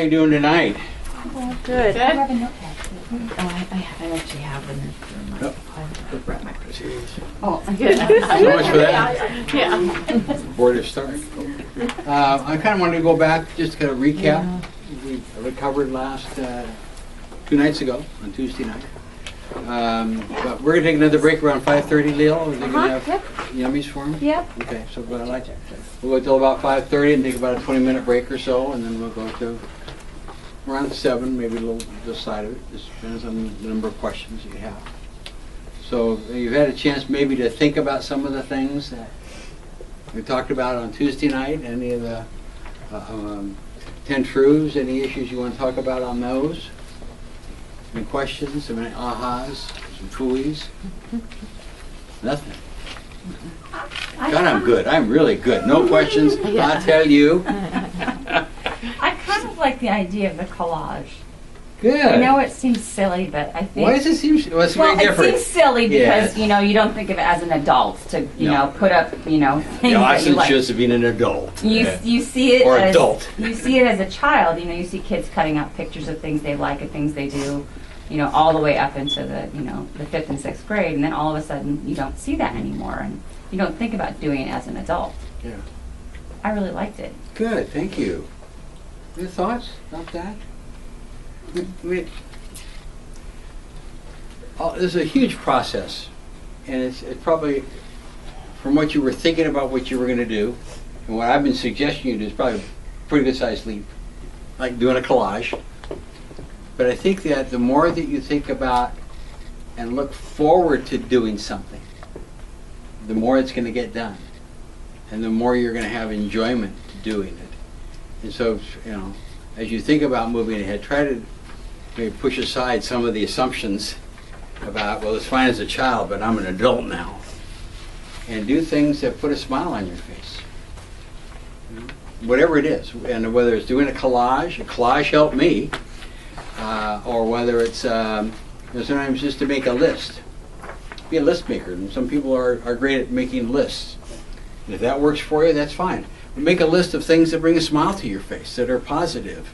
you doing tonight? Good. I have a notepad. I actually have them. Oh. I brought my picture. Oh, good. So much for that. Yeah. Board of start. I kind of wanted to go back, just to kind of recap. We recovered last 2 nights ago, on Tuesday night. But we're going to take another break around 5:30, Leo. Are they going to have yummies for them? Yep. Okay, so what I like, we'll go till about 5:30 and take about a 20-minute break or so, and then we'll go to around 7, maybe a little this side of it. Just depends on the number of questions you have. So you've had a chance maybe to think about some of the things that we talked about on Tuesday night. Any of the 10 truths, any issues you want to talk about on those? Any questions, some ahas, some fooies? Nothing. God, I'm good. I'm really good. No questions, I'll tell you. I kind of like the idea of the collage. Good. I know it seems silly, but I think... Why does it seem, well, it's very different. It seems silly because, Yes. you know, you don't think of it as an adult to, you know, put up, you know, things The that you essence like. just of being an adult. You see it Or as adult. You see it as a child. You know, you see kids cutting out pictures of things they like and things they do. You know, all the way up into the, you know, the 5th and 6th grade, and then all of a sudden you don't see that anymore, and you don't think about doing it as an adult. Yeah. I really liked it. Good, thank you. Any thoughts about that? This is a huge process, and it's probably, from what you were thinking about what you were going to do, and what I've been suggesting you do, is probably a pretty good sized leap, like doing a collage. But I think that the more that you think about and look forward to doing something, the more it's going to get done, and the more you're going to have enjoyment to doing it. And so, you know, as you think about moving ahead, try to maybe push aside some of the assumptions about, well, it's fine as a child, but I'm an adult now, and do things that put a smile on your face. You know, whatever it is, and whether it's doing a collage helped me, or whether it's you know, sometimes just to make a list. Be a list maker, and some people are great at making lists. And if that works for you, that's fine. But make a list of things that bring a smile to your face, that are positive.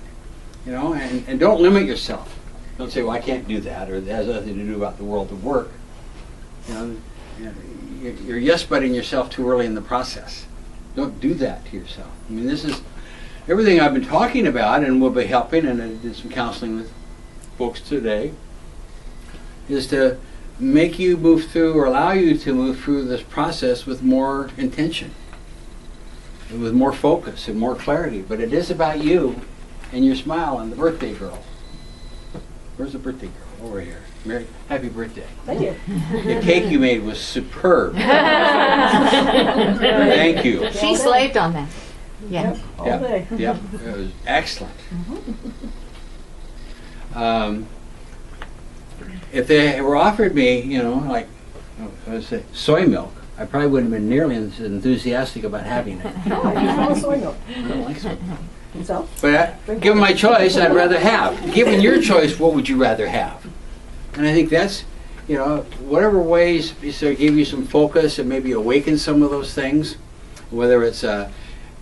You know, and don't limit yourself. Don't say, well, I can't do that, or it has nothing to do about the world of work. You know, you're yes-butting yourself too early in the process. Don't do that to yourself. I mean, this is everything I've been talking about, and will be helping, and I did some counseling with folks today, is to make you move through, or allow you to move through this process with more intention, and with more focus and more clarity. But it is about you and your smile and the birthday girl. Where's the birthday girl? Over here. Mary, happy birthday. Thank you. The cake you made was superb. Thank you. She slaved on that. Yeah. All day. Yep, it was excellent. If they were offered me, you know, like, let's say, soy milk, I probably wouldn't have been nearly as enthusiastic about having it. No, I don't want soy milk. I don't like soy milk. So? But given my choice, I'd rather have. Given your choice, what would you rather have? And I think that's, you know, whatever ways to give you some focus and maybe awaken some of those things, whether it's to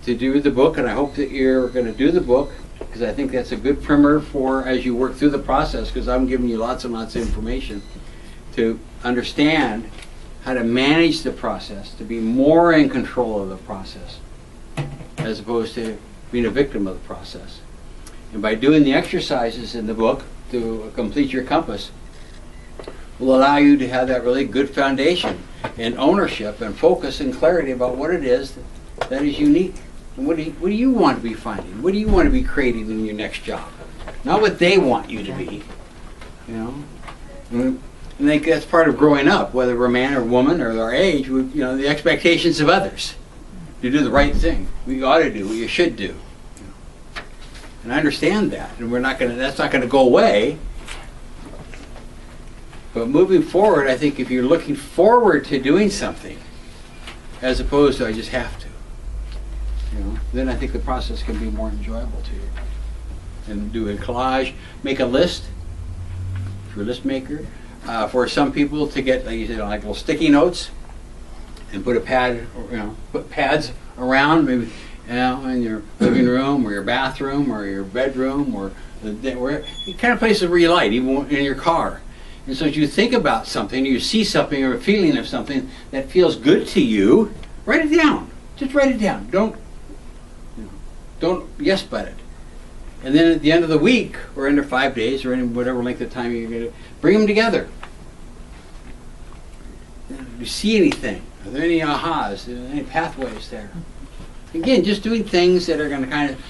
do the book, and I hope that you're going to do the book, because I think that's a good primer for as you work through the process, because I'm giving you lots and lots of information to understand how to manage the process, to be more in control of the process, as opposed to being a victim of the process. And by doing the exercises in the book to complete your compass, will allow you to have that really good foundation and ownership and focus and clarity about what it is that is unique. And what do you want to be finding? What do you want to be creating in your next job? Not what they want you to be. You know? And I think that's part of growing up, whether we're a man or woman or our age, you know, the expectations of others. You do the right thing. What you ought to do, what you should do. And I understand that, and that's not gonna go away. But moving forward, I think if you're looking forward to doing something, as opposed to I just have to, you know, then I think the process can be more enjoyable to you. And do a collage, make a list, if you're a list maker. For some people to get, like like little sticky notes, and put a pad, you know, put pads around, maybe, in your living room or your bathroom or your bedroom or the kind of places where you light, even in your car. And so as you think about something, you see something or a feeling of something that feels good to you, write it down. Just write it down. Don't yes but it. And then at the end of the week, or under 5 days, or in whatever length of time you're going to, bring them together. Do you see anything? Are there any ahas? Are there any pathways there? Again, just doing things that are going to kind of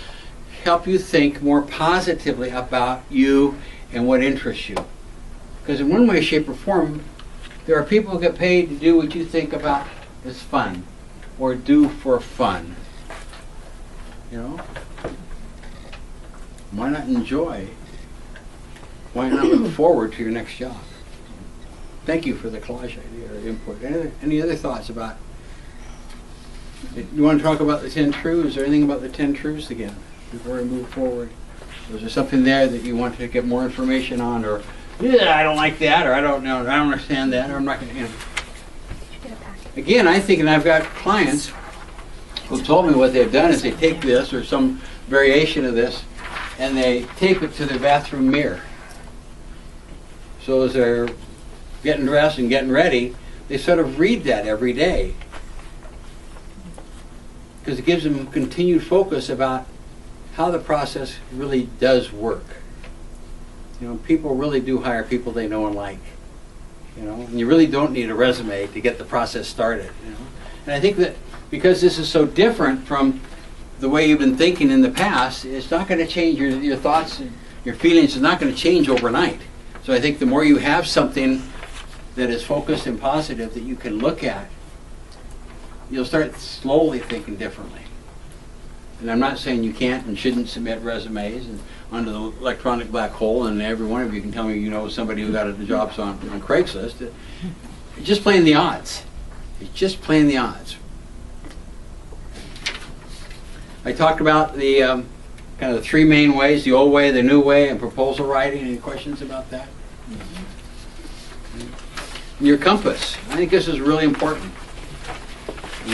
help you think more positively about you and what interests you. Because in one way, shape, or form, there are people who get paid to do what you think about as fun, or do for fun. You know? Why not enjoy? Why not look forward to your next job? Thank you for the collage idea or input. Any other thoughts about it? You want to talk about the 10 truths or anything about the 10 truths again before we move forward? Was there something there that you want to get more information on, or yeah, I don't like that, or I don't know, I don't understand that, or I'm not going to, Again, I think, and I've got clients who told me what they've done is they take this or some variation of this and they tape it to their bathroom mirror. So as they're getting dressed and getting ready, they sort of read that every day. Because it gives them continued focus about how the process really does work. You know, people really do hire people they know and like. You know, and you really don't need a resume to get the process started. You know, and I think that because this is so different from the way you've been thinking in the past, it's not going to change your thoughts and your feelings. It's not going to change overnight. So I think the more you have something that is focused and positive that you can look at, you'll start slowly thinking differently. And I'm not saying you can't and shouldn't submit resumes and onto the electronic black hole, and every one of you can tell me you know somebody who got the jobs on Craigslist. It's just playing the odds. It's just playing the odds. I talked about the kind of the three main ways: the old way, the new way, and proposal writing. Any questions about that? Your compass. I think this is really important.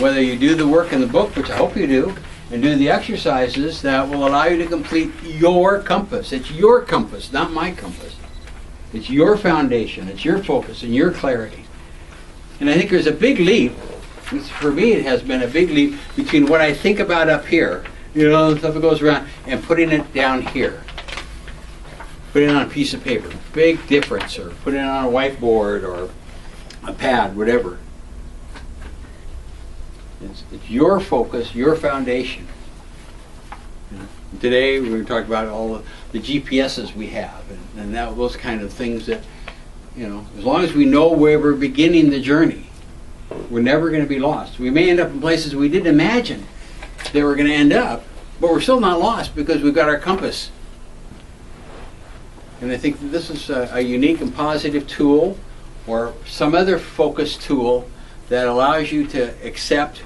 Whether you do the work in the book, which I hope you do, and do the exercises that will allow you to complete your compass. It's your compass, not my compass. It's your foundation, it's your focus, and your clarity. And I think there's a big leap, for me it has been a big leap, between what I think about up here, you know, stuff that goes around, and putting it down here. Putting it on a piece of paper. Big difference. Or putting it on a whiteboard or a pad, whatever. It's your focus, your foundation. You know, today we were talking about all the GPSs we have and those kind of things that, you know, as long as we know where we're beginning the journey, we're never going to be lost. We may end up in places we didn't imagine they were going to end up, but we're still not lost because we've got our compass. And I think that this is a unique and positive tool, or some other focus tool that allows you to accept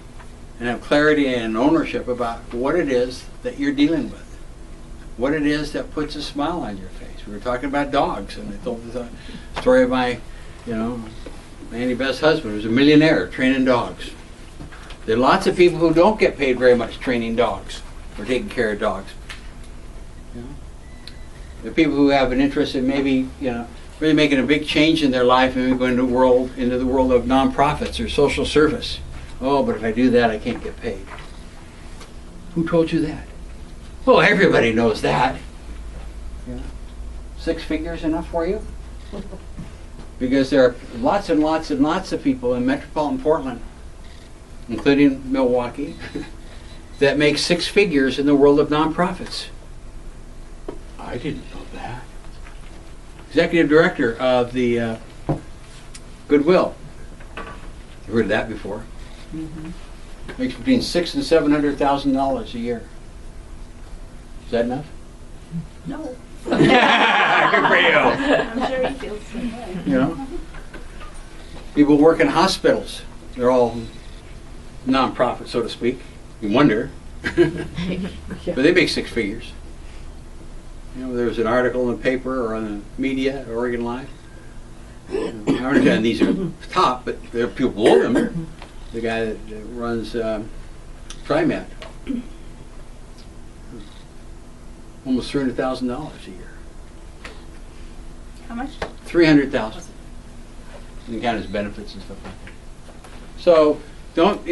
and have clarity and ownership about what it is that you're dealing with. What it is that puts a smile on your face. We were talking about dogs, and I told the story of my, you know, Andy Beth's husband, who was a millionaire training dogs. There are lots of people who don't get paid very much training dogs or taking care of dogs. You know? There are people who have an interest in maybe, you know, really making a big change in their life and maybe going into the world of nonprofits or social service. Oh, but if I do that, I can't get paid. Who told you that? Well, everybody knows that. Yeah. 6 figures enough for you? Because there are lots and lots and lots of people in metropolitan Portland, including Milwaukee, that make 6 figures in the world of nonprofits. I didn't know that. Executive director of the Goodwill. You've heard of that before. Mm-hmm. Makes between $600,000 and $700,000 a year. Is that enough? No. Good for you. I'm sure he feels the same way. You know, people work in hospitals. They're all non-profit, so to speak. You wonder, but they make 6 figures. You know, there was an article in the paper or on the media at Oregon Live. I understand these are top, but there are people below them. The guy that runs TriMet almost $300,000 a year. How much? $300,000. You count his benefits and stuff like that. So don't,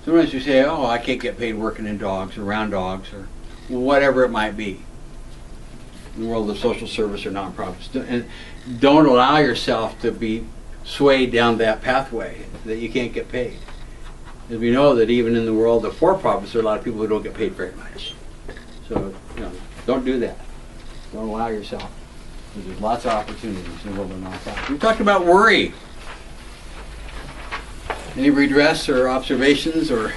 sometimes you say, oh, I can't get paid working in dogs, around dogs, or whatever it might be. In the world of social service or nonprofits. And don't allow yourself to be swayed down that pathway that you can't get paid. As we know that even in the world of for-profits, there are a lot of people who don't get paid very much. So, don't do that. Don't allow yourself. There's lots of opportunities in the world of nonprofits. We talked about worry. Any redress or observations or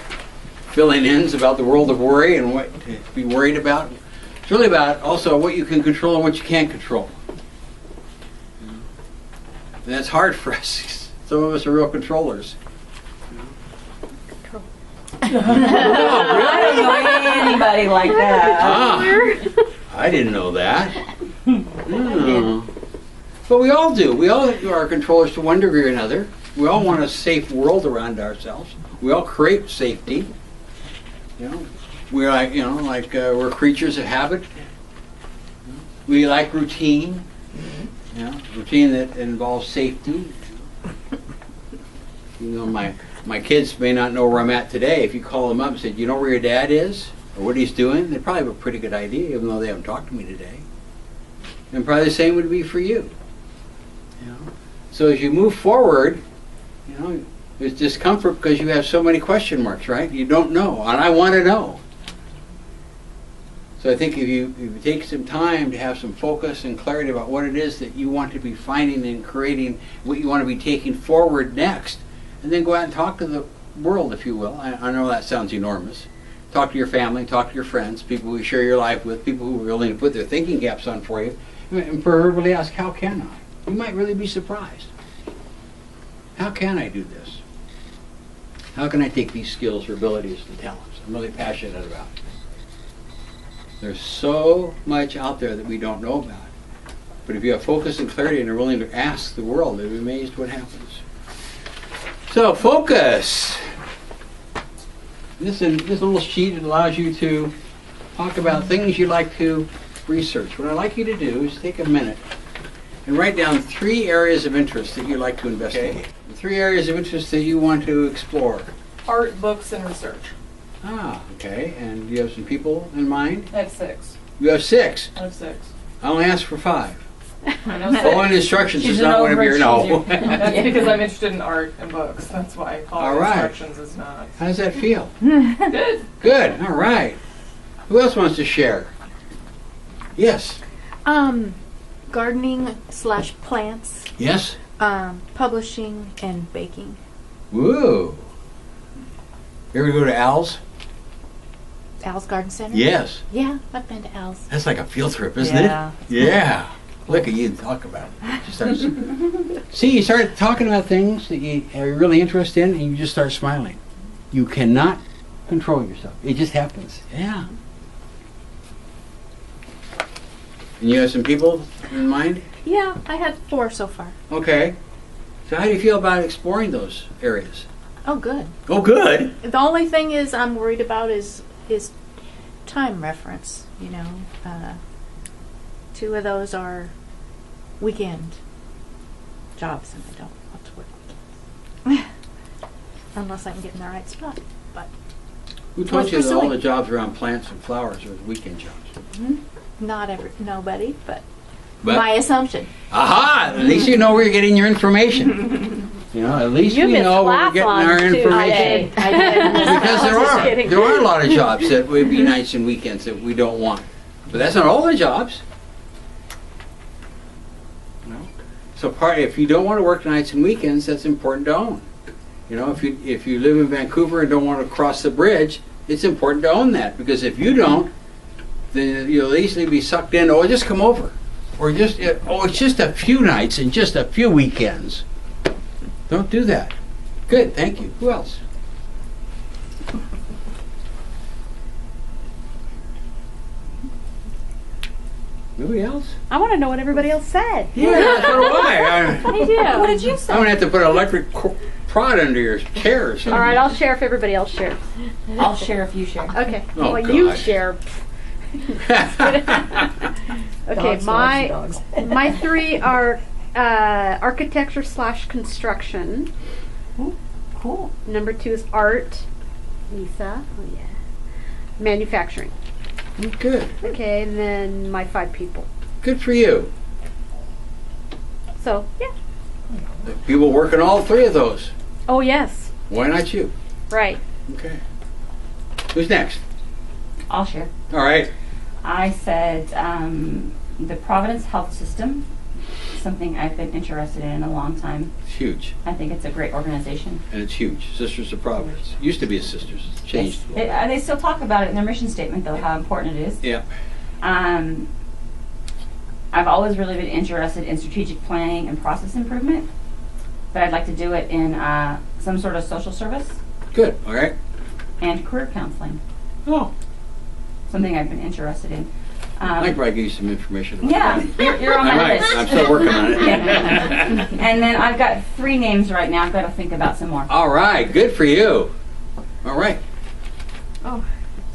filling ins about the world of worry and what to be worried about? It's really about also what you can control and what you can't control. And that's hard for us. Some of us are real controllers. I don't know anybody like that. I didn't know that. No. But we all do. We all are controllers to one degree or another. We all want a safe world around ourselves. We all create safety. We're like, we're creatures of habit. We like routine. Routine that involves safety. My kids may not know where I'm at today. If you call them up and say, "Do you know where your dad is or what he's doing?" They probably have a pretty good idea, even though they haven't talked to me today. And probably the same would be for you. So as you move forward, there's discomfort because you have so many question marks, right? You don't know, and I want to know. So I think if you take some time to have some focus and clarity about what it is that you want to be finding and creating, what you want to be taking forward next, and then go out and talk to the world, if you will. I know that sounds enormous. Talk to your family, talk to your friends, people who you share your life with, people who are willing to put their thinking caps on for you, and verbally ask, how can I? You might really be surprised. How can I do this? How can I take these skills or abilities and talents I'm really passionate about? There's so much out there that we don't know about. But if you have focus and clarity and are willing to ask the world, you'll be amazed what happens. So focus. This little sheet allows you to talk about things you like to research. What I'd like you to do is take a minute and write down 3 areas of interest that you'd like to investigate. Okay. 3 areas of interest that you want to explore. Art, books, and research. Okay. And do you have some people in mind? I have 6. You have 6? I have 6. I only asked for 5. I know 6. Following instructions She's is not one of your no. That's because I'm interested in art and books. That's why following instructions is not. How does that feel? Good. Good. All right. Who else wants to share? Yes. Gardening / plants. Yes. Publishing and baking. Woo. You ever go to Al's? Al's Garden Center? Yes. Yeah, I've been to Al's. That's like a field trip, isn't Yeah. it? Yeah. Look at you talk about it. See, you start talking about things that you are really interested in and you just start smiling. You cannot control yourself. It just happens. Yeah. And you have some people in mind? Yeah, I had 4 so far. Okay. So how do you feel about exploring those areas? Oh, good. Oh, good. The only thing is I'm worried about is time reference. 2 of those are weekend jobs, and I don't want to work weekends. Unless I can get in the right spot. But Who told you that all pursuing. the jobs around plants and flowers are weekend jobs? nobody, but But- my assumption. Aha! At least you know where you're getting your information. At least we know where we're getting our information. I did. Because Just kidding. there are a lot of jobs that would be nights and weekends that we don't want. But that's not all the jobs. So if you don't want to work nights and weekends, that's important to own. If you live in Vancouver and don't want to cross the bridge, it's important to own that, because if you don't, then you'll easily be sucked in. Oh, just come over, or it's just a few nights and just a few weekends. Don't do that. Good, thank you. Who else? Nobody else? I want to know what everybody else said. Yeah, so do I. I do. What did you say? I'm gonna have to put an electric prod under your chair or something. All right, I'll share if everybody else shares. I'll share if you share. Okay. Oh, well, you gosh. share. Okay, Dogs, my dogs, dogs. my three are architecture/construction. Cool. Number 2 is art. Lisa. Oh yeah. Manufacturing. Good. Okay, and then my 5 people. Good for you. So yeah. People working all 3 of those. Oh yes. Why not you? Right. Okay. Who's next? I'll share. All right. I said the Providence Health System, something I've been interested in a long time. It's huge. I think it's a great organization. And it's huge. Sisters of Providence. Used to be a Sisters. It's changed. They still talk about it in their mission statement, though, how important it is. Yeah. I've always really been interested in strategic planning and process improvement, but I'd like to do it in some sort of social service Good. All right. and career counseling, Oh. something I've been interested in. I could probably give you some information about Yeah, that. you're on I my might. list. I'm still working on it. And then I've got 3 names right now. I've got to think about some more. All right. Good for you. All right.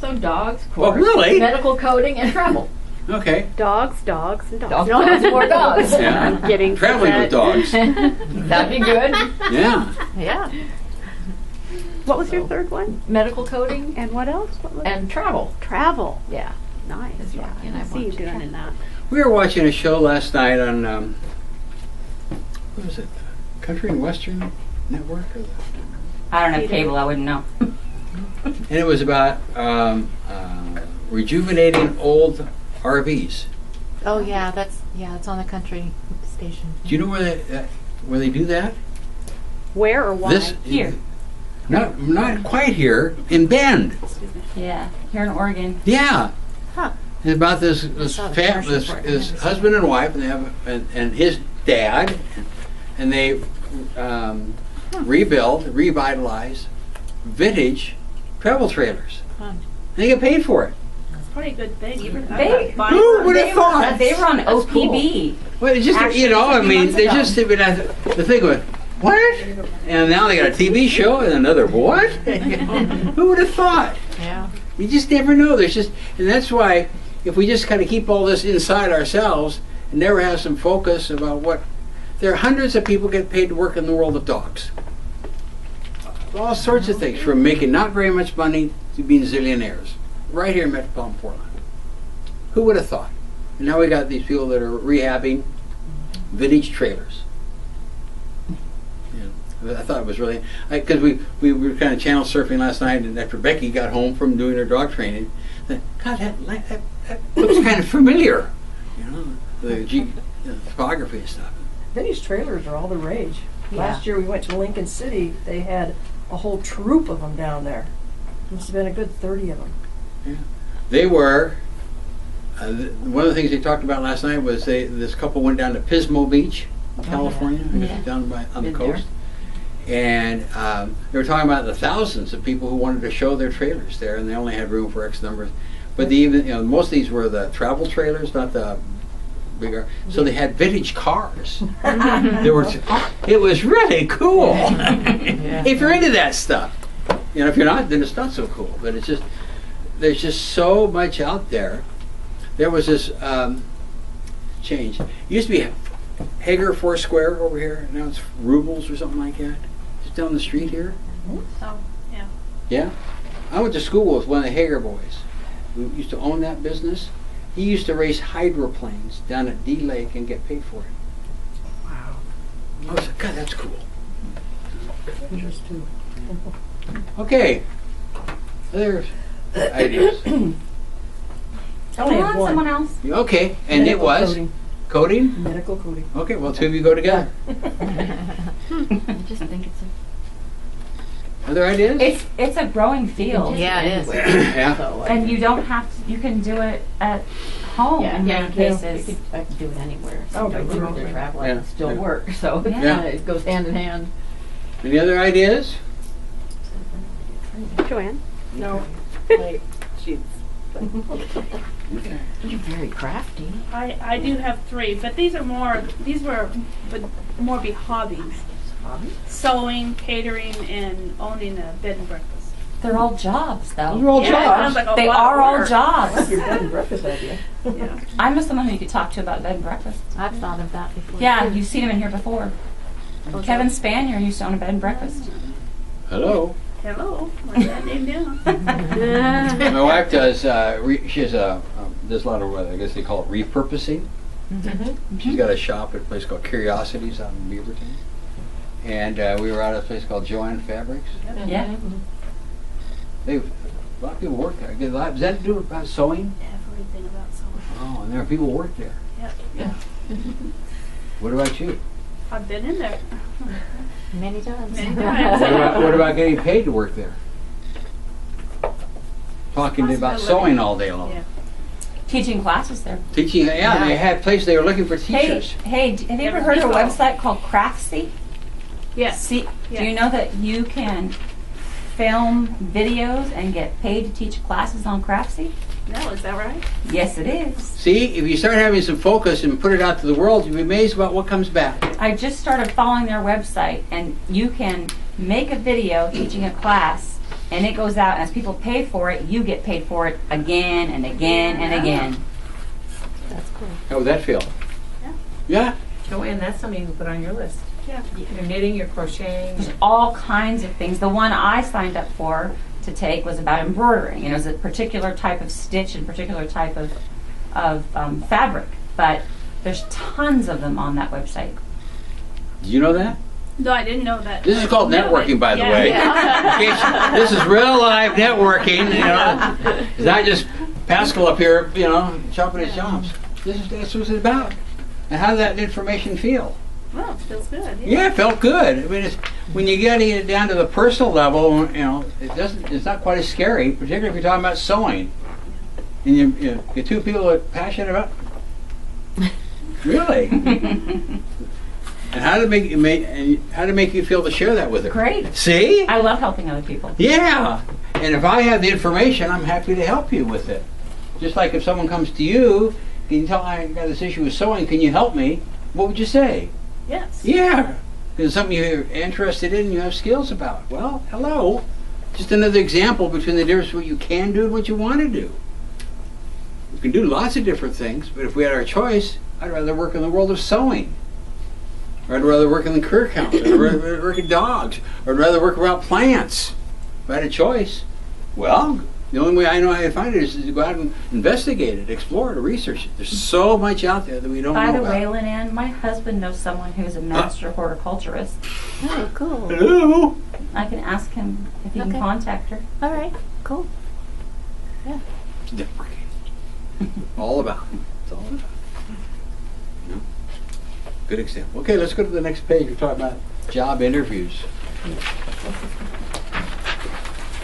So dogs, of Well, course. really? Medical coding and travel. Okay. Dogs, and dogs. Dogs, dogs, more dogs. Yeah. I'm getting Traveling with dogs. That'd be good. Yeah. Yeah. What was your third one? Medical coding And what else? What was and travel. travel. Yeah. Nice. That's Yeah, right, and I I see want you to doing travel. in that. We were watching a show last night on, what was it? Country and Western Network? Or I don't have cable. I wouldn't know. and it was about rejuvenating old RVs. Oh yeah, that's on the country station. Do you know where they do that? Where or why? Here. Not quite here. In Bend. Yeah, here in Oregon. Yeah. Huh. It's about this saw the commercial for it. this husband and wife, and they have and his dad, and they revitalize vintage travel trailers. Fun. They get paid for it. Pretty good thing. Who would have thought? They were on OPB. Well, it's just Actually, I a few mean, months they ago. just the thing with what? And now they got a TV show and another what? Who would have thought? Yeah. You just never know. And that's why if we just kind of keep all this inside ourselves and never have some focus about there are hundreds of people get paid to work in the world of dogs. All sorts of things, from making not very much money to being zillionaires, right here in metropolitan Portland. Who would have thought? And now we got these people that are rehabbing vintage trailers. I thought it was really, because we were kind of channel surfing last night, and after Becky got home from doing her dog training, God, that looks kind of familiar, the topography and stuff. Vintage trailers are all the rage. Yeah. Last year we went to Lincoln City. They had a whole troop of them down there. Must have been a good 30 of them. Yeah. They were, one of the things they talked about last night was this couple went down to Pismo Beach in California, I guess it's down on the Been coast. And they were talking about the thousands of people who wanted to show their trailers there, and they only had room for X numbers. But most of these were the travel trailers, not the bigger. So they had vintage cars. It was really cool. If you're into that stuff, if you're not, then it's not so cool. But there's just so much out there. There was this change. It used to be Hager Foursquare over here. Now it's Rubles or something like that. Just down the street here. Oh, yeah. Yeah. I went to school with one of the Hager boys who used to own that business. He used to race hydroplanes down at D Lake and get paid for it. Wow. I was like, God, that's cool. Interesting. Okay. Other ideas. I only Come have on, one. someone else. Okay. And it Medical was coding. coding? Medical coding. Okay, well, two of you go together. I just think it's Other ideas? It's a growing field. Yeah, it is. Yeah. And you don't have to, you can do it at home in many cases. I could do it anywhere. Oh, I do really? the travel, I Yeah, can still yeah. work, so Yeah. it goes hand in hand. Any other ideas? Joanne. No. Like, she's. Okay. You're very crafty. I do have 3, but these were more be hobbies. Hobby? Sewing, catering, and owning a bed and breakfast. They're all jobs, though. They're all Yeah, it jobs. sounds like a They lot of are all work. jobs. Your bed and breakfast idea. Yeah. I'm just someone who you could talk to about bed and breakfast. I've thought of that before. Yeah, too. you've seen him in here before. Kevin Spanier used to own a bed and breakfast. Hello. Hello. Write that name down. My wife does. She has does a lot of I guess they call it repurposing. She's got a shop at a place called Curiosities out in Beaverton, and we were out at a place called Joanne Fabrics. Yeah. A lot of people work there. Does that do about sewing? Everything about someone. Oh, and there are people who work there. Yeah. What about you? I've been in there. Many times. Many times. What about getting paid to work there? Talking about sewing all day long. Yeah. Teaching classes there. Teaching, yeah, they had places they were looking for teachers. Hey, have you ever Never heard of a been website called Craftsy? Yes. See, Yeah. do you know that you can film videos and get paid to teach classes on Craftsy? No, is that right? Yes, it is. See, if you start having some focus and put it out to the world, you'll be amazed about what comes back. I just started following their website, and you can make a video teaching a class, and it goes out, and as people pay for it, you get paid for it again and again and again. That's cool. How would that feel? Yeah. Yeah? Joanne, that's something you can put on your list. Yeah. Your knitting, your crocheting. There's all kinds of things. The one I signed up for to take was about embroidering. You know, it's a particular type of stitch and particular type of fabric, but there's tons of them on that website. Did you know that? No, I didn't know that. This is called No, networking, by the yeah, way. Yeah. In case this is real live networking. You know, it's not just Paskill up here, you know, chopping his chops. This was about. And how did that information feel? Well, it feels good. Yeah, it felt good. I mean, when you get it down to the personal level, you know, it's not quite as scary, particularly if you're talking about sewing. And you get two people that are passionate about. Really. And how to make you feel to share that with her? Great. See? I love helping other people. Yeah. And if I have the information, I'm happy to help you with it. Just like if someone comes to you, can you tell I got this issue with sewing, can you help me? What would you say? Yes. Yeah. Because it's something you're interested in and you have skills about. Well, hello. Just another example between the difference what you can do and what you want to do. We can do lots of different things, but if we had our choice, I'd rather work in the world of sewing. Or I'd rather work in the career counseling. I'd rather work with dogs. Or I'd rather work around plants. If I had a choice, well, the only way I know how to find it is to go out and investigate it, explore it, or research it. There's so much out there that we don't By know the way, about. Lynn, my husband knows someone who's a master horticulturist. Oh, cool. Hello. I can ask him if he can Okay. contact her. All right. Cool. Networking. All about. It's all about. You know? Good example. Okay, let's go to the next page. We're talking about job interviews.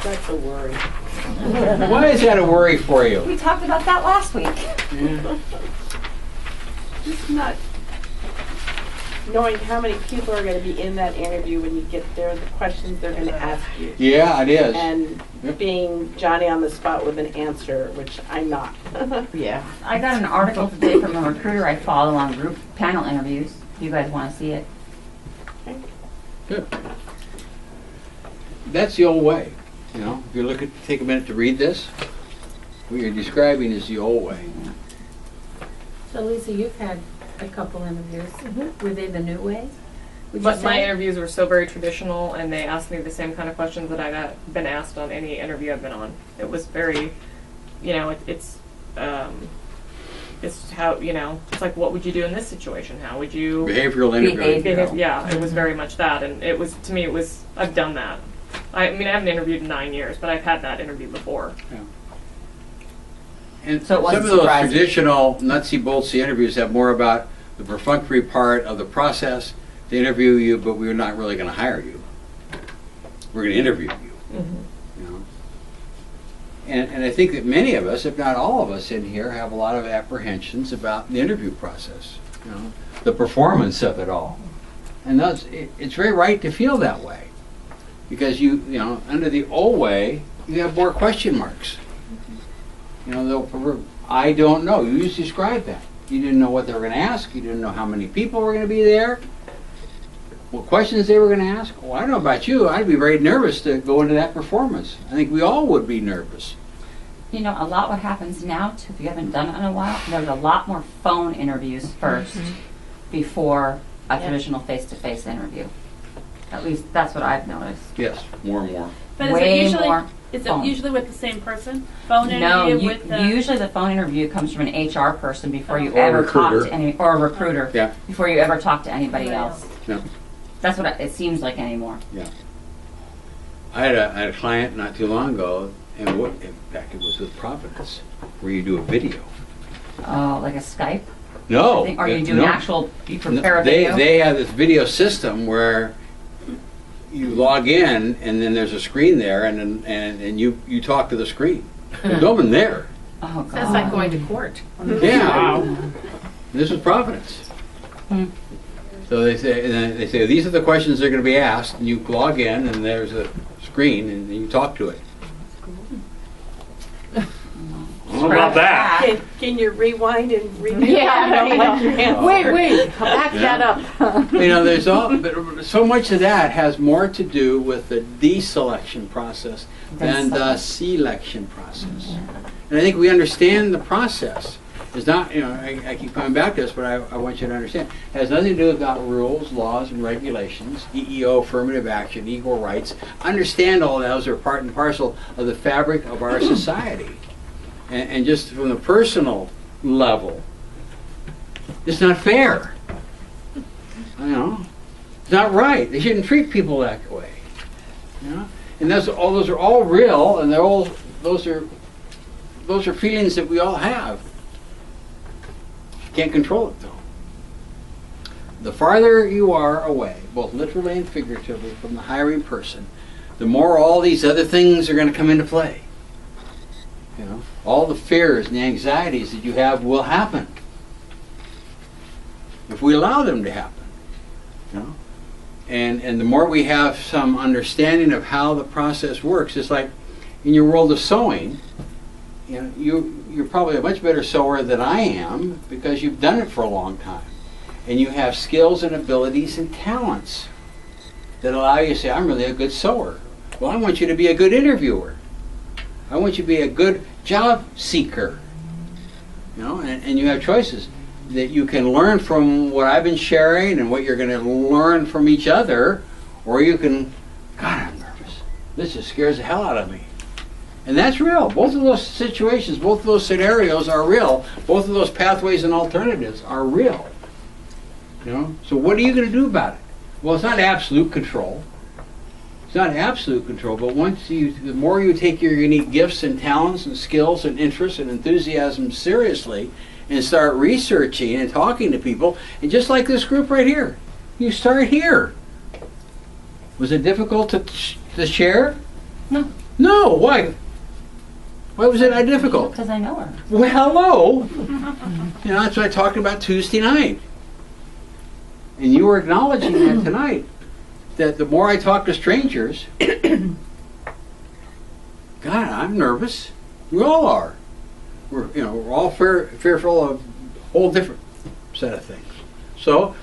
That's a worry. Why is that a worry for you? We talked about that last week. Yeah. Just not knowing how many people are going to be in that interview when you get there, the questions they're going to ask you, Yeah, it is. and Yep. being Johnny on the spot with an answer, which I'm not. Yeah. I got an article today from a recruiter I follow on group panel interviews. If you guys want to see it. Good. That's the old way. You know, if you look at, take a minute to read this, what you're describing is the old way. So Lisa, you've had a couple interviews. Were they the new way? Would you But my say? interviews were so very traditional, and they asked me the same kind of questions that I got been asked on any interview I've been on. It was very, you know, it's how, you know, it's like, what would you do in this situation? How would you Behavioral interviewing. Behavior. Yeah, it was very much that, and it was, to me, it was, I've done that. I mean, I haven't interviewed in 9 years, but I've had that interview before. And So it some wasn't of those surprising. traditional nutsy boltsy interviews have more about the perfunctory part of the process to interview you, but we're not really going to hire you. We're going to interview you. You know? And I think that many of us, if not all of us in here, have a lot of apprehensions about the interview process, you know, the performance of it all. And thus, it's very right to feel that way. Because you know, under the old way, you have more question marks. You know, I don't know. You just described that. You didn't know what they were going to ask. You didn't know how many people were going to be there. what questions they were going to ask. Well, I don't know about you. I'd be very nervous to go into that performance. I think we all would be nervous. You know, a lot what happens now, too, if you haven't done it in a while, there's a lot more phone interviews first before a traditional face-to-face interview. At least that's what I've noticed. Yes, more and more. But Way is it usually more is phone. it usually with the same person? Phone No, interview with the usually the phone interview comes from an HR person before you Or a ever talk recruiter. to any, or a recruiter, Yeah. before you ever talk to anybody else. Yeah. That's what it seems like anymore. Yeah. I had a client not too long ago, and what, in fact, it was with Providence, where you do a video. Oh, like a Skype? No. Or you do no. an actual, you prepare a They, video? they have this video system where you log in, and then there's a screen there, and you talk to the screen. There's no one there. Oh, God. That's like going to court. Yeah. This is Providence. Hmm. So they say these are the questions they're going to be asked, and you log in, and there's a screen, and you talk to it. How about that? Can you rewind and redo Yeah, it? Like your hands. Wait, back that up. You know, there's but so much of that has more to do with the deselection process than the selection process. And I think we understand the process. It's not, you know, I keep coming back to this, but I want you to understand. It has nothing to do about rules, laws, and regulations, EEO, affirmative action, equal rights. Understand all those are part and parcel of the fabric of our society. And just from the personal level, it's not fair. You know, it's not right. They shouldn't treat people that way. You know, and those are all real, and they're all those are feelings that we all have. Can't control it though. The farther you are away, both literally and figuratively, from the hiring person, the more all these other things are going to come into play. You know, all the fears and the anxieties that you have will happen if we allow them to happen. You know, and the more we have some understanding of how the process works, it's like in your world of sewing. You know, you're probably a much better sewer than I am because you've done it for a long time, and you have skills and abilities and talents that allow you to say, "I'm really a good sewer." Well, I want you to be a good interviewer. I want you to be a good job seeker. You know, and you have choices that you can learn from what I've been sharing and what you're going to learn from each other, or you can, God, I'm nervous. This just scares the hell out of me. And that's real. Both of those situations, both of those scenarios are real. Both of those pathways and alternatives are real. You know, so what are you going to do about it? Well, it's not absolute control. It's not absolute control, but the more you take your unique gifts and talents and skills and interests and enthusiasm seriously and start researching and talking to people, and just like this group right here, you start here. Was it difficult to share? No. No, why? Why was it that difficult? Because I know her. Well, hello. You know, that's what I talked about Tuesday night. And you were acknowledging that tonight. That the more I talk to strangers, God, I'm nervous. We all are. We're all fearful of a whole different set of things. So,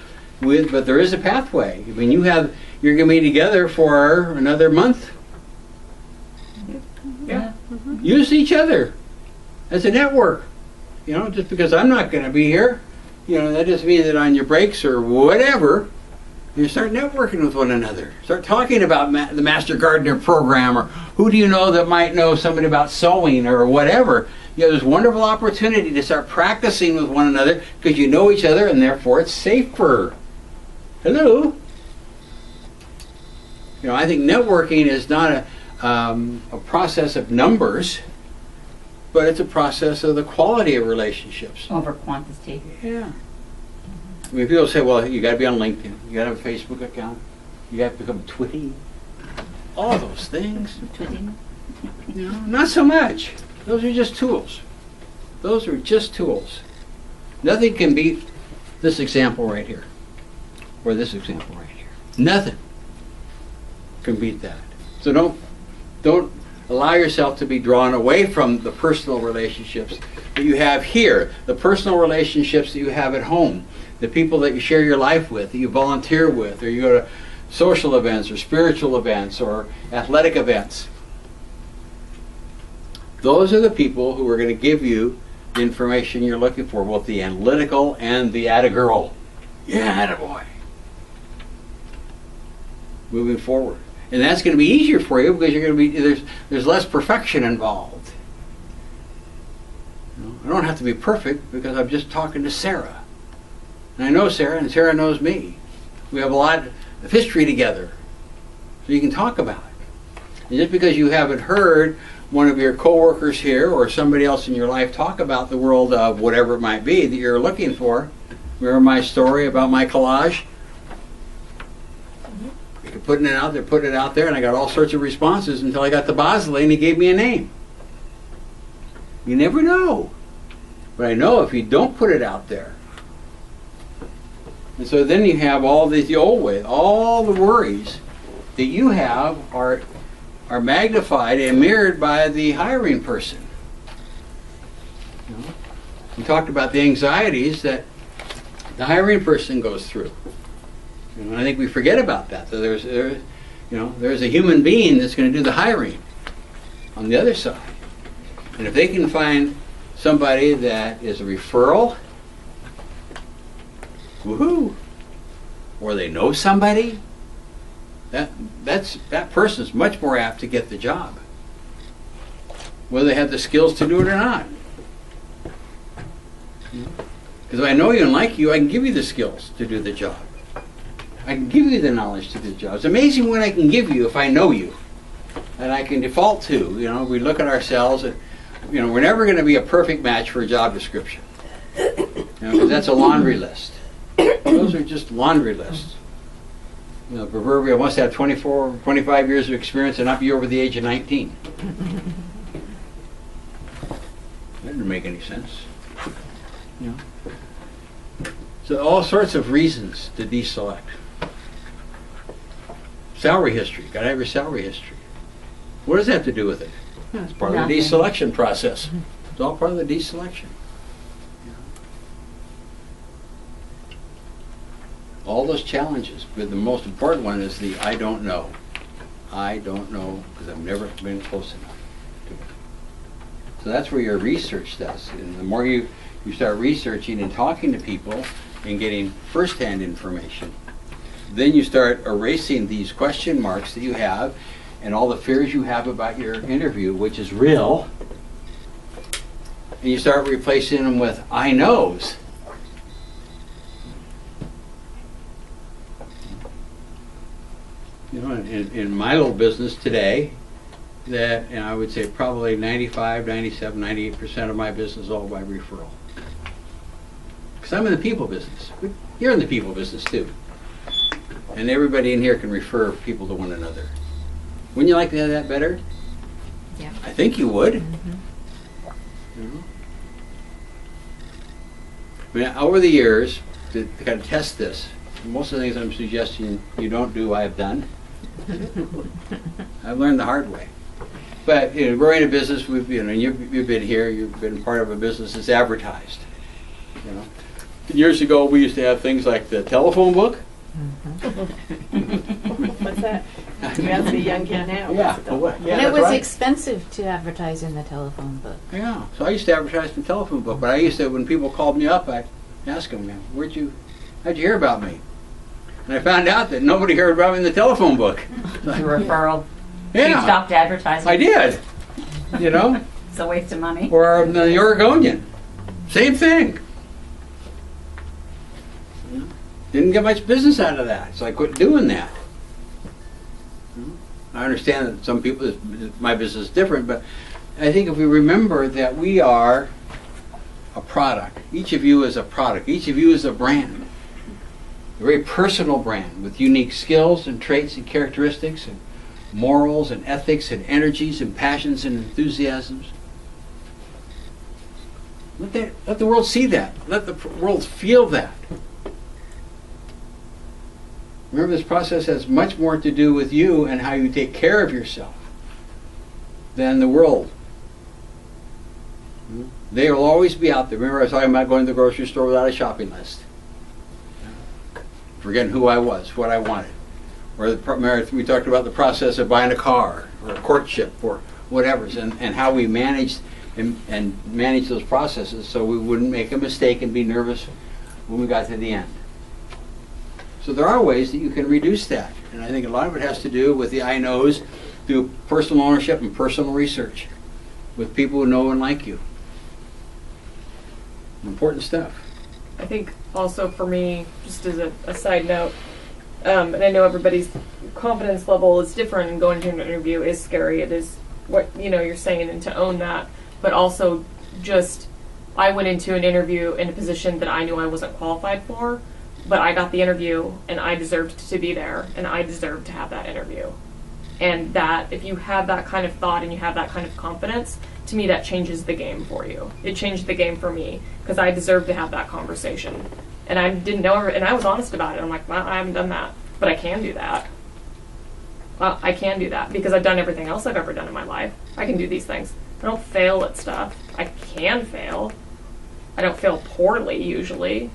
but there is a pathway. I mean, you're going to be together for another month. Yeah. Use each other as a network. You know, just because I'm not going to be here, you know, that doesn't mean that on your breaks or whatever, you start networking with one another. Start talking about the Master Gardener program, or who do you know that might know somebody about sewing or whatever. You know, there's a wonderful opportunity to start practicing with one another because you know each other and therefore it's safer. Hello? You know, I think networking is not a process of numbers, but it's a process of the quality of relationships. Over quantity. Yeah. I mean, people say, well, you got to be on LinkedIn, you got to have a Facebook account, you got to become Twitty, all those things. Twitting. You know, not so much. Those are just tools. Those are just tools. Nothing can beat this example right here, or this example right here. Nothing can beat that. So don't allow yourself to be drawn away from the personal relationships that you have here, the personal relationships that you have at home, the people that you share your life with, that you volunteer with, or you go to social events or spiritual events or athletic events. Those are the people who are going to give you the information you're looking for, both the analytical and the atta-girl. Yeah, atta-boy. Moving forward. And that's going to be easier for you because you're going to be, there's less perfection involved. You know, I don't have to be perfect because I'm just talking to Sarah. And I know Sarah, and Sarah knows me. We have a lot of history together. So you can talk about it. And just because you haven't heard one of your coworkers here or somebody else in your life talk about the world of whatever it might be that you're looking for, remember my story about my collage? You're putting it out there, and I got all sorts of responses until I got to Bosley and he gave me a name. You never know. But I know if you don't put it out there. And so then you have all the old way, all the worries that you have are magnified and mirrored by the hiring person. You know? We talked about the anxieties that the hiring person goes through. You know, and I think we forget about that. So there's a human being that's going to do the hiring on the other side. And if they can find somebody that is a referral, woohoo, or they know somebody, that person's much more apt to get the job, whether they have the skills to do it or not. Because if I know you and like you, I can give you the skills to do the job. I can give you the knowledge to do the job. It's amazing what I can give you if I know you. And I can default to, we look at ourselves and, we're never going to be a perfect match for a job description. Because that's a laundry list. Those are just laundry lists. Proverbial must have 24, 25 years of experience and not be over the age of 19. That didn't make any sense. So all sorts of reasons to deselect. Salary history. Got to have your salary history. What does that have to do with it? It's part of the deselection process. It's all part of the deselection. All those challenges, but the most important one is the I don't know. I don't know because I've never been close enough to it. So that's where your research does. And the more you start researching and talking to people and getting first-hand information, then you start erasing these question marks that you have and all the fears you have about your interview, which is real, and you start replacing them with I knows. In my little business today, that I would say probably 95, 97, 98% of my business is all by referral. Because I'm in the people business. You're in the people business too. And everybody in here can refer people to one another. Wouldn't you like to have that better? Yeah. I think you would. I mean, over the years, to kind of test this, most of the things I'm suggesting you don't do, I've done. I've learned the hard way. But we're in a business. You've been here. You've been part of a business that's advertised. Years ago, we used to have things like the telephone book. What's that? You have to be a young kid now. Yeah, And it was expensive to advertise in the telephone book. Yeah, so I used to advertise in the telephone book. But I used to, when people called me up, I'd ask them, how'd you hear about me? And I found out that nobody heard about me in the telephone book. A referral. Yeah. You stopped advertising. I did. It's a waste of money. Or the Oregonian. Same thing. Didn't get much business out of that, so I quit doing that. I understand that some people, my business is different, but I think if we remember that we are a product, each of you is a product, each of you is a brand. A very personal brand with unique skills and traits and characteristics and morals and ethics and energies and passions and enthusiasms. Let the world see that. Let the world feel that. Remember, this process has much more to do with you and how you take care of yourself than the world. They will always be out there. Remember I was talking about going to the grocery store without a shopping list. forgetting who I was, what I wanted. Or we talked about the process of buying a car, or a courtship, or whatever, and how we managed and manage those processes so we wouldn't make a mistake and be nervous when we got to the end. So there are ways that you can reduce that. And I think a lot of it has to do with the I knows through personal ownership and personal research with people who know and like you. Important stuff. I think also for me, just as a side note, and I know everybody's confidence level is different, and going to an interview is scary. It is what you're saying, and to own that. But also, just I went into an interview in a position that I knew I wasn't qualified for, but I got the interview, and I deserved to be there, and I deserved to have that interview. And that, if you have that kind of thought and you have that kind of confidence, to me that changes the game for you. It changed the game for me because I deserved to have that conversation. And I didn't know, and I was honest about it. I'm like, well, I haven't done that, but I can do that. Well, I can do that because I've done everything else I've ever done in my life. I can do these things. I don't fail at stuff. I can fail. I don't fail poorly usually.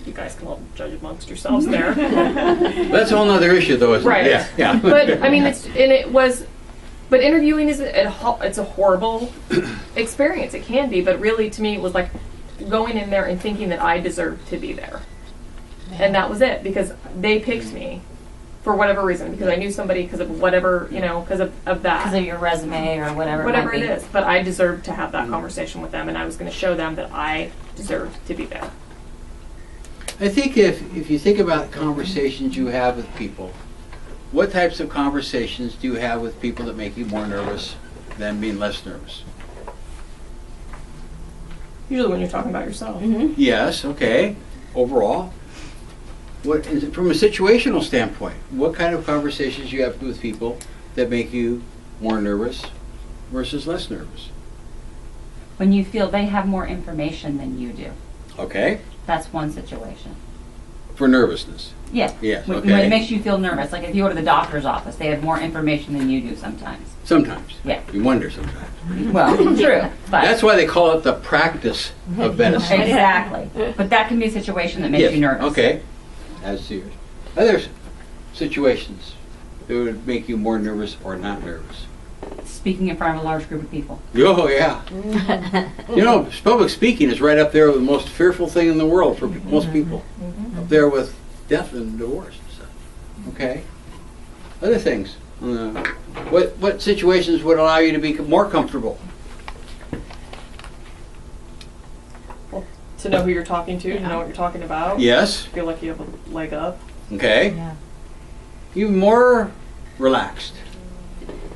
You guys can all judge amongst yourselves there. That's a whole other issue, though, isn't Right. it? Yeah. But I mean, but interviewing is it's a horrible experience. It can be, but really, to me, it was like going in there and thinking that I deserved to be there, and that was it because they picked me for whatever reason because I knew somebody because of whatever because of that. Because of your resume or whatever. Whatever it it might is, but I deserved to have that conversation with them, and I was going to show them that I deserved to be there. I think if you think about conversations you have with people, what types of conversations do you have with people that make you more nervous than being less nervous? Usually when you're talking about yourself. Mm-hmm. Yes, okay. Overall, what is it, from a situational standpoint, what kind of conversations you have with people that make you more nervous versus less nervous? When you feel they have more information than you do. Okay. That's one situation. For nervousness. Yeah. Yes, When okay. it makes you feel nervous. Like if you go to the doctor's office, they have more information than you do sometimes. Sometimes. Yeah. You wonder sometimes. Well, true. But That's why they call it the practice of medicine. exactly. But that can be a situation that makes Yes, you nervous. okay. As to yours. Other situations that would make you more nervous or not nervous. Speaking in front of a large group of people. Oh, yeah. Public speaking is right up there with the most fearful thing in the world for most people. Up there with death and divorce and stuff. Okay. Other things. What situations would allow you to be more comfortable? To know who you're talking to know what you're talking about. Yes. Feel like you have a leg up. Okay. Yeah. You more relaxed.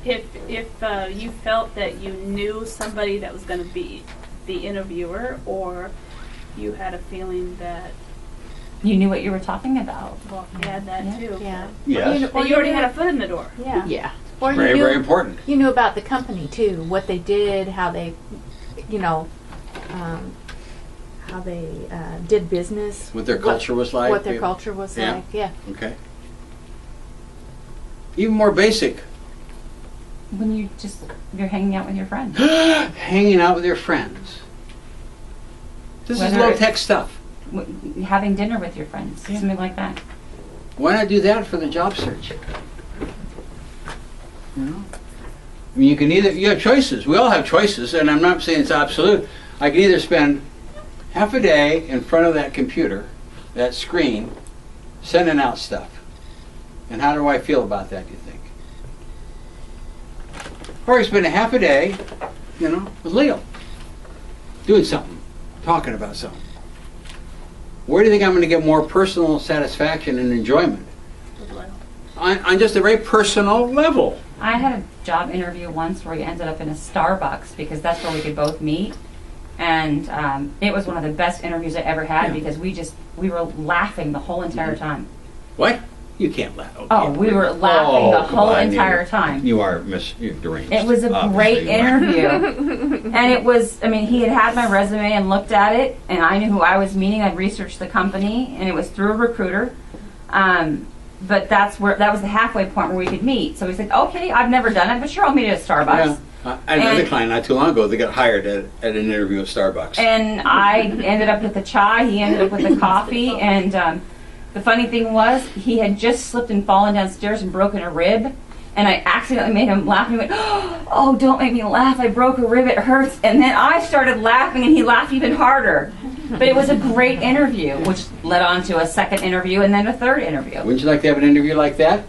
If you felt that you knew somebody that was going to be the interviewer, or you had a feeling that, You knew what you were talking about. well, you had that Yeah. too. Yeah. Yes. But you already had a foot in the door. Yeah. Yeah. Or Very, you knew, very important. You knew about the company too, what they did, how they, how they did business. What their culture was like. What their culture was Yeah. like. Yeah. Okay. Even more basic. When you're hanging out with your friends. Hanging out with your friends. This is Whether low-tech stuff. Having dinner with your friends. Something like that. Why not do that for the job search? I mean, you have choices. We all have choices, and I'm not saying it's absolute. I can either spend half a day in front of that computer, that screen, sending out stuff. And how do I feel about that, do you think? Or I spend a half a day, with Leo, doing something, talking about something. Where do you think I'm going to get more personal satisfaction and enjoyment? On just a very personal level. I had a job interview once where we ended up in a Starbucks because that's where we could both meet. And it was one of the best interviews I ever had because we were laughing the whole entire time. What? You can't laugh. Okay. Oh, we were laughing the come whole on, entire time. You're deranged. It was a great Obviously you are. interview. And it was, he had my resume and looked at it, and I knew who I was meeting. I'd researched the company, and it was through a recruiter. But that was the halfway point where we could meet. So we said, okay, I've never done it, but sure, I'll meet at a Starbucks. Yeah. I had another And- client not too long ago that got hired at an interview at Starbucks. And I ended up with the chai, he ended up with the coffee, and The funny thing was, he had just slipped and fallen downstairs and broken a rib. And I accidentally made him laugh, and he went, "Oh, don't make me laugh, I broke a rib, it hurts." And then I started laughing, and he laughed even harder. But it was a great interview, which led on to a second interview and then a third interview. Wouldn't you like to have an interview like that?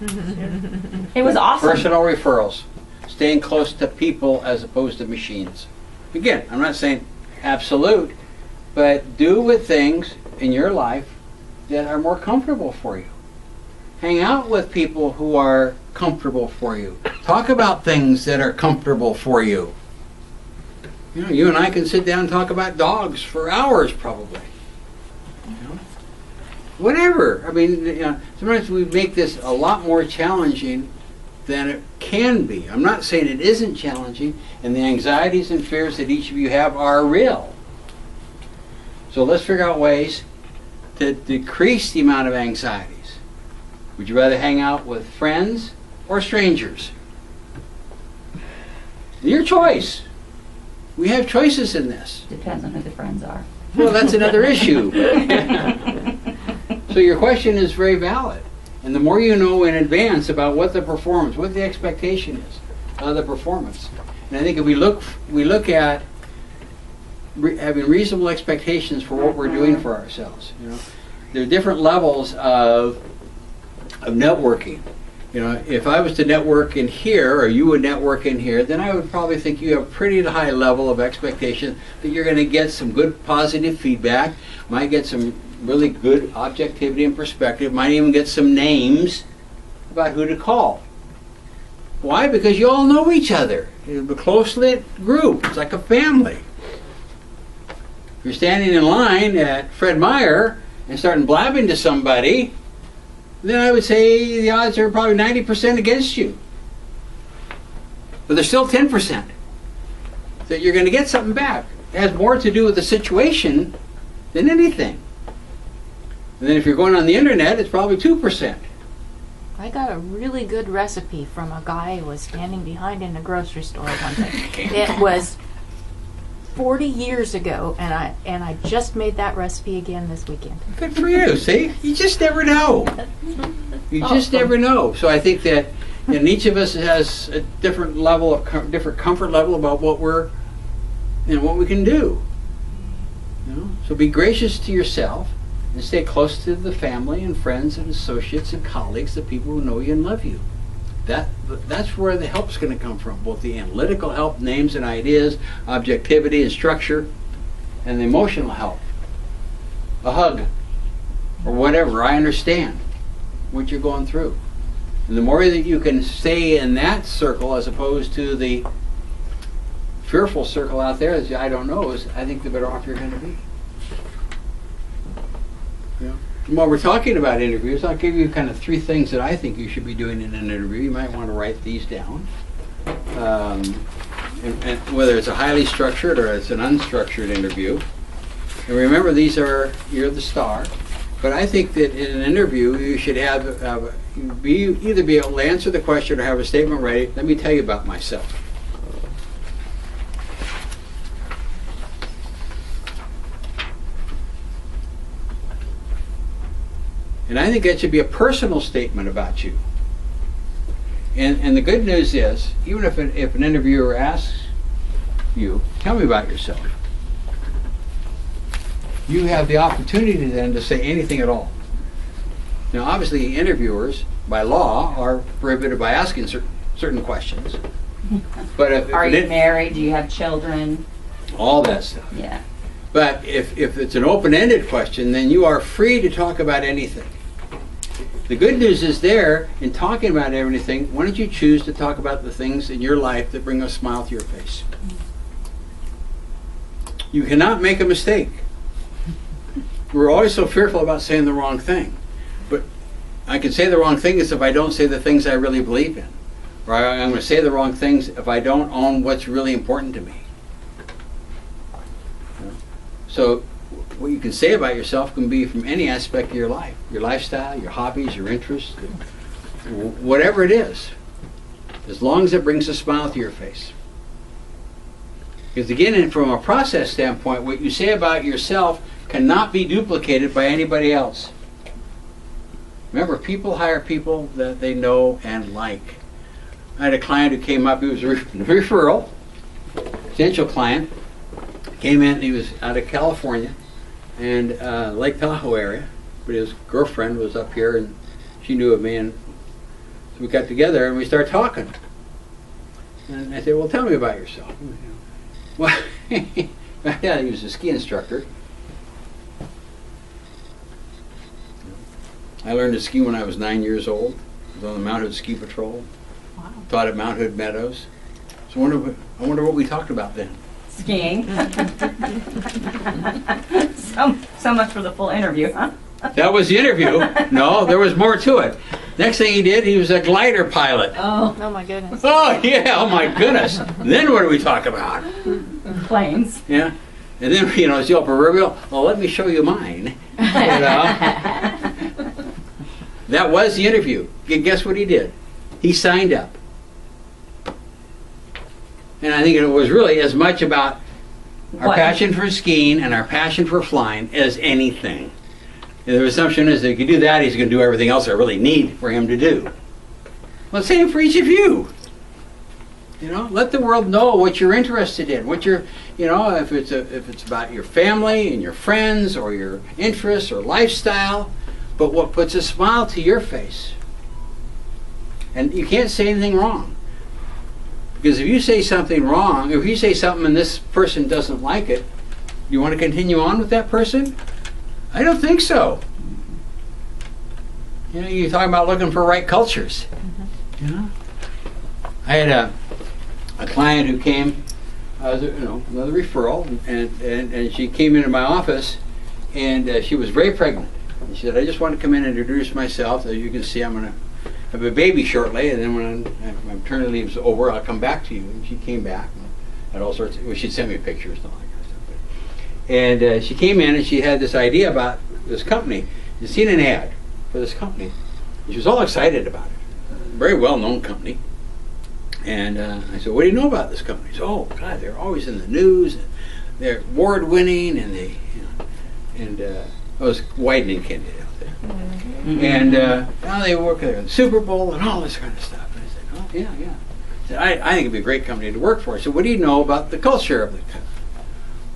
It was awesome. Personal referrals. Staying close to people as opposed to machines. Again, I'm not saying absolute, but do with things in your life that are more comfortable for you. Hang out with people who are comfortable for you. Talk about things that are comfortable for you. You know, you and I can sit down and talk about dogs for hours probably. You know? Whatever. I mean, you know, sometimes we make this a lot more challenging than it can be. I'm not saying it isn't challenging, and the anxieties and fears that each of you have are real. So let's figure out ways to decrease the amount of anxieties. Would you rather hang out with friends or strangers? Your choice. We have choices in this. Depends on who the friends are. Well, that's another issue. So your question is very valid. And the more you know in advance about what the performance, what the expectation is of the performance. And I think if we look at having reasonable expectations for what we're doing for ourselves. You know, there are different levels of networking. You know, if I was to network in here, or you would network in here, then I would probably think you have a pretty high level of expectation that you're going to get some good positive feedback, might get some really good objectivity and perspective, might even get some names about who to call. Why? Because you all know each other. It's a close-knit group. It's like a family. If you're standing in line at Fred Meyer and starting blabbing to somebody, then I would say the odds are probably 90% against you. But there's still 10% that you're going to get something back. It has more to do with the situation than anything. And then if you're going on the internet, it's probably 2%. I got a really good recipe from a guy who was standing behind in a grocery store one time. It was 40 years ago, and I just made that recipe again this weekend. Good for you. See, you just never know. You just never know. So I think that, and each of us has a different level of different comfort level about what we're, you know, what we can do. You know? So be gracious to yourself and stay close to the family and friends and associates and colleagues, the people who know you and love you. That's where the help's going to come from, both the analytical help, names and ideas, objectivity and structure, and the emotional help. A hug, or whatever. I understand what you're going through. And the more that you can stay in that circle as opposed to the fearful circle out there, as I don't know, is I think the better off you're going to be. Yeah. And while we're talking about interviews, I'll give you kind of 3 things that I think you should be doing in an interview. You might want to write these down. And whether it's a highly structured or it's an unstructured interview. And remember, you're the star. But I think that in an interview, you should either be able to answer the question or have a statement ready. Let me tell you about myself. And I think that should be a personal statement about you. And the good news is, even if an interviewer asks you, tell me about yourself, you have the opportunity then to say anything at all. Now, obviously, interviewers, by law, are prohibited by asking certain questions. But Are you married? Do you have children? All that stuff. Yeah. But if it's an open-ended question, then you are free to talk about anything. The good news is there, in talking about everything, why don't you choose to talk about the things in your life that bring a smile to your face? You cannot make a mistake. We're always so fearful about saying the wrong thing. But I can say the wrong things if I don't say the things I really believe in. Or I'm going to say the wrong things if I don't own what's really important to me. So what you can say about yourself can be from any aspect of your life. Your lifestyle, your hobbies, your interests, whatever it is. As long as it brings a smile to your face. Because again, from a process standpoint, what you say about yourself cannot be duplicated by anybody else. Remember, people hire people that they know and like. I had a client who came up, he was a referral, potential client, came in, he was out of California and Lake Tahoe area, but his girlfriend was up here and she knew of me, and so we got together and we started talking. And I said, well, tell me about yourself. Well, yeah, he was a ski instructor. I learned to ski when I was 9 years old. I was on the Mount Hood Ski Patrol. Wow. Taught at Mount Hood Meadows. So I wonder what we talked about then. Skiing. so much for the full interview, huh? That was the interview. No, there was more to it. Next thing he did, he was a glider pilot. Oh, Oh my goodness. Oh, yeah, oh my goodness. Then what do we talk about? planes. Yeah. And then, it's the old proverbial, well, let me show you mine. That was the interview. And guess what he did? He signed up. And I think it was really as much about our What? passion for skiing and our passion for flying as anything. And the assumption is that if he can do that, he's going to do everything else I really need for him to do. Well, same for each of you. Let the world know what you're interested in. What you're, if it's about your family and your friends or your interests or lifestyle, but what puts a smile to your face. And you can't say anything wrong. Because if you say something wrong, if you say something and this person doesn't like it, you want to continue on with that person? I don't think so. You're talking about looking for right cultures. I had a client who came, another referral, and she came into my office, and she was very pregnant. And she said, I just want to come in and introduce myself. As you can see, I'm going to have a baby shortly, and then when my maternity leave's over, I'll come back to you. And she came back, and had all sorts of, she'd send me pictures and all that kind of stuff. And she came in, and she had this idea about this company. She'd seen an ad for this company. She was all excited about it. Very well-known company. And I said, what do you know about this company? She said, oh, God, they're always in the news. And they're award-winning, and I was widening candidate out there. And now they work at the Super Bowl and all this kind of stuff. And I said, oh, yeah. I said, I think it'd be a great company to work for. I said, what do you know about the culture of the company?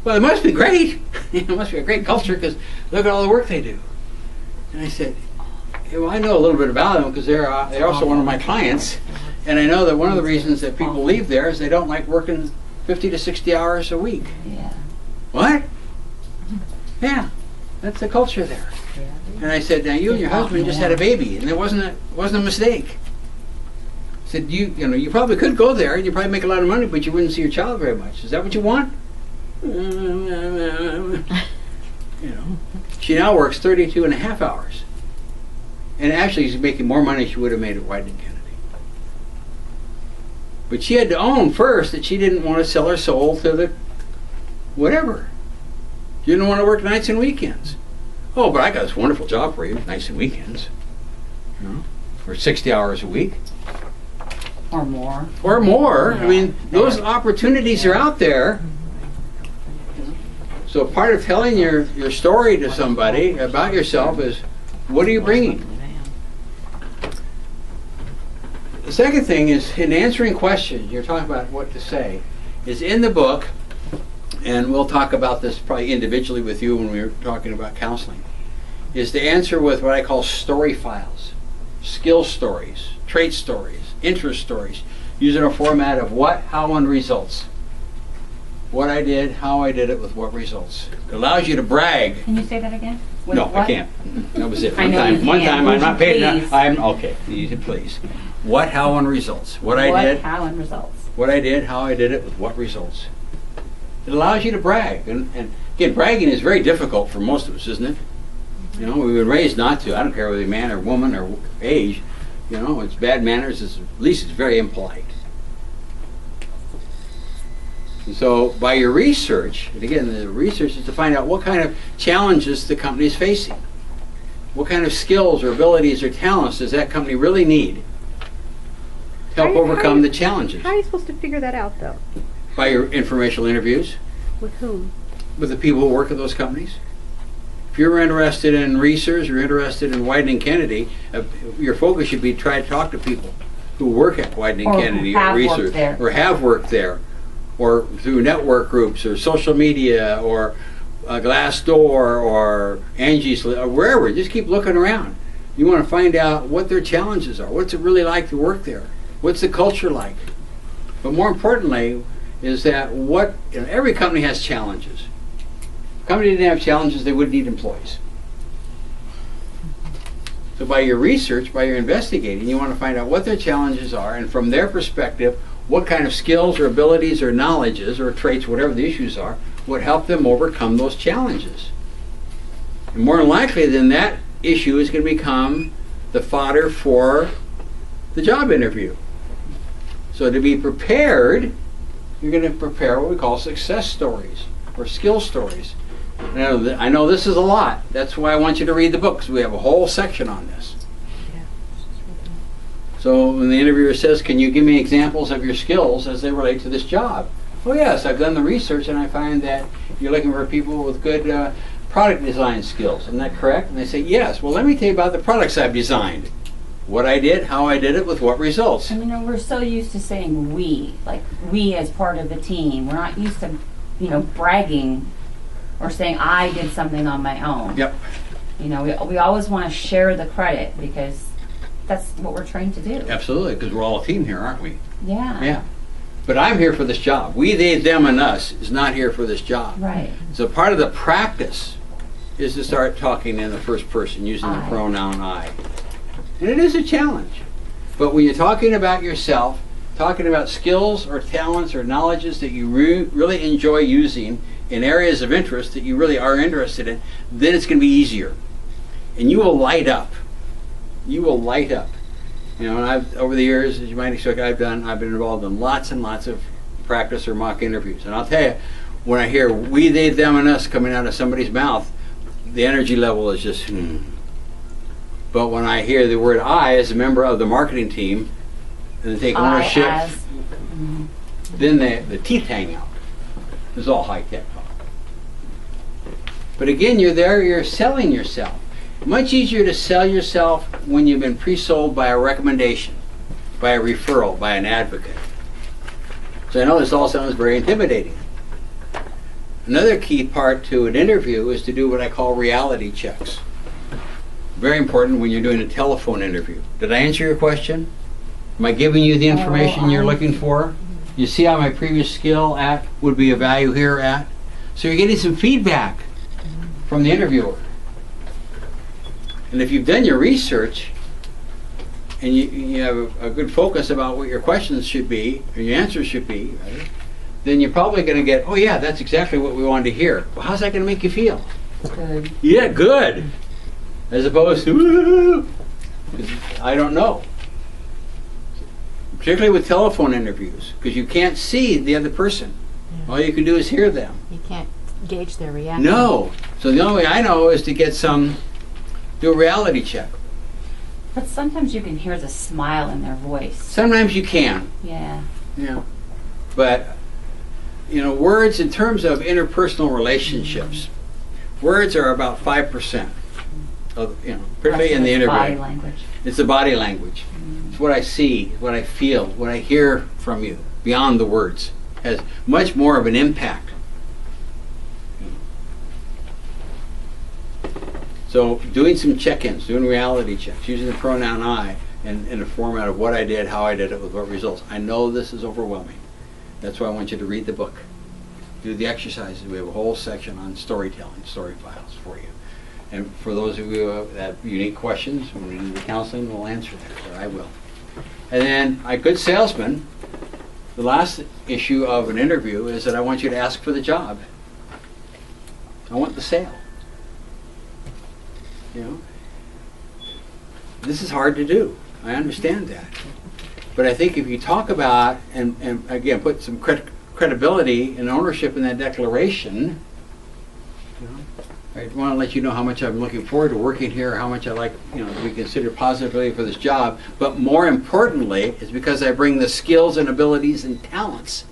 Well, it must be great. It must be a great culture because look at all the work they do. And I said, well, I know a little bit about them because they're also one of my clients. And I know that one of the reasons that people leave there is they don't like working 50 to 60 hours a week. Yeah. What? Yeah, that's the culture there. And I said, now you and your husband just had a baby, and it wasn't a mistake. I said, you probably could go there, and you probably make a lot of money, but you wouldn't see your child very much. Is that what you want? She now works 32 and a half hours. And actually she's making more money than she would have made at Widening Kennedy. But she had to own first that she didn't want to sell her soul to the whatever. She didn't want to work nights and weekends. Oh, but I got this wonderful job for you, nights and weekends. For 60 hours a week. Or more. Or more. Yeah. I mean, those opportunities are out there. So part of telling your story to somebody about yourself is, what are you bringing? The second thing is, in answering questions, you're talking about what to say, is in the book, and we'll talk about this probably individually with you when we're talking about counseling, is to answer with what I call story files, skill stories, trait stories, interest stories, using a format of what, how, and results. What I did, how I did it, with what results. It allows you to brag. Can you say that again? With No, what? I can't. That was it. I know you One can't. time, Would I'm not you paid please? enough. I'm okay. Easy, please. What, how, and results. What I did, How, and results. what I did, how I did it, with what results. It allows you to brag. And again, bragging is very difficult for most of us, isn't it? We've been raised not to. I don't care whether you're man or woman or age. It's bad manners. At least it's very impolite. And so by your research, and again, the research is to find out what kind of challenges the company is facing. What kind of skills or abilities or talents does that company really need to help overcome the challenges? How are you supposed to figure that out, though? By your informational interviews With whom? with the people who work at those companies. If you're interested in research, you're interested in Wieden Kennedy, your focus should be try to talk to people who work at Wieden Or who Kennedy have or worked research, there. or have worked there, or through network groups or social media or Glassdoor or Angie's or wherever. Just keep looking around. You want to find out what their challenges are. What's it really like to work there? What's the culture like? But more importantly, is that every company has challenges. If a company didn't have challenges, they wouldn't need employees. So by your research, by your investigating, you want to find out what their challenges are, and from their perspective, what kind of skills or abilities or knowledges or traits, whatever the issues are, would help them overcome those challenges. And more than likely than that issue is going to become the fodder for the job interview. So to be prepared, you're going to prepare what we call success stories or skill stories. I know this is a lot. That's why I want you to read the book, because we have a whole section on this. So when the interviewer says, can you give me examples of your skills as they relate to this job? Oh yes, I've done the research and I find that you're looking for people with good product design skills. Isn't that correct? And they say, yes. Well, let me tell you about the products I've designed. What I did, how I did it, with what results. And we're so used to saying we, like we as part of the team. We're not used to, bragging or saying I did something on my own. Yep. We always want to share the credit because that's what we're trained to do. Absolutely, because we're all a team here, aren't we? Yeah. Yeah. But I'm here for this job. We, they, them, and us is not here for this job. Right. So part of the practice is to start talking in the first person using the pronoun I. And it is a challenge. But when you're talking about yourself, talking about skills or talents or knowledges that you really enjoy using in areas of interest that you really are interested in, then it's going to be easier. And you will light up. You will light up. And over the years, as you might expect, I've been involved in lots and lots of practice or mock interviews. And I'll tell you, when I hear we, they, them, and us coming out of somebody's mouth, the energy level is just, But when I hear the word I as a member of the marketing team, and they take ownership, then the teeth hang out. It's all high-tech talk. But again, you're selling yourself. Much easier to sell yourself when you've been pre-sold by a recommendation, by a referral, by an advocate. So I know this all sounds very intimidating. Another key part to an interview is to do what I call reality checks. Very important when you're doing a telephone interview. Did I answer your question? Am I giving you the information you're looking for? You see how my previous skill would be of value here at? So you're getting some feedback from the interviewer. And if you've done your research and you have a good focus about what your questions should be, or your answers should be, right, then you're probably going to get, oh yeah, that's exactly what we wanted to hear. Well, how's that going to make you feel? Good. Yeah, good. As opposed to, woo, I don't know. Particularly with telephone interviews, because you can't see the other person. Yeah. All you can do is hear them. You can't gauge their reaction. No. So the only way I know is to do a reality check. But sometimes you can hear the smile in their voice. Sometimes you can. Yeah. Yeah. But, words in terms of interpersonal relationships, words are about 5%. Particularly in the interview. Body language. It's the body language. It's what I see, what I feel, what I hear from you, beyond the words. Has much more of an impact. So doing some check-ins, doing reality checks, using the pronoun I in a format of what I did, how I did it, with what results. I know this is overwhelming. That's why I want you to read the book. Do the exercises. We have a whole section on storytelling, story files for you. And for those of you who have unique questions, when we do the counseling, we'll answer that, or I will. And then, a good salesman, the last issue of an interview is that I want you to ask for the job. I want the sale. This is hard to do. I understand that. But I think if you talk about, and again, put some credibility and ownership in that declaration, I want to let you know how much I'm looking forward to working here, how much I like, to be considered positively for this job. But more importantly, it's because I bring the skills and abilities and talents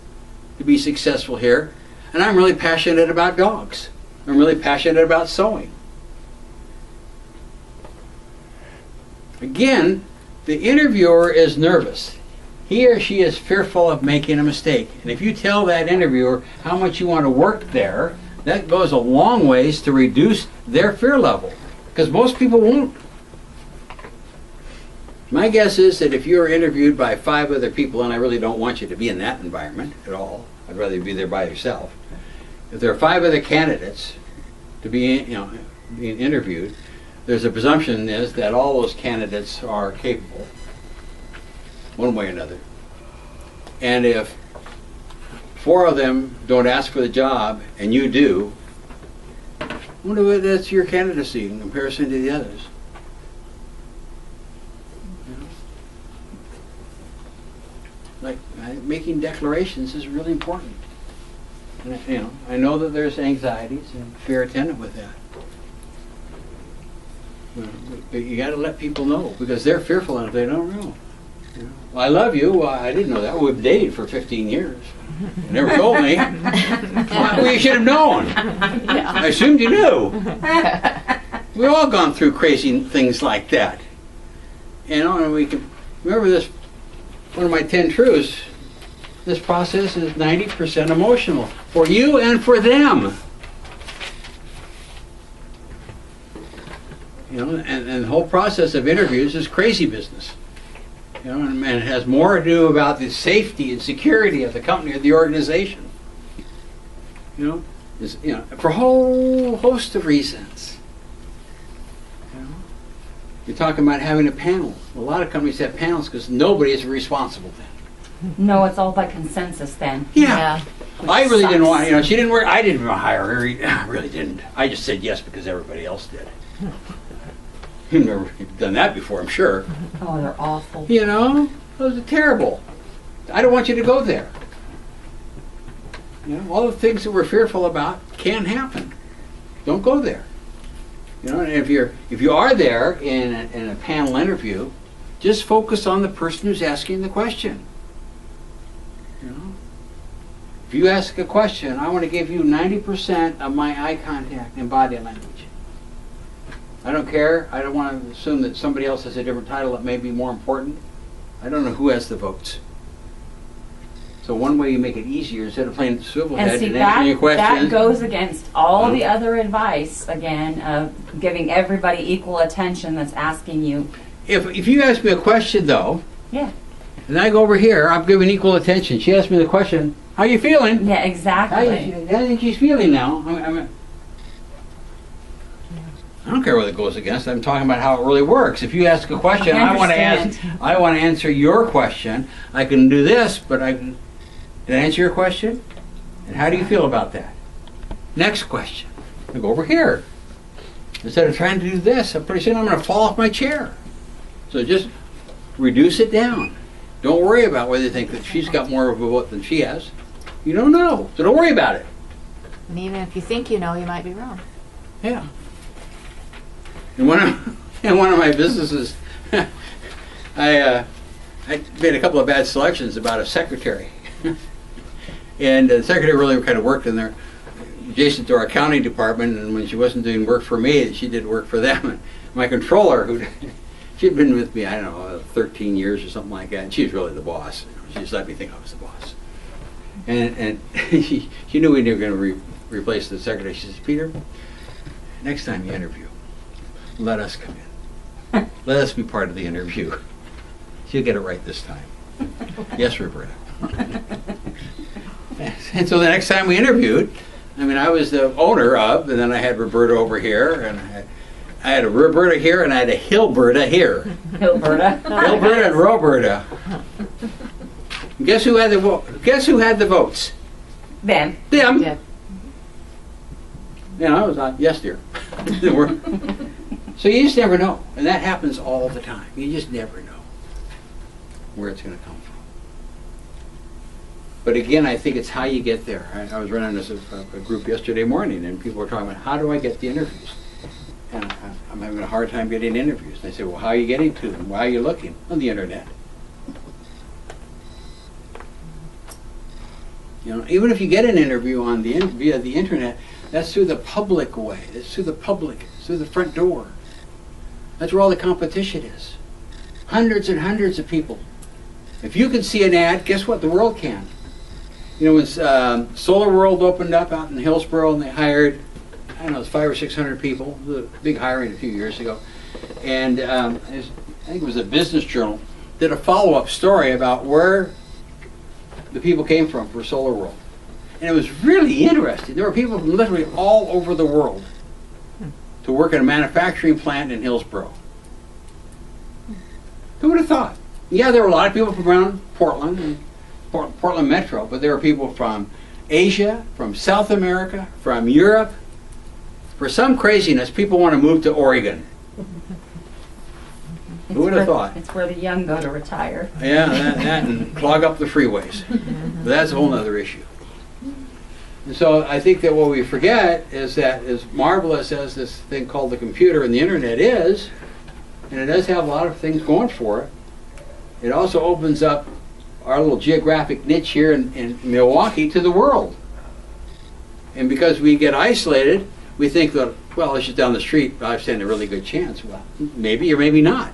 to be successful here. And I'm really passionate about dogs. I'm really passionate about sewing. Again, the interviewer is nervous. He or she is fearful of making a mistake. And if you tell that interviewer how much you want to work there, that goes a long ways to reduce their fear level. Because most people won't. My guess is that if you're interviewed by 5 other people, and I really don't want you to be in that environment at all, I'd rather you be there by yourself. If there are 5 other candidates to be, being interviewed, there's a presumption is that all those candidates are capable, one way or another. And if 4 of them don't ask for the job and you do, I wonder what that's your candidacy in comparison to the others. Like making declarations is really important. And, I know that there's anxieties and fear attendant with that. But you got to let people know because they're fearful and if they don't know. Well, I love you. Well, I didn't know that. We've dated for 15 years. You never told me. Well, you should have known. Yeah. I assumed you knew. We've all gone through crazy things like that. And we can remember this. One of my 10 truths. This process is 90% emotional for you and for them. And the whole process of interviews is crazy business. And it has more to do about the safety and security of the company or the organization. For a whole host of reasons. You're talking about having a panel. A lot of companies have panels because nobody is responsible then. No, it's all by consensus then. Yeah. I really sucks. didn't want, she didn't work, I didn't hire her. I really didn't. I just said yes because everybody else did. You've never done that before, I'm sure. Oh, they're awful. Those are terrible. I don't want you to go there. All the things that we're fearful about can happen. Don't go there. And if you are there in a panel interview, just focus on the person who's asking the question. If you ask a question, I want to give you 90% of my eye contact and body language. I don't care. I don't want to assume that somebody else has a different title that may be more important. I don't know who has the votes. So one way you make it easier, instead of playing swivel head and answering your question. That goes against all the other advice, again, of giving everybody equal attention that's asking you. If you ask me a question, though, Yeah. and I go over here, I'm giving equal attention. She asked me the question, how you feeling? Yeah, exactly. How think she's feeling now? I don't care what it goes against. I'm talking about how it really works. If you ask a question, I want to answer your question. I can do this, but did I answer your question? And how do you feel about that? Next question. I go over here. Instead of trying to do this, pretty soon I'm going to fall off my chair. So just reduce it down. Don't worry about whether you think that she's got more of a vote than she has. You don't know, so don't worry about it. And even if you think you know, you might be wrong. Yeah. In one of my businesses, I made a couple of bad selections about a secretary. And the secretary really kind of worked in there adjacent to our accounting department, and when she wasn't doing work for me, she did work for them. And my controller, she'd been with me, 13 years or something like that, and she was really the boss. She just let me think I was the boss. And she knew we were going to replace the secretary. She says, Peter, next time you interview, let us come in. Let us be part of the interview. She'll get it right this time. Yes, Roberta. And so the next time we interviewed, I was the owner of, and then I had Roberta over here, and I had a Roberta here, and I had a Hilberta here. Hilberta. Hilberta and Roberta. Guess who had the vote? Guess who had the votes? Them. Them. Yeah. I was on. Yes, dear. So you just never know, and that happens all the time. You just never know where it's going to come from. But again, I think it's how you get there. I was running a group yesterday morning, and people were talking about how do I get the interviews, and I'm having a hard time getting interviews. And they say, well, how are you getting to them? Why are you looking? On the internet. Even if you get an interview via the internet, that's through the public way. It's through the public. It's through the front door. That's where all the competition is. Hundreds and hundreds of people. If you can see an ad, guess what? The world can. You know, when Solar World opened up out in Hillsborough, and they hired, I don't know, it was 500 or 600 people. It was a big hiring a few years ago. And I think it was a business journal, did a follow-up story about where the people came from for Solar World. And it was really interesting. There were people from literally all over the world to work at a manufacturing plant in Hillsborough. Who would have thought? Yeah, there were a lot of people from around Portland and Portland Metro, but there were people from Asia, from South America, from Europe. For some craziness, people want to move to Oregon. Who would have thought? It's where the young go to retire. Yeah, that and clog up the freeways. But that's a whole other issue. And so I think that what we forget is that as marvelous as this thing called the computer and the internet is, and it does have a lot of things going for it, it also opens up our little geographic niche here in Milwaukee to the world. And because we get isolated, we think that, well, it's just down the street, I stand a really good chance. Well, maybe or maybe not.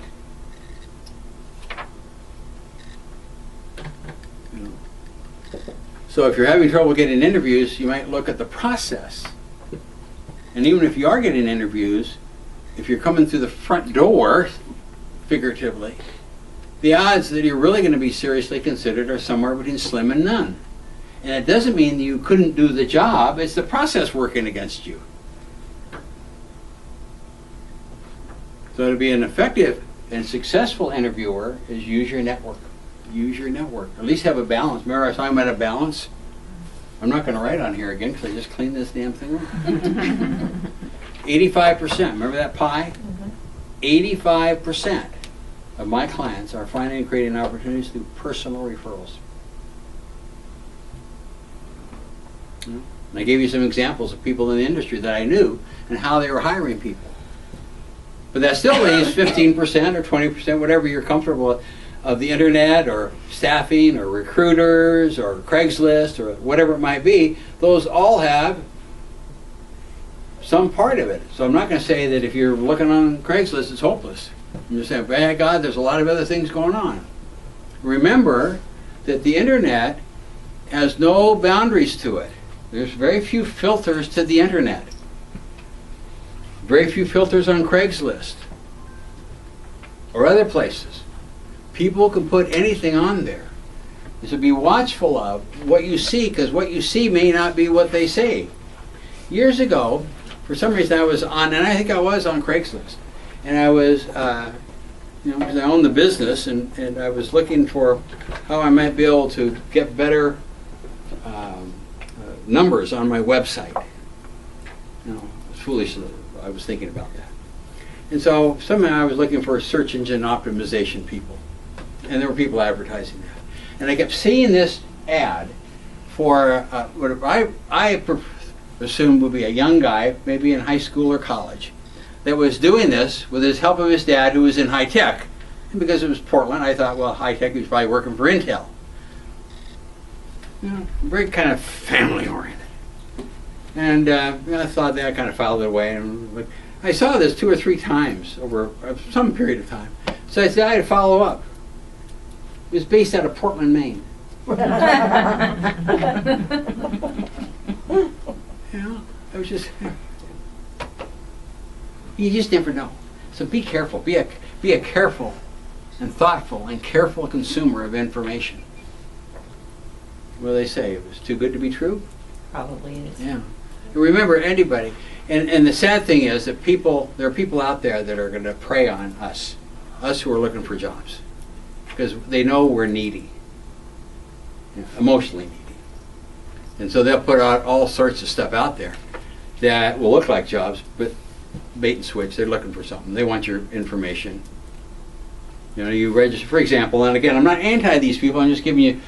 So if you're having trouble getting interviews, you might look at the process. And even if you are getting interviews, if you're coming through the front door, figuratively, the odds that you're really going to be seriously considered are somewhere between slim and none. And it doesn't mean that you couldn't do the job, it's the process working against you. So to be an effective and successful interviewer is use your network. Use your network. At least have a balance. Remember I was talking about a balance? I'm not going to write on here again because I just cleaned this damn thing up. 85%. Remember that pie? 85% of my clients are finding and creating opportunities through personal referrals. And I gave you some examples of people in the industry that I knew and how they were hiring people. But that still leaves 15% or 20%, whatever you're comfortable with, of the internet or staffing or recruiters or Craigslist or whatever it might be. Those all have some part of it. So I'm not going to say that if you're looking on Craigslist it's hopeless. I'm just saying, by God, there's a lot of other things going on. Remember that the internet has no boundaries to it. There's very few filters to the internet. Very few filters on Craigslist or other places. People can put anything on there. So be watchful of what you see, because what you see may not be what they say. Years ago, for some reason I was on, and I think I was on Craigslist, and I was, because I own the business, and I was looking for how I might be able to get better numbers on my website. It's foolish that I was thinking about that. And so somehow I was looking for search engine optimization people. And there were people advertising that. And I kept seeing this ad for what I assumed would be a young guy, maybe in high school or college, that was doing this with his help of his dad, who was in high tech. And because it was Portland, I thought, well, high tech, he was probably working for Intel. Very kind of family oriented. And I thought that I kind of filed it away. And I saw this 2 or 3 times over some period of time. So I said I had to follow up. It was based out of Portland, Maine. I was just, you just never know. So be careful. Be a careful and thoughtful and careful consumer of information. What do they say? It was too good to be true? Probably is. Yeah. And remember, anybody, and the sad thing is that there are people out there that are going to prey on us who are looking for jobs, because they know we're needy, emotionally needy. And so they'll put out all sorts of stuff out there that will look like jobs, but bait and switch. They're looking for something. They want your information. You register, for example, and again, I'm not anti these people. I'm just giving you,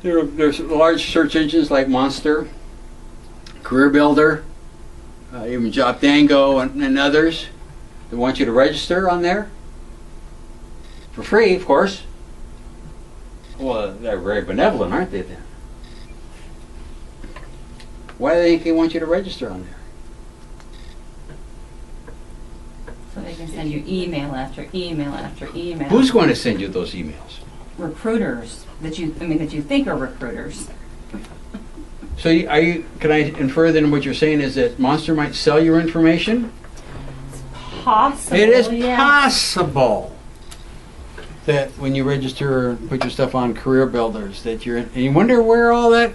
there's large search engines like Monster, Career Builder, even JobDango and others that want you to register on there for free, of course. Well, they're very benevolent, aren't they then? Why do they think they want you to register on there? So they They send you email after email after email. Who's going to send you those emails? Recruiters that you think are recruiters. So can I infer then what you're saying is that Monster might sell your information? Possible. It is yeah. possible that when you register and put your stuff on Career Builders that you're in, and you wonder where all that,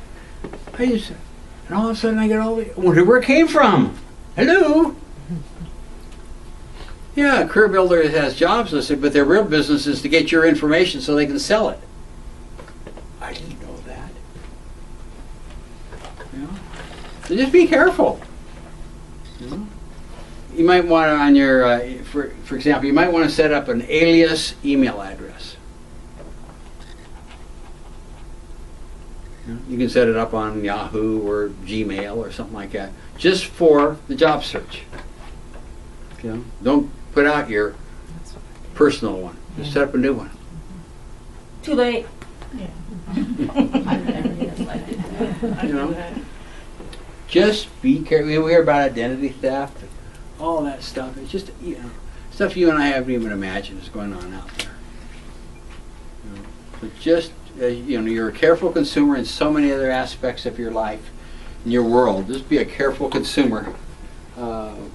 and all of a sudden I get I wonder where it came from. Hello? Yeah, Career Builder has jobs listed, but their real business is to get your information so they can sell it. I didn't know that. You know? So just be careful. You know? You might want to, on your, for example, you might want to set up an alias email address. You can set it up on Yahoo or Gmail or something like that, just for the job search. You know, don't put out your personal one. Just set up a new one. Too late. You know, just be careful. We hear about identity theft, and all that stuff. It's just stuff you and I haven't even imagined is going on out there. You know, but just you're a careful consumer in so many other aspects of your life, in your world. Just be a careful consumer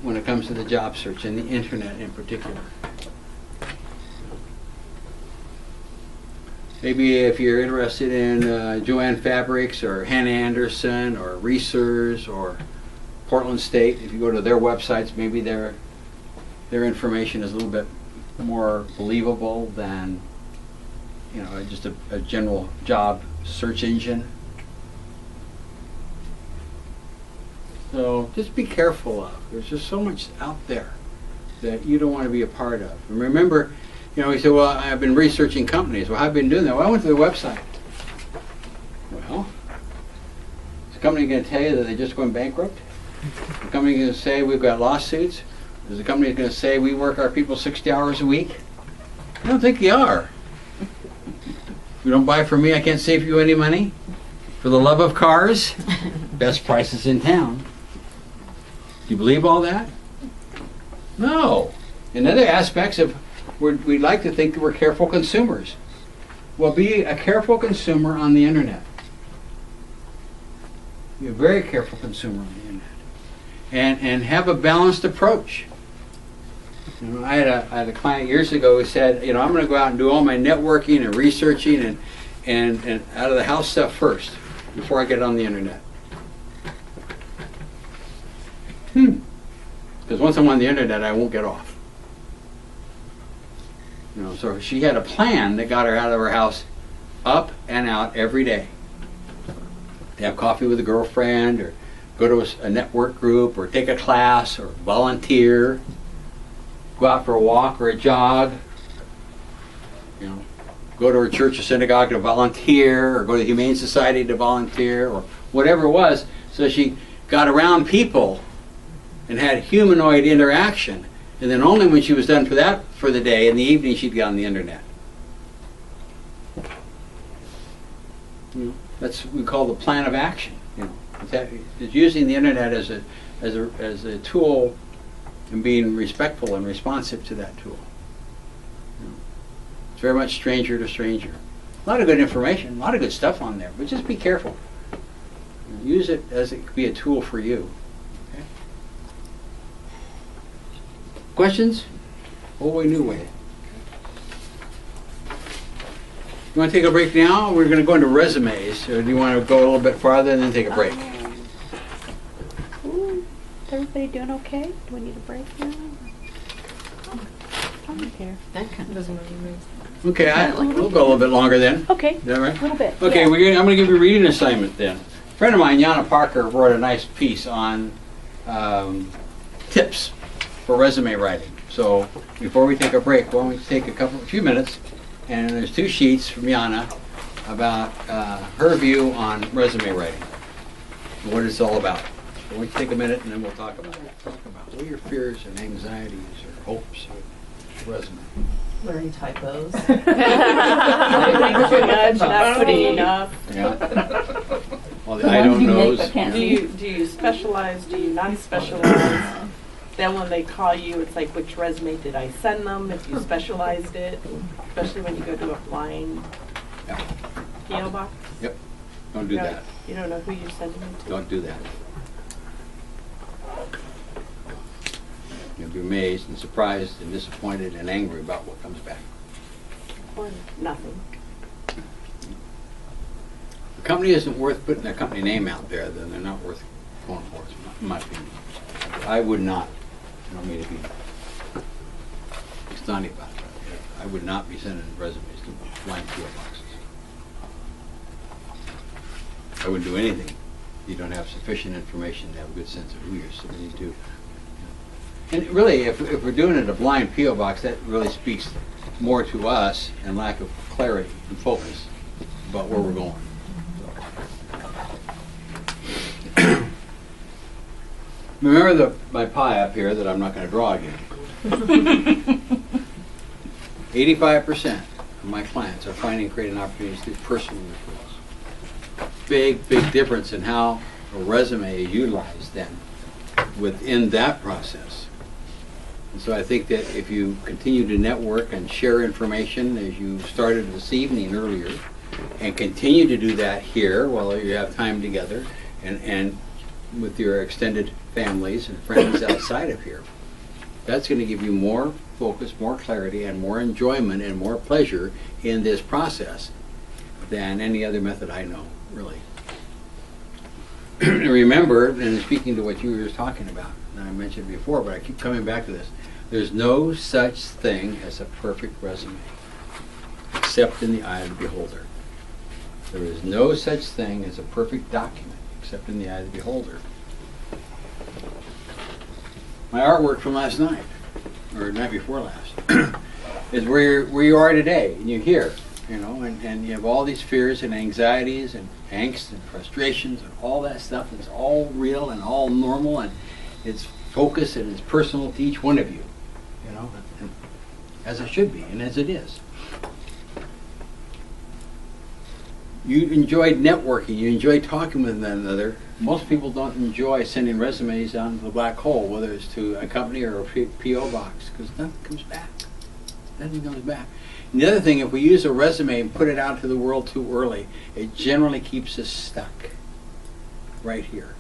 when it comes to the job search and the internet in particular. Maybe if you're interested in Joanne Fabrics or Hannah Anderson or Reesers or Portland State, if you go to their websites, maybe their information is a little bit more believable than just a general job search engine. So just be careful of. There's just so much out there that you don't want to be a part of. And remember, you say, well, I've been researching companies. Well, I've been doing that. Well, I went to their website. Well, is the company going to tell you that they're just going bankrupt? Is the company going to say we've got lawsuits? Is the company going to say we work our people 60 hours a week? I don't think they are. If you don't buy from me, I can't save you any money. For the love of cars, best prices in town. Do you believe all that? No. In other aspects of we like to think that we're careful consumers. Well, be a careful consumer on the internet. Be a very careful consumer on the internet. And have a balanced approach. I had a client years ago who said, I'm going to go out and do all my networking and researching and out of the house stuff first before I get on the internet. Because once I'm on the internet, I won't get off. So she had a plan that got her out of her house up and out every day. To have coffee with a girlfriend, or go to a network group, or take a class, or volunteer, go out for a walk or a jog, go to her church or synagogue to volunteer, or go to the Humane Society to volunteer, or whatever it was. So she got around people and had humanoid interaction. And then only when she was done for the day, in the evening, she'd get on the internet. That's what we call the plan of action. It's using the internet as a tool and being respectful and responsive to that tool. It's very much stranger to stranger. A lot of good information, a lot of good stuff on there, but just be careful. Use it as it could be a tool for you. Okay? Questions? Old way, new way. You want to take a break now? We're going to go into resumes. Or do you want to go a little bit farther and then take a break? Is everybody doing okay? Do we need a break now? I don't care. That kind of Doesn't really make sense. Okay, we'll go a little bit longer then. Okay. Is that right? A little bit. Okay, yeah. I'm going to give you a reading assignment then. A friend of mine, Yana Parker, wrote a nice piece on tips for resume writing. So before we take a break, why don't we take a few minutes, and there's 2 sheets from Yana about her view on resume writing, what it's all about. So we take a minute and then we'll talk about it. Talk about what are your fears and anxieties or hopes of resume. learning typos. Too much, not putting enough. Yeah. All the I don't knows. Do you specialize? Do you not specialize? then when they call you, it's like, which resume did I send them, if you specialized it, especially when you go to a blind Yeah. PO box. Yep. Don't do that. You don't know who you're sending it to. Don't do that. You'll be amazed and surprised and disappointed and angry about what comes back. Or nothing. The company isn't worth putting their company name out there, then they're not worth going for, in my opinion. I would not, I don't mean to be snotty about it, I would not be sending resumes to blind PO boxes. I wouldn't do anything if you don't have sufficient information to have a good sense of who you're submitting to. And really, if we're doing it a blind PO box, that really speaks more to us and lack of clarity and focus about where we're going. Remember my pie up here that I'm not going to draw again. 85% of my clients are finding and creating opportunities through personal referrals. Big, big difference in how a resume is utilized then within that process. And so I think that if you continue to network and share information as you started this evening earlier, and continue to do that here while you have time together and with your extended families and friends outside of here, that's going to give you more focus, more clarity, and more enjoyment and more pleasure in this process than any other method I know, really. Remember, and speaking to what you were just talking about, and I mentioned before, but I keep coming back to this, there's no such thing as a perfect resume, except in the eye of the beholder. There is no such thing as a perfect document, except in the eye of the beholder. My artwork from last night, or the night before last, is where you are today, and you're here, you know, and you have all these fears and anxieties and angst and frustrations and all that stuff. It's all real and all normal, and it's focused and it's personal to each one of you, you know, and as it should be and as it is. You enjoyed networking, you enjoyed talking with one another. Most people don't enjoy sending resumes down to the black hole, whether it's to a company or a P.O. box, because nothing comes back. Nothing comes back. And the other thing, if we use a resume and put it out to the world too early, it generally keeps us stuck right here.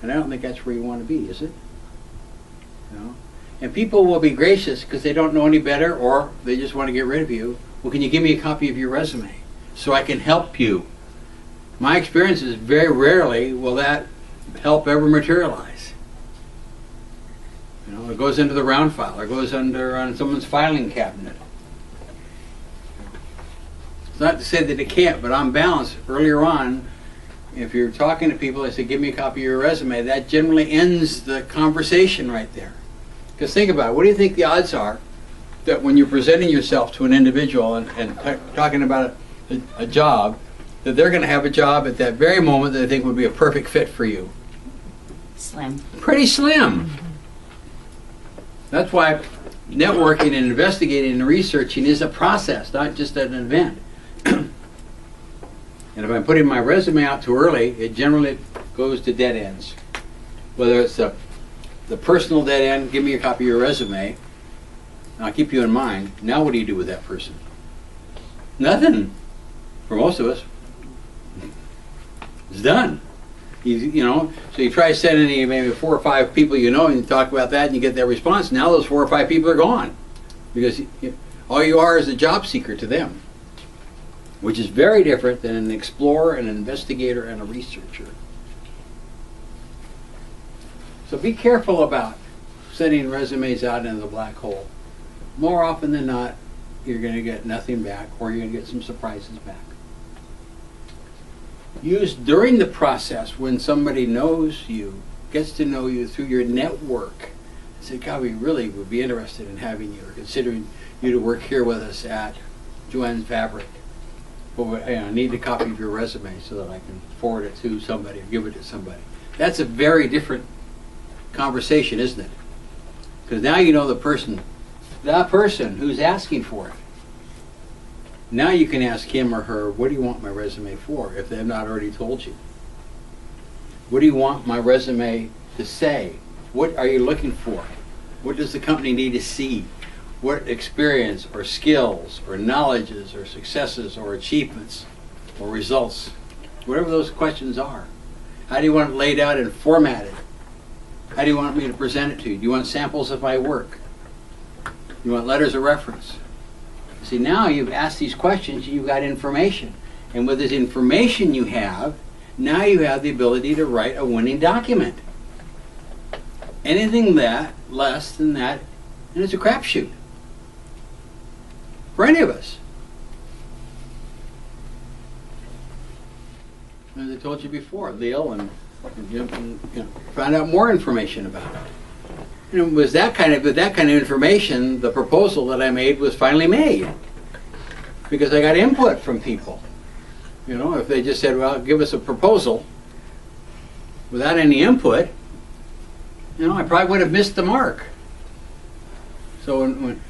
And I don't think that's where you want to be, is it? You know? And people will be gracious because they don't know any better, or they just want to get rid of you. Well, can you give me a copy of your resume so I can help you? My experience is very rarely will that help ever materialize. You know, it goes into the round file, or goes under on someone's filing cabinet. It's not to say that it can't, but on balance, earlier on, if you're talking to people, they say, give me a copy of your resume, that generally ends the conversation right there. Because think about it, what do you think the odds are that when you're presenting yourself to an individual and talking about a job, that they're going to have a job at that very moment that they think would be a perfect fit for you? Slim. Pretty slim. That's why networking and investigating and researching is a process, not just an event. And if I'm putting my resume out too early, it generally goes to dead ends. Whether it's the personal dead end, give me a copy of your resume, and I'll keep you in mind. Now what do you do with that person? Nothing. For most of us, it's done. You know, so you try sending maybe 4 or 5 people you know, and you talk about that, and you get that response. Now those 4 or 5 people are gone, because all you are is a job seeker to them, which is very different than an explorer, an investigator, and a researcher. So be careful about sending resumes out into the black hole. More often than not, you're going to get nothing back, or you're going to get some surprises back. Use during the process when somebody knows you, gets to know you through your network. Say, God, we really would be interested in having you, or considering you to work here with us at Joanne's Fabric. But I need a copy of your resume so that I can forward it to somebody or give it to somebody. That's a very different conversation, isn't it? Because now you know the person who's asking for it. Now you can ask him or her, what do you want my resume for, if they've not already told you? What do you want my resume to say? What are you looking for? What does the company need to see? What experience or skills or knowledges or successes or achievements or results, whatever those questions are. How do you want it laid out and formatted? How do you want me to present it to you? Do you want samples of my work? You want letters of reference? See, now you've asked these questions, you've got information. And with this information you have, now you have the ability to write a winning document. Anything less than that, and it's a crapshoot. For any of us. As I told you before, Leo and find out more information about it. And it was with that kind of information, the proposal that I made was finally made. Because I got input from people. If they just said, well, give us a proposal without any input, I probably would have missed the mark. So when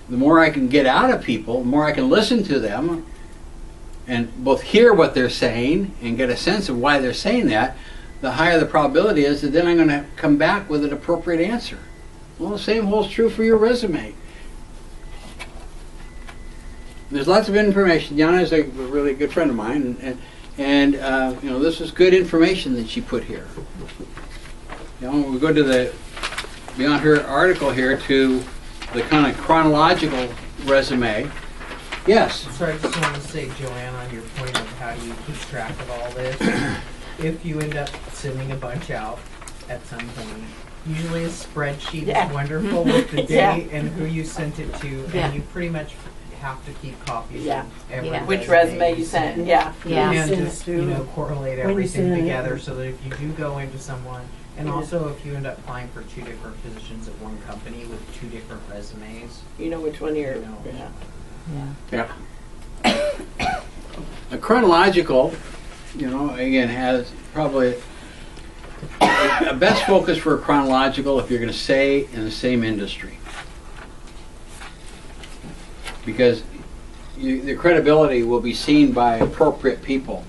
the more I can get out of people, the more I can listen to them and both hear what they're saying and get a sense of why they're saying that, the higher the probability is that then I'm going to come back with an appropriate answer. Well, the same holds true for your resume. There's lots of information. Jana is a really good friend of mine, and this is good information that she put here. We go to beyond her article here to the kind of chronological resume. Yes? So I just want to say, Joanne, on your point of how do you keep track of all this, if you end up sending a bunch out at some point, usually a spreadsheet is wonderful with the date and who you sent it to, and you pretty much have to keep copies of every Which resume you sent, and just correlate everything together so that if you do go into someone, and also if you end up applying for 2 different positions at one company with 2 different resumes, you know which one you're. Yeah. A chronological, again, has probably a best focus for a chronological if you're going to stay in the same industry. Because the credibility will be seen by appropriate people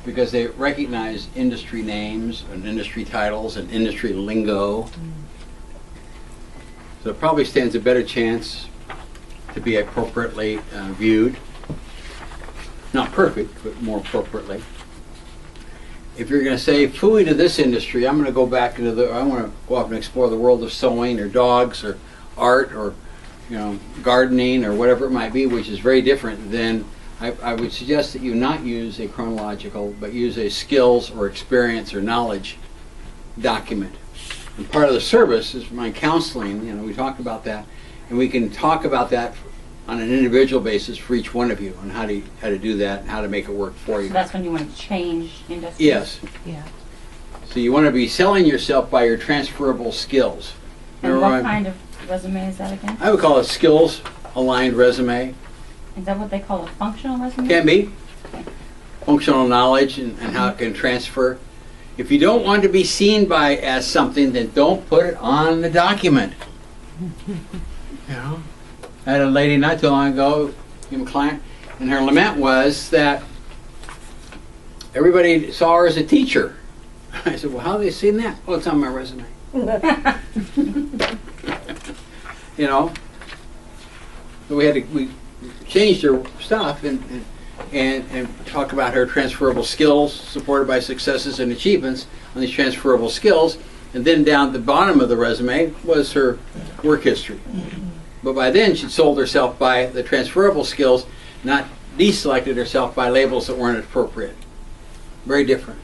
because they recognize industry names and industry titles and industry lingo. So it probably stands a better chance to be appropriately viewed. Not perfect, but more appropriately. If you're going to say, phooey to this industry, I'm going to go back into I want to go off and explore the world of sewing or dogs or art or gardening or whatever it might be, which is very different, then I would suggest that you not use a chronological, but use a skills or experience or knowledge document. And part of the service is my counseling. We talk about that, and we can talk about that on an individual basis for each one of you on how to do that and how to make it work for you. So that's when you want to change industry? Yes. Yeah. So you want to be selling yourself by your transferable skills. And what kind of resume is that again? I would call it skills-aligned resume. Is that what they call a functional resume? Can be. Functional knowledge and how it can transfer. If you don't want to be seen as something, then don't put it on the document. I had a lady not too long ago, a client, and her lament was that everybody saw her as a teacher. I said, well, how have they seen that? Oh, it's on my resume. So we changed her stuff and talk about her transferable skills supported by successes and achievements on these transferable skills, and then down at the bottom of the resume was her work history. But by then she'd sold herself by the transferable skills, not deselected herself by labels that weren't appropriate. Very different.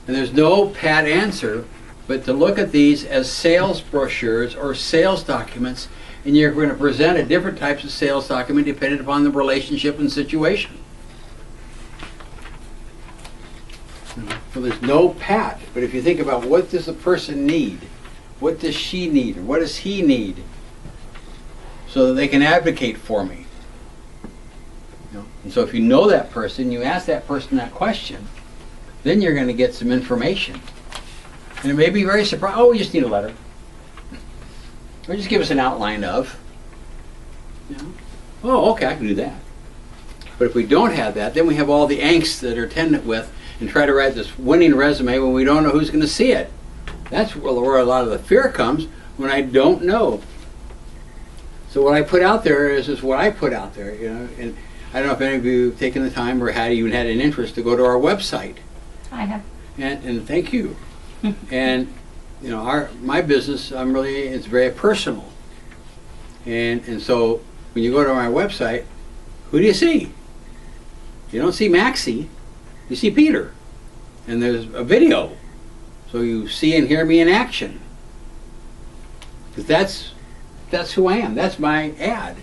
And there's no pat answer but to look at these as sales brochures or sales documents, and you're going to present a different types of sales document depending upon the relationship and situation. So there's no pat, but if you think about what does the person need, what does she need, or what does he need, so that they can advocate for me. And so if you know that person, you ask that person that question, then you're going to get some information. And it may be very surprising. Oh, we just need a letter. Or just give us an outline of. Oh, okay, I can do that. But if we don't have that, then we have all the angst that are attendant with and try to write this winning resume when we don't know who's going to see it. That's where a lot of the fear comes. when I don't know. So what I put out there is what I put out there, you know. And I don't know if any of you have taken the time or had even had an interest to go to our website. I have. And thank you. And you know, my business, it's very personal. And so when you go to my website, who do you see? You don't see Maxie, you see Peter. And there's a video. So you see and hear me in action. Because that's who I am. That's my ad.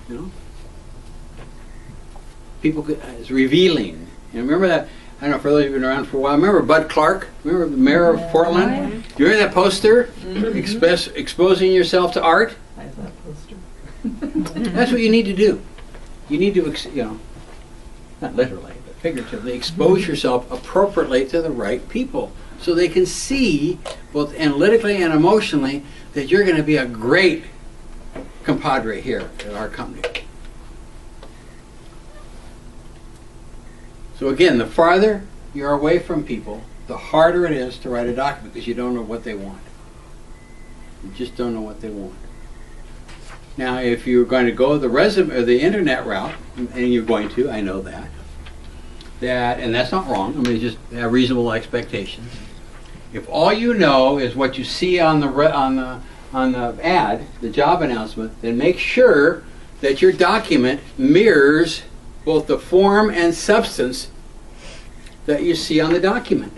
You know? It's revealing. And remember that, I don't know, for those who've been around for a while, remember Bud Clark? Remember the mayor of Portland? Oh, yeah. Do you remember that poster? Exposing yourself to art? I have that poster. That's what you need to do. You need to, you know, not literally, but figuratively, expose yourself appropriately to the right people so they can see, both analytically and emotionally, that you're going to be a great compadre here at our company. So again, the farther you're away from people, the harder it is to write a document because you don't know what they want. You just don't know what they want. Now, if you're going to go the resume or the internet route, and you're going to, I know that, and that's not wrong. I mean, just have reasonable expectations. If all you know is what you see on the ad, the job announcement, then make sure that your document mirrors both the form and substance that you see on the document.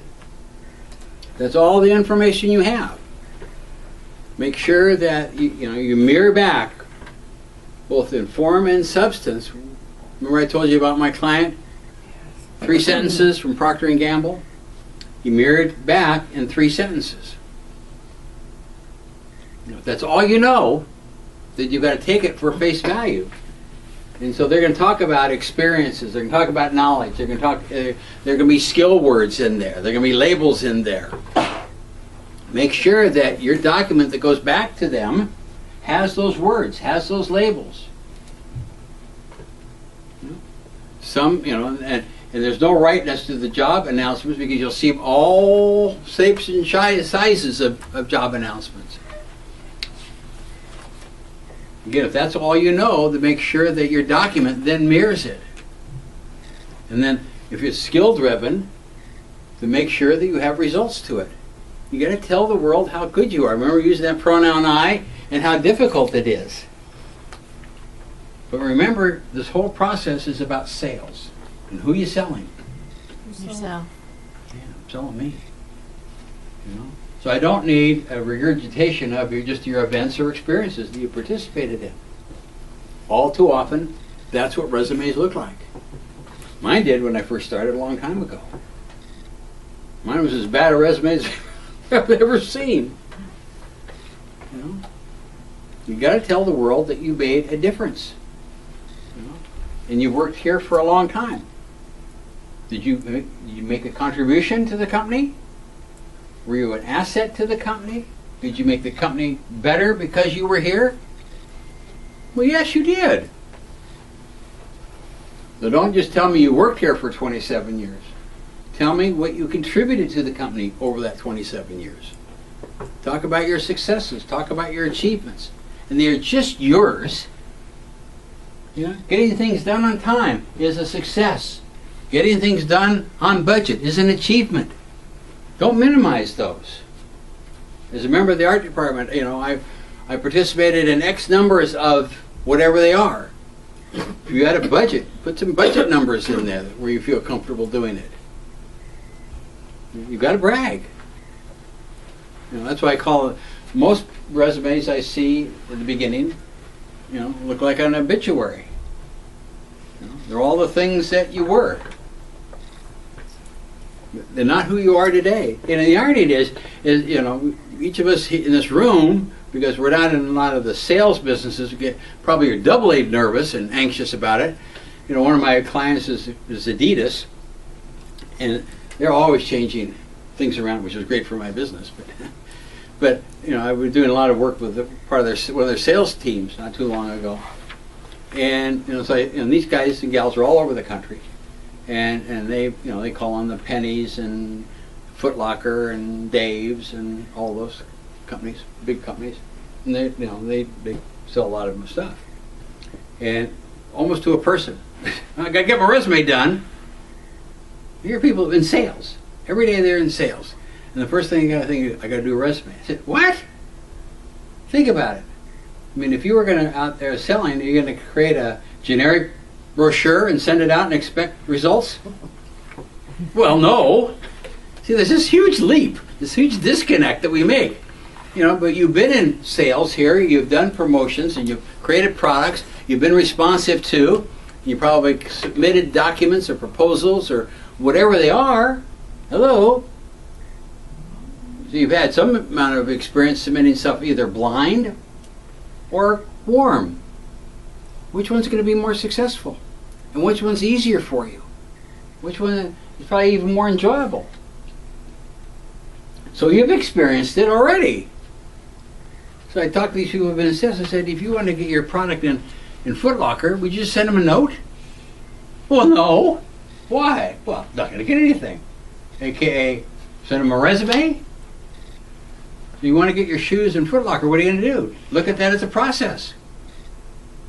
That's all the information you have. Make sure that you mirror back both in form and substance. Remember I told you about my client? 3 sentences from Procter & Gamble. He mirrored back in 3 sentences. If that's all you know, then you've got to take it for face value. And so they're going to talk about experiences. They're going to talk about knowledge. They're going to talk. There are going to be skill words in there. There are going to be labels in there. Make sure that your document that goes back to them has those words, has those labels. And there's no rightness to the job announcements because you'll see all shapes and sizes of job announcements. Again, if that's all you know, then make sure that your document then mirrors it. And then if it's skill driven, then make sure that you have results to it. You got to tell the world how good you are. Remember using that pronoun I and how difficult it is. But remember, this whole process is about sales. And who are you selling? Yourself. Yeah, I'm selling me. You know? So I don't need a regurgitation of your events or experiences that you participated in. All too often, that's what resumes look like. Mine did when I first started a long time ago. Mine was as bad a resume as I've ever seen. You know? You got to tell the world that you made a difference. You know? And you worked here for a long time. Did you make a contribution to the company? Were you an asset to the company? Did you make the company better because you were here? Well, yes, you did. So don't just tell me you worked here for 27 years. Tell me what you contributed to the company over that 27 years. Talk about your successes. Talk about your achievements. And they're just yours. You know, getting things done on time is a success. Getting things done on budget is an achievement. Don't minimize those. As a member of the art department, I participated in X numbers of whatever they are. If you had a budget, put some budget numbers in there where you feel comfortable doing it. You've got to brag. That's why I call it, most resumes I see at the beginning, look like an obituary. They're all the things that you were. They're not who you are today. And the irony is, each of us in this room, because we're not in a lot of the sales businesses, probably are doubly nervous and anxious about it. One of my clients is Adidas, and they're always changing things around, which is great for my business. But I was doing a lot of work with one of their sales teams not too long ago, and these guys and gals are all over the country. And they they call on the Pennies and Foot Locker and Dave's and all those companies, big companies, and they sell a lot of stuff. And almost to a person, I got to get my resume done. Here are people in sales. Every day they're in sales. And the first thing you got to think is, I got to do a resume. I said, what? Think about it. I mean, if you were going to out there selling, you're going to create a generic brochure and send it out and expect results? Well, no. See, there's this huge leap, this huge disconnect that we make. But you've been in sales here, you've done promotions, and you've created products, you've been responsive to, you probably submitted documents or proposals or whatever they are. Hello. So you've had some amount of experience submitting stuff either blind or warm. Which one's going to be more successful? And which one's easier for you? Which one is probably even more enjoyable? So you've experienced it already. So I talked to these people who have been in sales. I said, if you want to get your product in Foot Locker, would you just send them a note? Well, no. Why? Well, not going to get anything. AKA, send them a resume? So you want to get your shoes in Foot Locker, what are you going to do? Look at that as a process.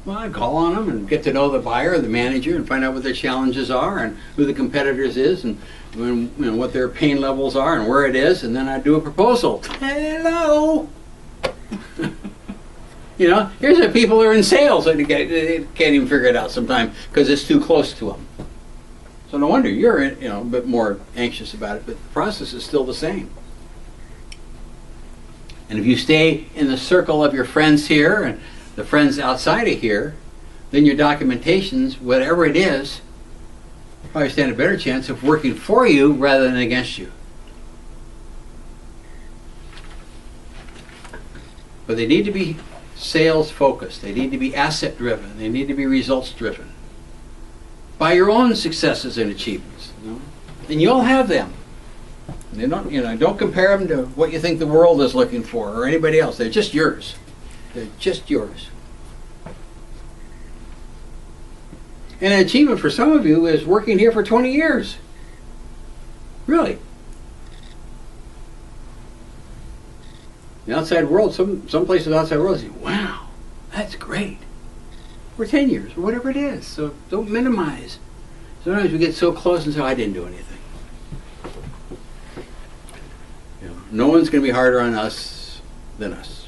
Well, I call on them and get to know the buyer or the manager and find out what their challenges are and who the competitors is and what their pain levels are and where it is, and then I do a proposal. Hello! Here's the people who are in sales and they can't even figure it out sometimes because it's too close to them. So no wonder you're a bit more anxious about it, but the process is still the same. And if you stay in the circle of your friends here and the friends outside of here, then your documentations, whatever it is, probably stand a better chance of working for you rather than against you. But they need to be sales focused. They need to be asset driven. They need to be results driven. By your own successes and achievements. And you'll have them. They don't compare them to what you think the world is looking for or anybody else. They're just yours. They're just yours. And an achievement for some of you is working here for 20 years. Really. The outside world, some places outside the world say, wow, that's great. For 10 years, or whatever it is. So don't minimize. Sometimes we get so close and say, I didn't do anything. No one's going to be harder on us than us.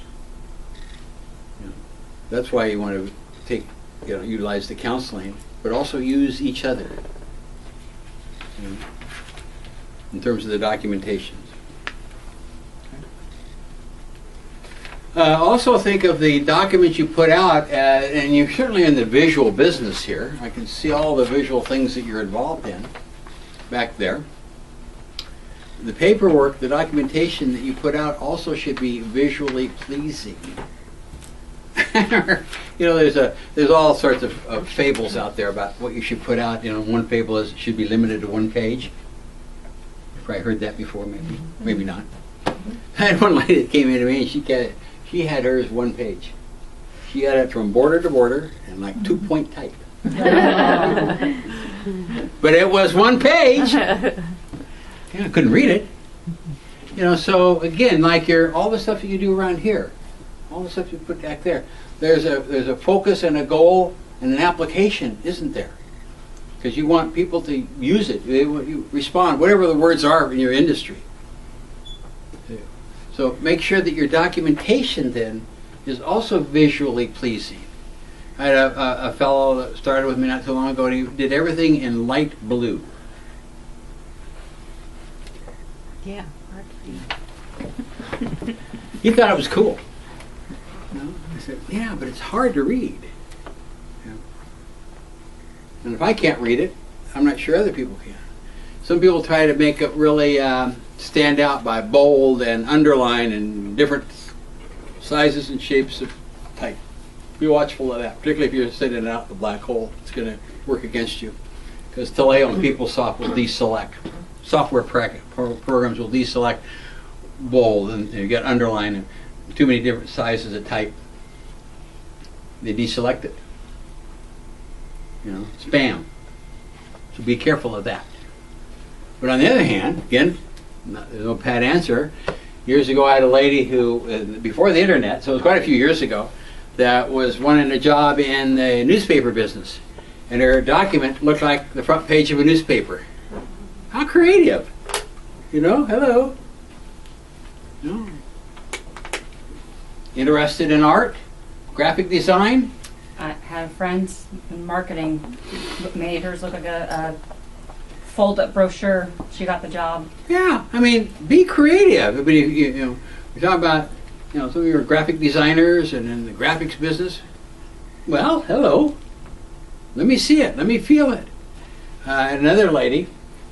That's why you want to utilize the counseling, but also use each other in terms of the documentations. Also think of the documents you put out, and you're certainly in the visual business here. I can see all the visual things that you're involved in back there. The paperwork, the documentation that you put out also should be visually pleasing. There's all sorts of fables out there about what you should put out. One fable is it should be limited to one page. You've probably heard that before, maybe not. I had one lady that came in to me and she had hers one page. She had it from border to border and like 2-point type. But it was one page. I couldn't read it. So again, like all the stuff that you do around here, all the stuff you put back there, there's a focus and a goal and an application, isn't there? Because you want people to use it. You respond, whatever the words are in your industry. So make sure that your documentation then is also visually pleasing. I had a fellow that started with me not too long ago, and he did everything in light blue. Yeah. He thought it was cool. I said, yeah, but it's hard to read. And if I can't read it, I'm not sure other people can. Some people try to make it really stand out by bold and underline and different sizes and shapes of type. Be watchful of that, particularly if you're sending it out in the black hole. It's going to work against you. Because Taleo and PeopleSoft will deselect. Software programs will deselect bold, and you get underline and too many different sizes of type. They deselect it. Spam. So be careful of that. But on the other hand, again, there's no pat answer. Years ago, I had a lady who, before the internet, so it was quite a few years ago, that was wanting a job in the newspaper business. And her document looked like the front page of a newspaper. How creative. You know, hello. No. Interested in art, graphic design? I had friends in marketing made hers look like a fold-up brochure. She got the job. Yeah, I mean, be creative. I mean, you know, we talk about, you know, some of your graphic designers and in the graphics business. Well, hello. Let me see it. Let me feel it. Another lady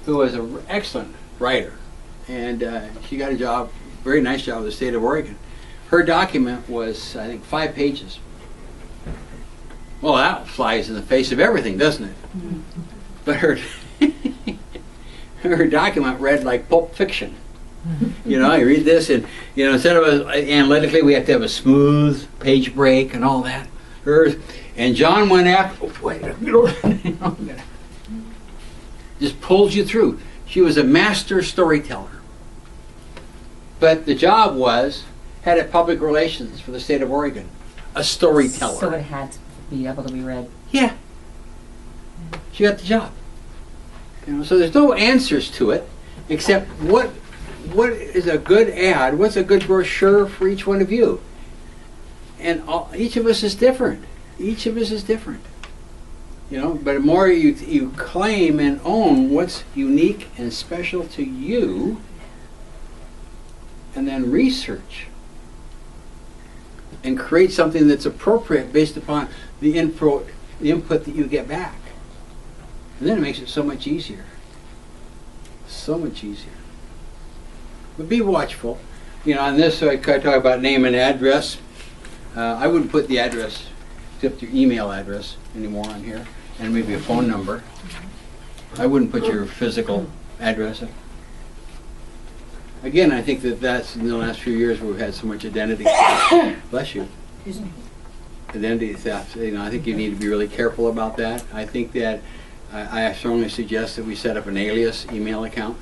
who was an excellent writer, and she got a job, very nice job with the state of Oregon. Her document was, I think, 5 pages. Well, that flies in the face of everything, doesn't it? Mm-hmm. But her her document read like Pulp Fiction. You know, you read this, and you know, instead of analytically, we have to have a smooth page break and all that. Hers, and John went after. Oh, wait, just pulls you through. She was a master storyteller. But the job was head of public relations for the state of Oregon, a storyteller. So it had to be able to be read. Yeah, she got the job. You know, so there's no answers to it, except what is a good ad, what's a good brochure for each one of you. And each of us is different. Each of us is different. You know, but the more you claim and own what's unique and special to you, and then research and create something that's appropriate based upon the input that you get back. And then it makes it so much easier. So much easier. But be watchful. You know, on this, I talk about name and address. I wouldn't put the address, except your email address anymore on here, and maybe a phone number. I wouldn't put your physical address. Again, I think that's in the last few years where we've had so much identity. Bless you. Identity theft. You know, I think you need to be really careful about that. I think that I strongly suggest that we set up an alias email account.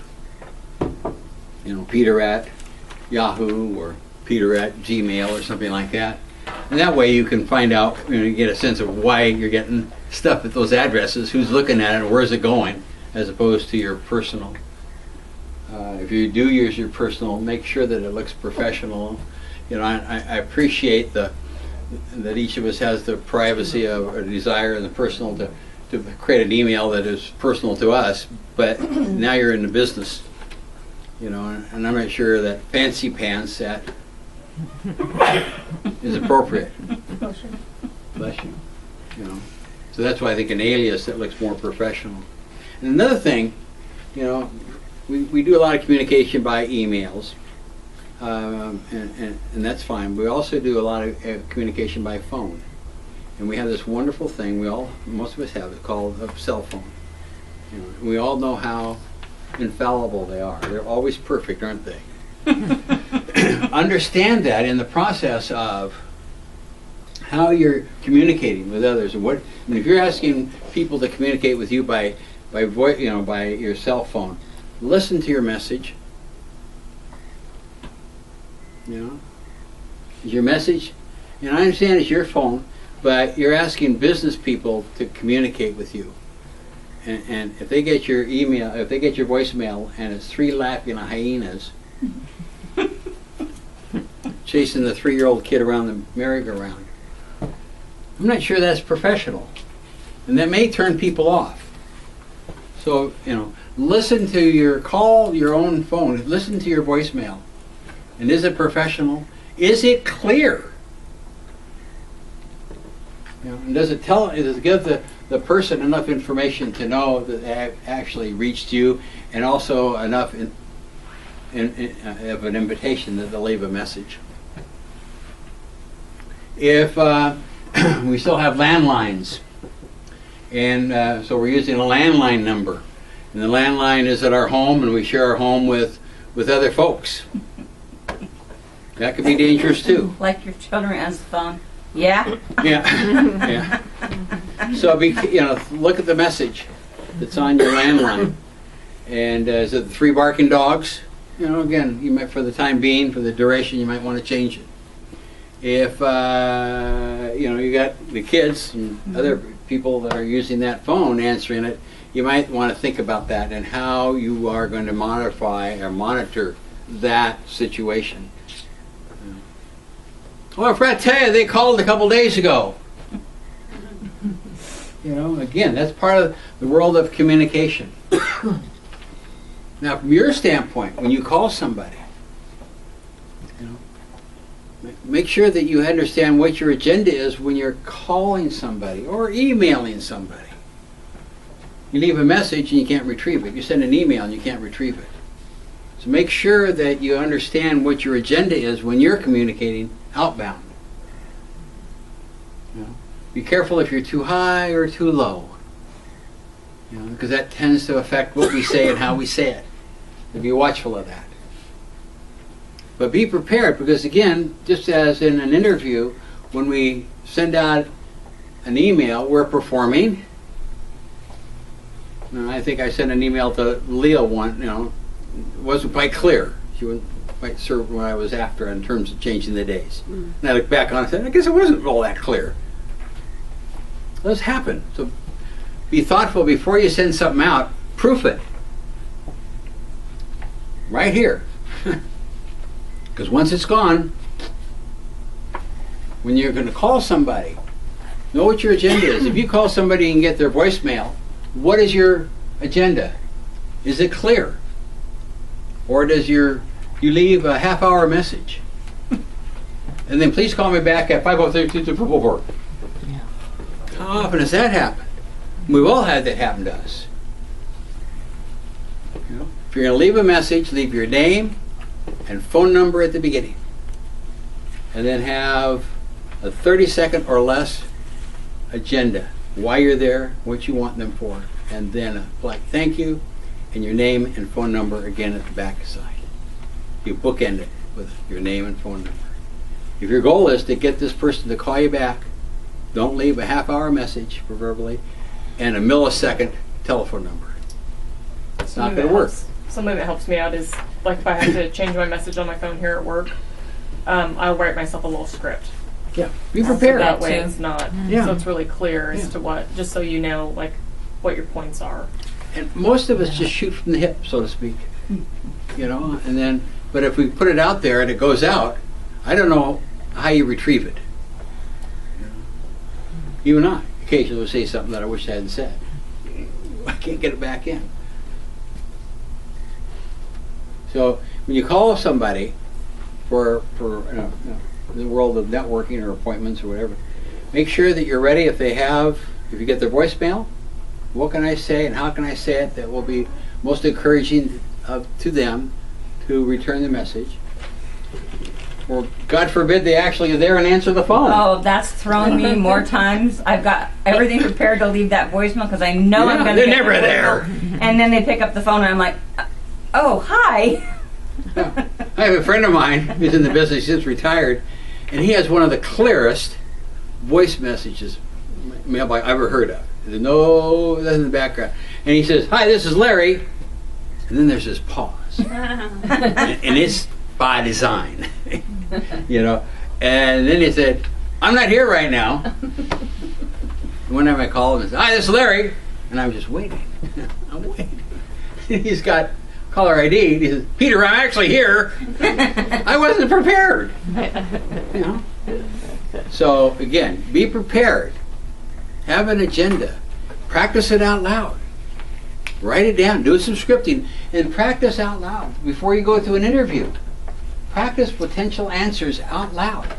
You know, Peter at Yahoo or Peter at Gmail or something like that. And that way you can find out, you know, you get a sense of why you're getting stuff at those addresses, who's looking at it, and where's it going, as opposed to your personal. If you do use your personal, make sure that it looks professional. You know, I appreciate that each of us has the privacy of a desire and the personal to create an email that is personal to us, but now you're in the business, you know, and I'm not sure that fancy pants at is appropriate. Bless you. You know, so that's why I think an alias that looks more professional. And another thing, you know, we do a lot of communication by emails, and that's fine. We also do a lot of communication by phone. And we have this wonderful thing, most of us have it, called a cell phone. You know, we all know how infallible they are. They're always perfect, aren't they? Understand that in the process of how you're communicating with others. And if you're asking people to communicate with you by voice, you know, by your cell phone, listen to your message. You know, is your message, and I understand it's your phone, but you're asking business people to communicate with you. And if they get your email, if they get your voicemail, and it's 3 laughing hyenas chasing the 3-year-old kid around the merry-go-round, I'm not sure that's professional. And that may turn people off. So, you know, listen to your own phone, listen to your voicemail. And is it professional? Is it clear? You know, and does it give the person enough information to know that they have actually reached you, and also enough of an invitation that they'll leave a message? If we still have landlines, and so we're using a landline number, and the landline is at our home, and we share our home with other folks. That could be dangerous too. Like your children answer the phone. Yeah. Yeah. Yeah. So look at the message that's on your landline, and is it the 3 barking dogs? you know, again, you might, for the time being, for the duration, you might want to change it. If you know, you got the kids and other people that are using that phone answering it, you might want to think about that and how you are going to modify or monitor that situation. Oh, I forgot to tell you, they called a couple days ago. You know, again, that's part of the world of communication. Now, from your standpoint, when you call somebody, you know, make sure that you understand what your agenda is when you're calling somebody or emailing somebody. You leave a message and you can't retrieve it. You send an email and you can't retrieve it. So make sure that you understand what your agenda is when you're communicating outbound. You know, be careful if you're too high or too low, you know, because that tends to affect what we say and how we say it. So be watchful of that. But be prepared, because again, just as in an interview, when we send out an email, we're performing. And I think I sent an email to Leah one, you know, it wasn't quite clear. She wasn't quite sure what I was after in terms of changing the days. And I looked back on it and said, I guess it wasn't all that clear. Those happen. So be thoughtful before you send something out. Proof it. Right here. Because once it's gone, when you're going to call somebody, know what your agenda is. If you call somebody and get their voicemail, what is your agenda? Is it clear? Or does you leave a half-hour message? And then please call me back at 503-2244. How often has that happened? We've all had that happen to us. You know, if you're going to leave a message, leave your name and phone number at the beginning. And then have a 30-second or less agenda. Why you're there, what you want them for, and then a polite thank you, and your name and phone number again at the back side. You bookend it with your name and phone number. If your goal is to get this person to call you back, don't leave a half-hour message, preferably, and a millisecond telephone number. It's not going to work. Something that helps me out is, like, if I have to change my message on my phone here at work, I'll write myself a little script. Yeah, be prepared. So that way it's not, Yeah. so it's really clear as to what, just so you know, like, what your points are. And most of us just shoot from the hip, so to speak. You know, and then, but if we put it out there and it goes out, I don't know how you retrieve it. Even I occasionally will say something that I wish I hadn't said. I can't get it back in. So when you call somebody for the world of networking or appointments or whatever, make sure that you're ready. If you get their voicemail, what can I say and how can I say it that will be most encouraging to them to return the message? Or God forbid they actually are there and answer the phone. Oh, that's thrown me more times. I've got everything prepared to leave that voicemail because I know I'm going to. They're never there. And then they pick up the phone and I'm like, oh, hi. Yeah. I have a friend of mine who's in the business, he's retired, and he has one of the clearest voice messages mailbox I've ever heard of. There's nothing in the background. And he says, hi, this is Larry. And then there's this pause. and it's by design. You know. And then he said, I'm not here right now. One time I called him and said, hi, this is Larry. And I'm just waiting. I'm waiting. He's got caller ID. He says, Peter, I'm actually here. I wasn't prepared. You know. So again, be prepared. Have an agenda. Practice it out loud. Write it down. Do some scripting. And practice out loud before you go to an interview. Practice potential answers out loud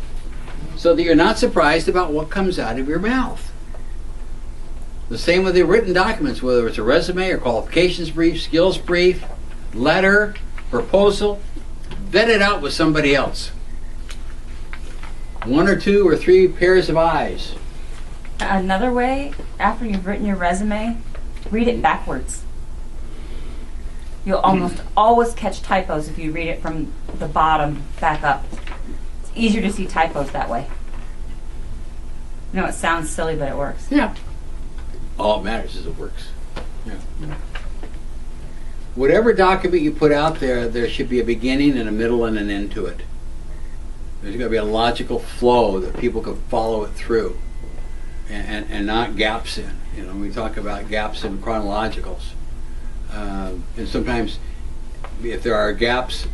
so that you're not surprised about what comes out of your mouth. The same with the written documents, whether it's a resume or qualifications brief, skills brief, letter, proposal. Vet it out with somebody else. 1 or 2 or 3 pairs of eyes. Another way, after you've written your resume, read it backwards. You'll almost always catch typos if you read it from the bottom back up. It's easier to see typos that way. You know, it sounds silly, but it works. Yeah. All it matters is it works. Yeah. whatever document you put out there, there should be a beginning and a middle and an end to it. There's going to be a logical flow that people can follow it through, and not gaps in. You know, we talk about gaps in chronologicals, and sometimes if there are gaps,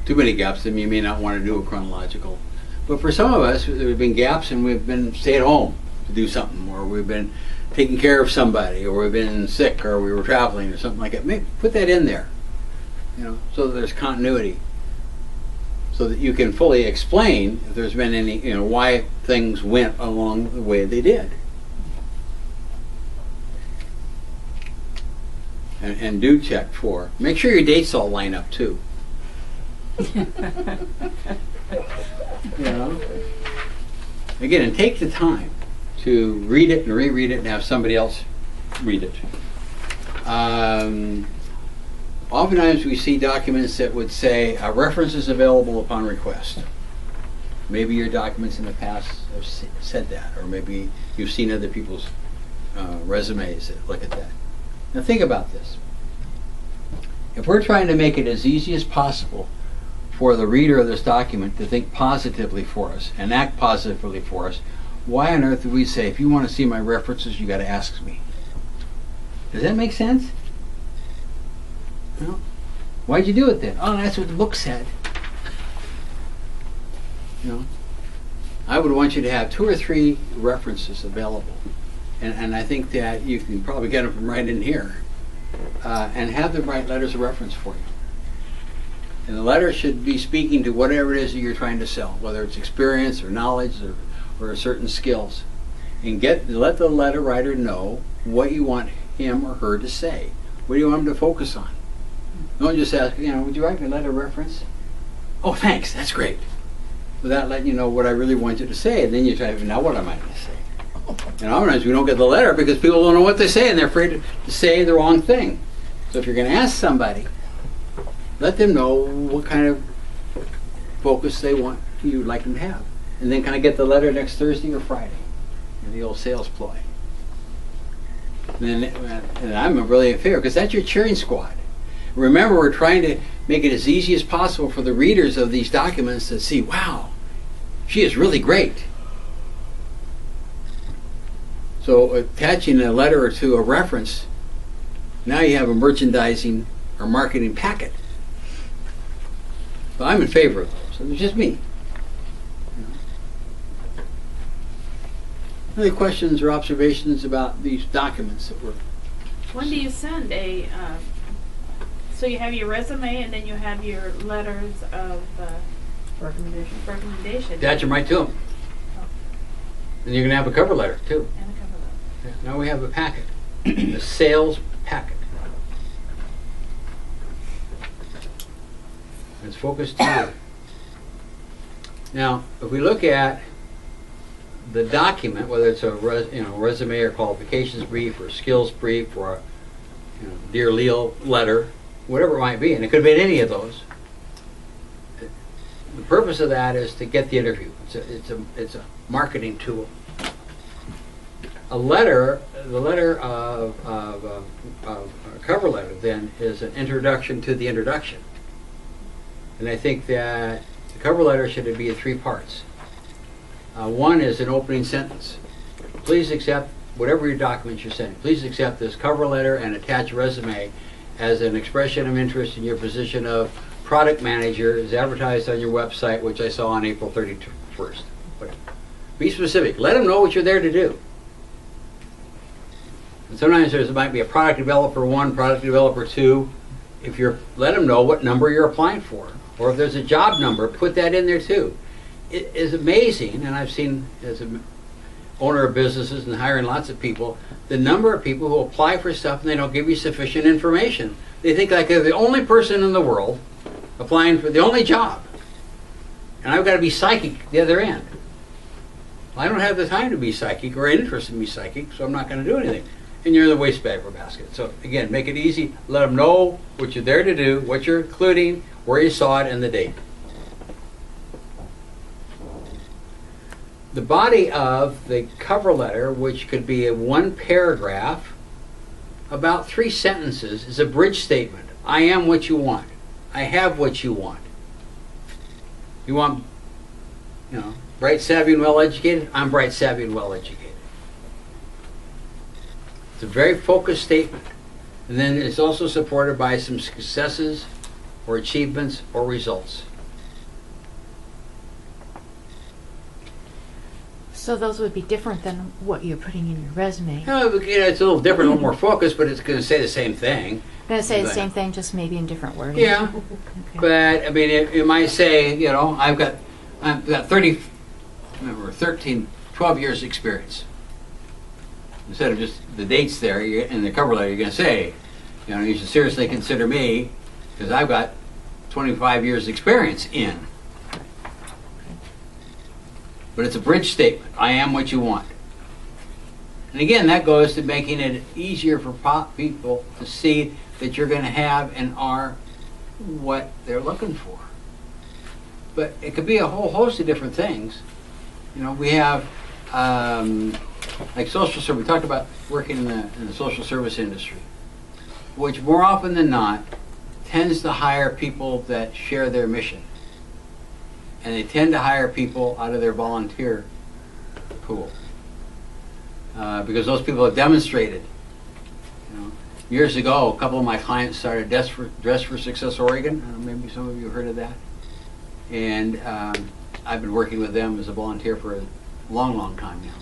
too many gaps, then you may not want to do a chronological. But for some of us, there have been gaps, and we've been stay at home to do something, or we've been taking care of somebody, or we've been sick, or we were traveling, or something like that. Maybe put that in there, you know, so that there's continuity, so that you can fully explain if there's been any, you know, why things went along the way they did. And do check for, make sure your dates all line up too. You know? Again, and take the time to read it and reread it and have somebody else read it. Oftentimes we see documents that would say references available upon request. Maybe your documents in the past have said that, or maybe you've seen other people's resumes that look at that. Now think about this. If we're trying to make it as easy as possible for the reader of this document to think positively for us and act positively for us, why on earth do we say, if you want to see my references, you got to ask me? Does that make sense? No? Why'd you do it then? Oh, that's what the book said. You know, I would want you to have 2 or 3 references available, and I think that you can probably get them from right in here, and have them write letters of reference for you. And the letter should be speaking to whatever it is that you're trying to sell, whether it's experience or knowledge or certain skills, and let the letter writer know what you want him or her to say. What do you want them to focus on? Don't just ask, you know, would you write me a letter of reference? Oh, thanks, that's great. Without letting you know what I really want you to say, and then you try to, now what am I going to say? And oftentimes we don't get the letter because people don't know what they say, and they're afraid to say the wrong thing. So if you're going to ask somebody, let them know what kind of focus they want you'd like them to have. And then kind of get the letter next Thursday or Friday, in the old sales ploy. And I'm really in favor, because that's your cheering squad. Remember, we're trying to make it as easy as possible for the readers of these documents to see, wow, she is really great. So attaching a letter or two, a reference, now you have a merchandising or marketing packet. So I'm in favor of those. So it's just me. Any questions or observations about these documents that were... When do you send a, so you have your resume and then you have your letters of recommendation. Attach them right to them. Oh. And you're going to have a cover letter too. And a cover letter. Yeah. Now we have a packet, a sales packet. It's focused to you. Now, if we look at the document, whether it's a resume or qualifications brief or skills brief or a Dear Leo letter, whatever it might be, and it could be any of those. The purpose of that is to get the interview. It's a marketing tool. A letter, the letter of a cover letter then is an introduction to the introduction. And I think that the cover letter should be in 3 parts. One is an opening sentence. Please accept whatever your documents you're sending. Please accept this cover letter and attach resume as an expression of interest in your position of product manager as advertised on your website, which I saw on April 31st. Be specific. Let them know what you're there to do. And sometimes there might be a product developer 1, product developer 2. If you're, let them know what number you're applying for. Or if there's a job number, put that in there too. It is amazing, and I've seen as an owner of businesses and hiring lots of people, the number of people who apply for stuff and they don't give you sufficient information. They think like they're the only person in the world applying for the only job. And I've got to be psychic the other end. Well, I don't have the time to be psychic or interest in be psychic, so I'm not going to do anything. And you're in the wastebag basket. So again, make it easy. Let them know what you're there to do, what you're including, where you saw it, and the date. The body of the cover letter, which could be a 1 paragraph, about 3 sentences, is a bridge statement I am what you want. I have what you want. You want, bright, savvy, and well-educated? I'm bright, savvy, and well-educated. It's a very focused statement. And then it's also supported by some successes or achievements or results. So those would be different than what you're putting in your resume. It's a little different, a little more focused, but it's going to say the same thing. I'm going to say the same thing, just maybe in different wording. Yeah, Okay. but I mean, it might say, I've got 12 years experience. Instead of just the dates there in the cover letter, you're going to say, you should seriously consider me because I've got 25 years experience in. But it's a bridge statement. I am what you want. And again, that goes to making it easier for people to see that you're going to have and are what they're looking for. But it could be a whole host of different things. We have like social service. We talked about working in the social service industry, which more often than not tends to hire people that share their mission. And they tend to hire people out of their volunteer pool because those people have demonstrated. Years ago, a couple of my clients started Dress for Success Oregon. Maybe some of you have heard of that. And I've been working with them as a volunteer for a long, long time now.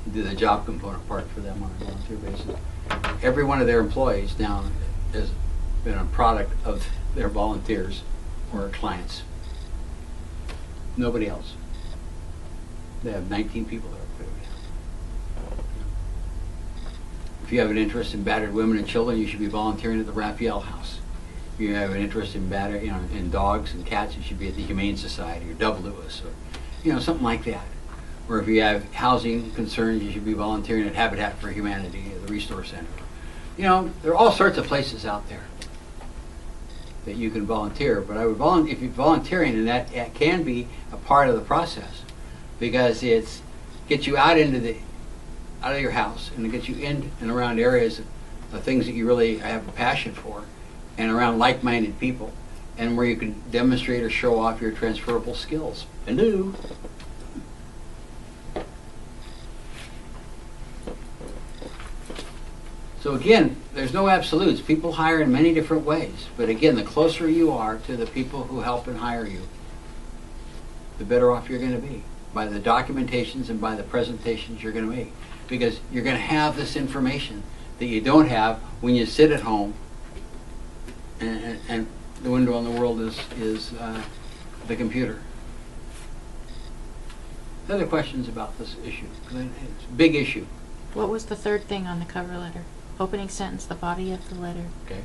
I do the job component part for them on a volunteer basis. Every one of their employees now has been a product of their volunteers or clients. Nobody else. They have 19 people there. If you have an interest in battered women and children, you should be volunteering at the Raphael House. If you have an interest in in dogs and cats, you should be at the Humane Society or Dove Lewis or something like that. Or if you have housing concerns, you should be volunteering at Habitat for Humanity or the Restore Center. There are all sorts of places out there that you can volunteer, but I would if you're volunteering, and that can be a part of the process because it's gets you out of your house and it gets you in and around areas of things that you really have a passion for and around like-minded people and where you can demonstrate or show off your transferable skills. Hello. So again, there's no absolutes. People hire in many different ways. But again, the closer you are to the people who help and hire you, the better off you're going to be by the documentations and by the presentations you're going to make. Because you're going to have this information that you don't have when you sit at home and the window on the world is the computer. Other questions about this issue? It's a big issue. What was the third thing on the cover letter? Opening sentence, the body of the letter. Okay.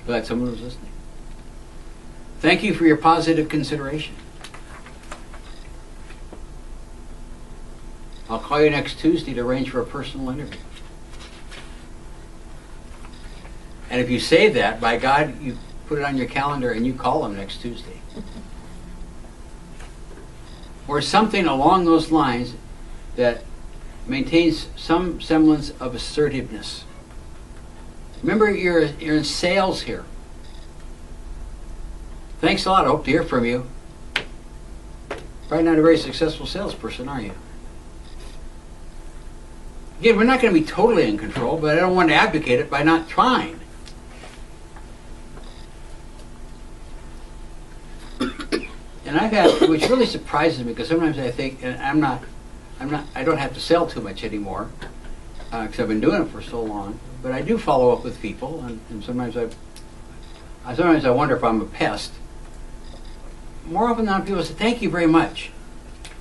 Glad someone was listening. Thank you for your positive consideration. I'll call you next Tuesday to arrange for a personal interview. And if you say that, by God, you put it on your calendar and you call them next Tuesday. Or something along those lines that maintains some semblance of assertiveness. Remember, you're in sales here. Thanks a lot. I hope to hear from you. Probably not a very successful salesperson, are you? Again, we're not going to be totally in control, but I don't want to advocate it by not trying. And I've had, which really surprises me, because sometimes I think, and I don't have to sell too much anymore, because I've been doing it for so long. But I do follow up with people, and sometimes I wonder if I'm a pest. More often than not, people say, "Thank you very much.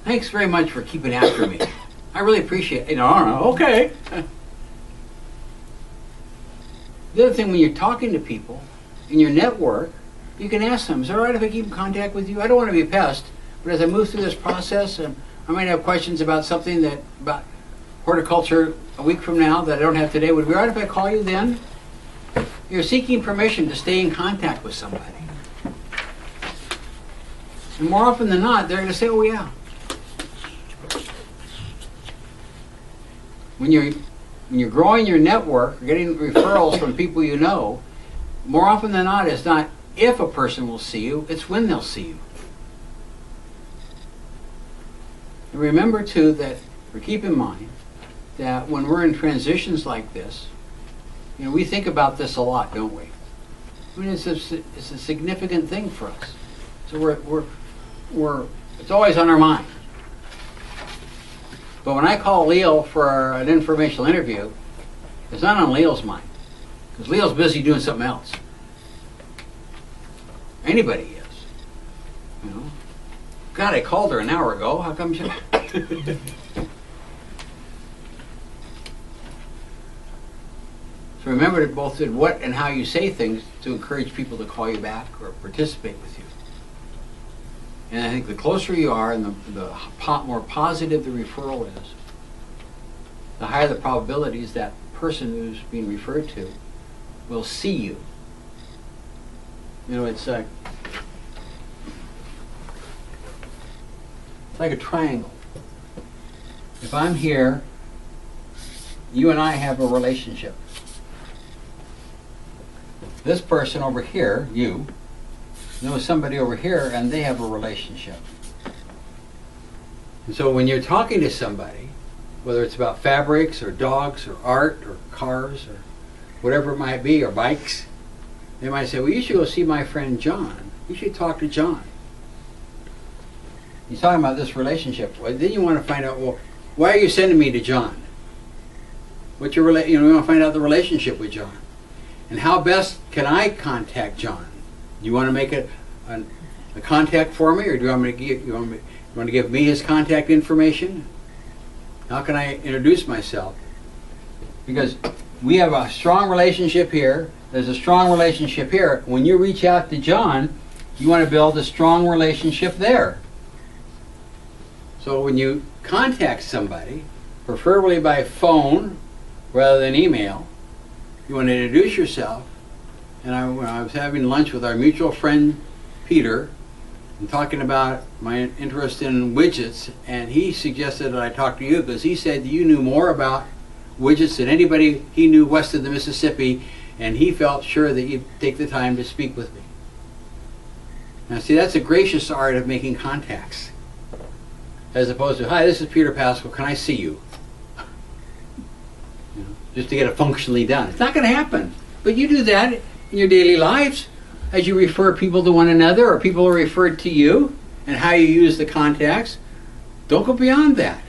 Thanks very much for keeping after me. I really appreciate it." Okay. The other thing, when you're talking to people in your network, you can ask them, "Is it all right if I keep in contact with you? I don't want to be a pest, but as I move through this process, and I might have questions about something about horticulture a week from now that I don't have today. Would it be all right if I call you then?" You're seeking permission to stay in contact with somebody. And more often than not, they're going to say, "Oh yeah." When you're growing your network, or getting referrals from people you know, more often than not, it's not if a person will see you, it's when they'll see you. And remember too that, or keep in mind, that when we're in transitions like this, you know, we think about this a lot, don't we? I mean, it's a significant thing for us. So it's always on our mind. But when I call Leo for an informational interview, it's not on Leo's mind, because Leo's busy doing something else. Anybody is, you know. God, I called her an hour ago. How come she? So remember to both in what and how you say things to encourage people to call you back or participate with you. And I think the closer you are and the more positive the referral is, the higher the probabilities that person who's being referred to will see you. You know, it's like a triangle. If I'm here, you and I have a relationship. This person over here, you, knows somebody over here and they have a relationship. And so when you're talking to somebody, whether it's about fabrics or dogs or art or cars or whatever it might be, or bikes, they might say, well, you should go see my friend John. You should talk to John. He's talking about this relationship. Well, then you want to find out, well, why are you sending me to John? What's your you know, we want to find out the relationship with John. And how best can I contact John? Do you want to make a contact for me, or do you want to give me his contact information? How can I introduce myself? Because we have a strong relationship here. There's a strong relationship here. When you reach out to John, you want to build a strong relationship there. So when you contact somebody, preferably by phone rather than email, you want to introduce yourself. And when I was having lunch with our mutual friend Peter and talking about my interest in widgets, and he suggested that I talk to you because he said you knew more about widgets than anybody he knew west of the Mississippi, and he felt sure that you'd take the time to speak with me. Now see, that's a gracious art of making contacts, as opposed to, hi, this is Peter Paskill, can I see you? You know, just to get it functionally done. It's not going to happen. But you do that in your daily lives as you refer people to one another, or people are referred to you, and how you use the contacts. Don't go beyond that.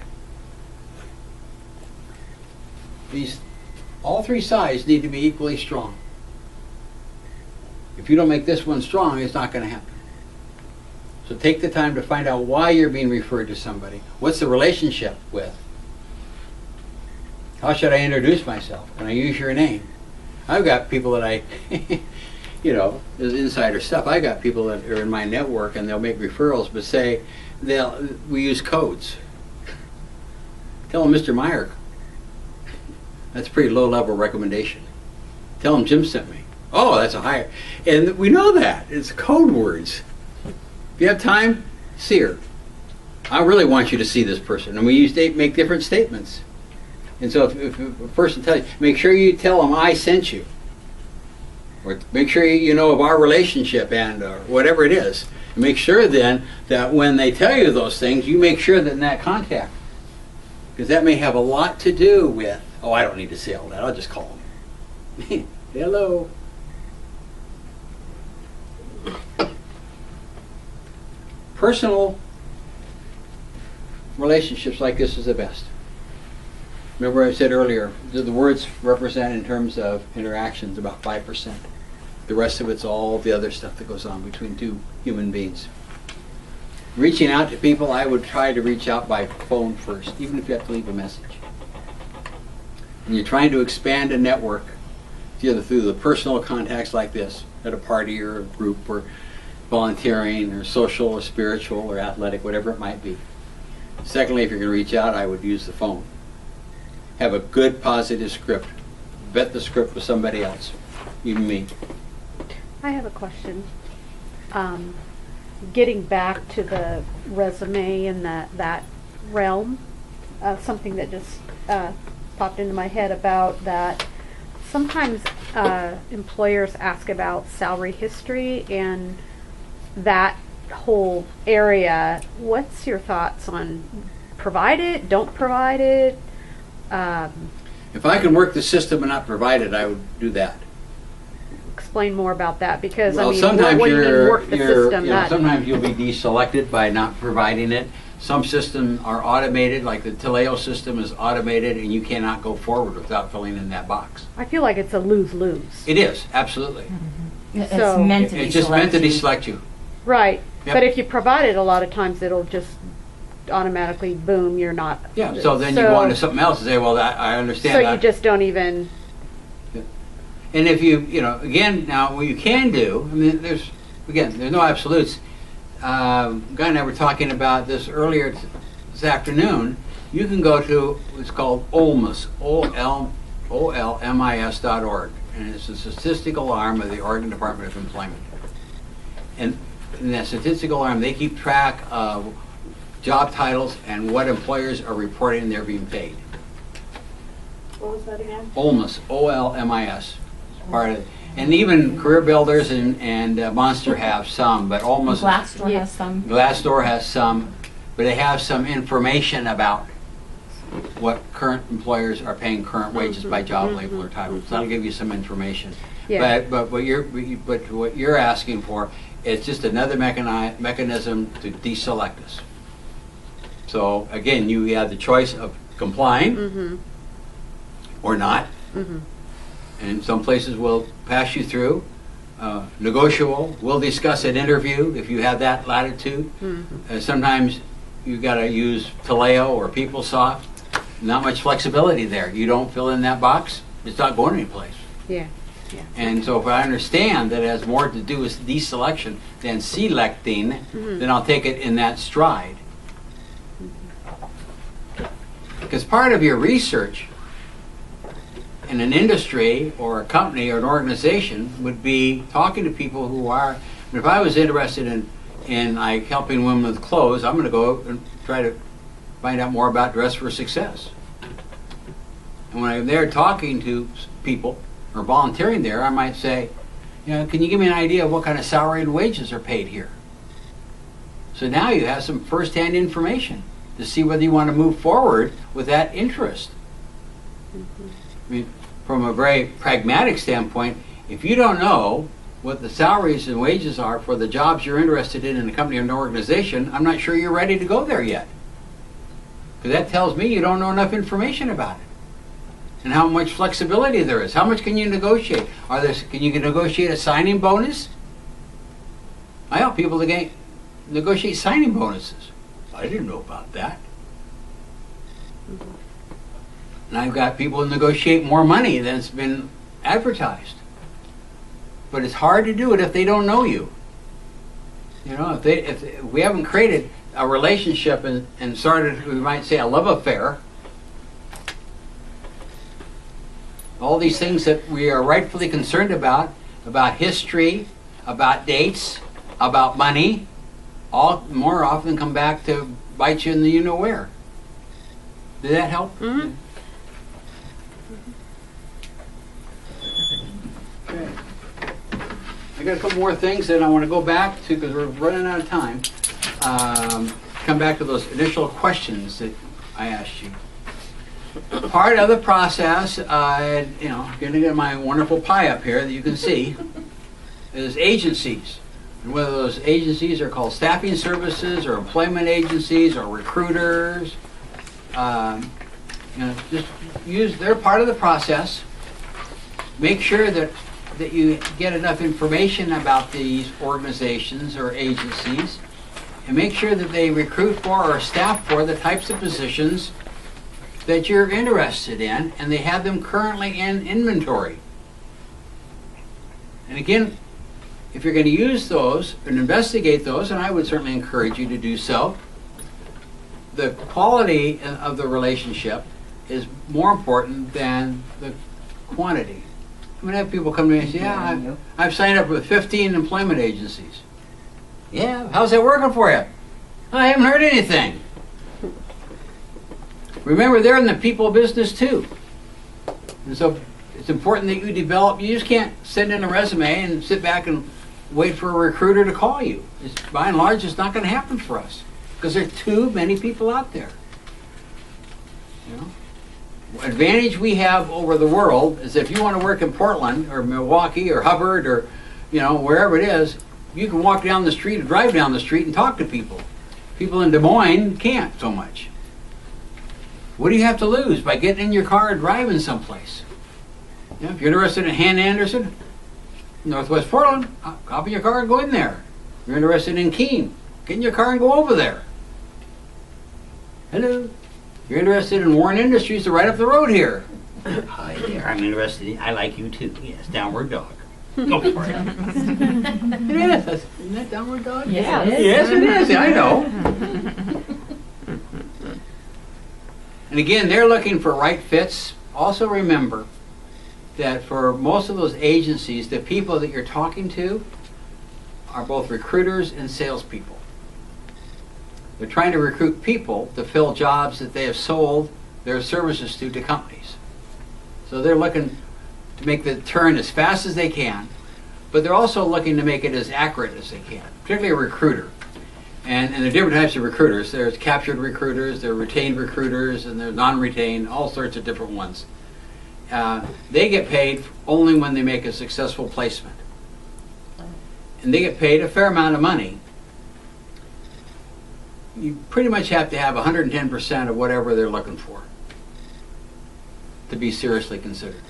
All three sides need to be equally strong. If you don't make this one strong, it's not going to happen. So take the time to find out why you're being referred to somebody. What's the relationship with? How should I introduce myself? Can I use your name? I've got people that I, you know, there's insider stuff. I got people that are in my network and they'll make referrals, but say we use codes. Tell them Mr. Meyer. That's a pretty low-level recommendation. Tell them Jim sent me. Oh, that's a higher. And we know that. It's code words. If you have time, see her. I really want you to see this person. And we make different statements. And so if a person tells you, make sure you tell them I sent you. Or make sure you know of our relationship and whatever it is. And make sure then that when they tell you those things, you make sure that in that contact. Because that may have a lot to do with, oh, I don't need to say all that. I'll just call them. Hello. Personal relationships like this is the best. Remember I said earlier, the words represent in terms of interactions about 5%. The rest of it's all the other stuff that goes on between two human beings. Reaching out to people, I would try to reach out by phone first, even if you have to leave a message. When you're trying to expand a network, either through the personal contacts like this, at a party or a group or volunteering or social or spiritual or athletic, whatever it might be. Secondly, if you're going to reach out, I would use the phone. Have a good positive script. Vet the script with somebody else, even me. I have a question. Getting back to the resume and that realm, something that just popped into my head about that. Sometimes employers ask about salary history and that whole area. What's your thoughts on provide it, don't provide it? If I can work the system and not provide it, I would do that. Explain more about that, because Well, I mean, sometimes what do you mean you're, work the you're system? you know, That- sometimes you'll be deselected by not providing it. Some systems are automated, like the Taleo system is automated, and you cannot go forward without filling in that box. I feel like it's a lose-lose. It is, absolutely. It's So- meant to It's just meant to deselect you. deselect you. Right, Yep. but if you provide it, a lot of times it'll just automatically, boom, you're not. Yeah, so then you go on to something else and say, well, I understand So that. you just don't even, And if you know, again, now what you can do, I mean, there's no absolutes. Guy and I were talking about this earlier this afternoon. You can go to what's called OLMIS, OLMIS.org, and it's a statistical arm of the Oregon Department of Employment. And in that statistical arm, they keep track of job titles and what employers are reporting they're being paid. What was that again? OLMIS, OLMIS, part of it. And even Career Builders and Monster have some, but OLMIS, Glassdoor has some. Glassdoor has some, but they have some information about what current employers are paying current wages by job label or title. So that'll give you some information. yeah. But what you're asking for is just another mechanism to deselect us. So again, you have the choice of complying Mm-hmm. or not. Mm-hmm. And some places will pass you through. Negotiable, we'll discuss at interview if you have that latitude. Mm-hmm. Sometimes you got to use Taleo or PeopleSoft. Not much flexibility there. You don't fill in that box, it's not going anyplace. Yeah. And so if I understand that it has more to do with deselection than selecting, then I'll take it in that stride. Because part of your research in an industry or a company or an organization would be talking to people who are, if I was interested in like helping women with clothes, I'm going to go and try to find out more about Dress for Success. And when I'm there talking to people or volunteering there, I might say, you know, can you give me an idea of what kind of salary and wages are paid here? So now you have some first-hand information to see whether you want to move forward with that interest. I mean, from a very pragmatic standpoint, if you don't know what the salaries and wages are for the jobs you're interested in a company or an organization, I'm not sure you're ready to go there yet. Because that tells me you don't know enough information about it. And how much flexibility there is. How much can you negotiate? Can you negotiate a signing bonus? I help people to negotiate signing bonuses. I didn't know about that. And I've got people who negotiate more money than it's been advertised. But it's hard to do it if they don't know you. You know, if we haven't created a relationship and started, we might say, a love affair, all these things that we are rightfully concerned about history, about dates, about money, all more often come back to bite you in the you-know-where. Did that help? Mm-hmm. Okay. I got a couple more things that I want to go back to because we're running out of time. Come back to those initial questions that I asked you. Part of the process, you know, getting to my wonderful pie up here that you can see, is agencies. And whether those agencies are called staffing services or employment agencies or recruiters, you know, just they're part of the process. Make sure that you get enough information about these organizations or agencies, and make sure that they recruit for or staff for the types of positions that you're interested in, and they have them currently in inventory. And again, if you're going to use those and investigate those, and I would certainly encourage you to do so, the quality of the relationship is more important than the quantity. I'm going to have people come to me and say, yeah, I've signed up with 15 employment agencies. Yeah, how's that working for you? I haven't heard anything. Remember, they're in the people business too. And so It's important that you develop. You just can't send in a resume and sit back and wait for a recruiter to call you. It's, by and large, it's not going to happen for us because there are too many people out there. You know? Advantage we have over the world is if you want to work in Portland or Milwaukee or Hubbard or, you know, wherever it is, you can walk down the street or drive down the street and talk to people. People in Des Moines can't so much. What do you have to lose by getting in your car and driving someplace? You know, if you're interested in Han Anderson, Northwest Portland, hop in your car and go in there. If you're interested in Keene, get in your car and go over there. Hello. If you're interested in Warren Industries, they're right up the road here. Hi there, I'm interested in, I like you too. Yes, Downward Dog. Go for it. It is. Isn't that Downward Dog? Yeah. Yes, it is. I know. And again, they're looking for right fits. Also remember that for most of those agencies, the people that you're talking to are both recruiters and salespeople. They're trying to recruit people to fill jobs that they have sold their services to companies. So they're looking to make the turn as fast as they can, but they're also looking to make it as accurate as they can, particularly a recruiter. And there are different types of recruiters. There's captured recruiters, there are retained recruiters, and there's non-retained, all sorts of different ones. They get paid only when they make a successful placement. And they get paid a fair amount of money. You pretty much have to have 110% of whatever they're looking for to be seriously considered.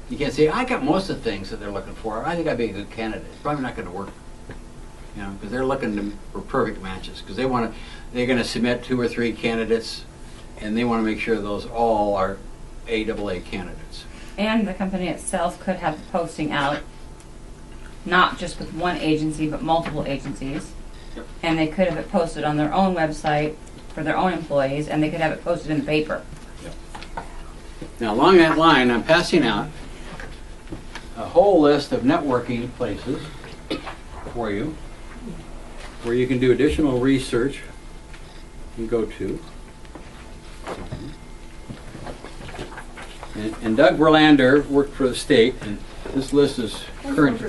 You can't say, I got most of the things that they're looking for. I think I'd be a good candidate. It's probably not going to work. You know, because they're looking for perfect matches. Because they're going to submit 2 or 3 candidates, and they want to make sure those all are AAA candidates. And the company itself could have the posting out, not just with one agency, but multiple agencies. Yep. And they could have it posted on their own website for their own employees, and they could have it posted in the paper. Yep. Now, along that line, I'm passing out a whole list of networking places for you, where you can do additional research and go to. And Doug Verlander worked for the state, and this list is current.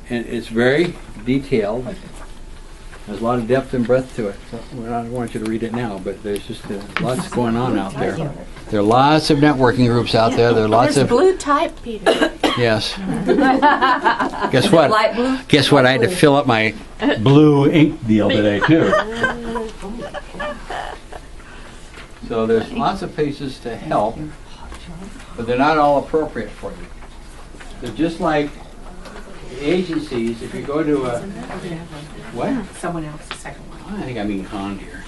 And it's very detailed. There's a lot of depth and breadth to it. So I don't want you to read it now, but there's just lots going on out there. There are lots of networking groups out there. There are lots There's of blue type, Peter. yes. Guess what? Light blue? Guess what? I had to fill up my blue ink deal today too. So there's lots of places to help, but they're not all appropriate for you. They're just like the agencies. If you go to a what? Someone else, the second one. I think I'm being conned here.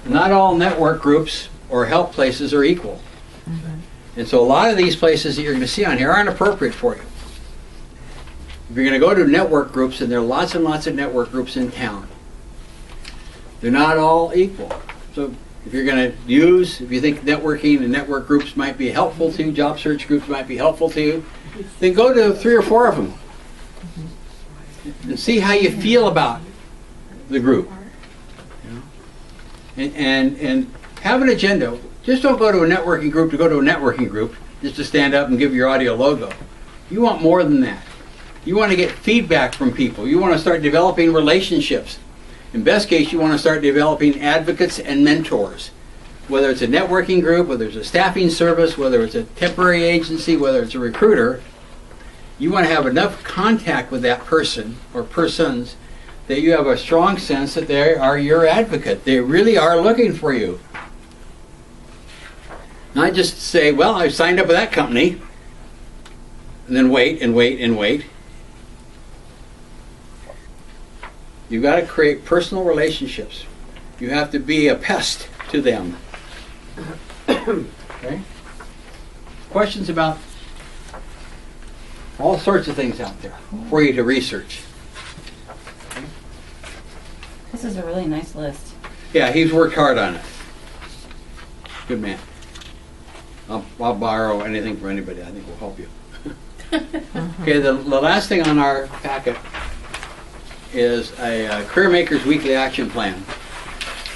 Not all network groups or help places are equal. And so a lot of these places that you're going to see on here aren't appropriate for you. If you're going to go to network groups, and there are lots and lots of network groups in town, they're not all equal. So if you're going to if you think networking and network groups might be helpful to you, job search groups might be helpful to you, then go to 3 or 4 of them and see how you feel about the group. And have an agenda. Just don't go to a networking group to go to a networking group, just to stand up and give your audio logo. You want more than that. You want to get feedback from people. You want to start developing relationships. In best case, you want to start developing advocates and mentors. Whether it's a networking group, whether it's a staffing service, whether it's a temporary agency, whether it's a recruiter, you want to have enough contact with that person or persons that you have a strong sense that they are your advocate. They really are looking for you. Not just say, well, I signed up with that company, and then wait and wait and wait. You've got to create personal relationships. You have to be a pest to them. Okay? Questions about all sorts of things out there for you to research. This is a really nice list. Yeah, he's worked hard on it. Good man. I'll borrow anything from anybody. I think will help you. Okay, the last thing on our packet is a CareerMakers Weekly Action Plan.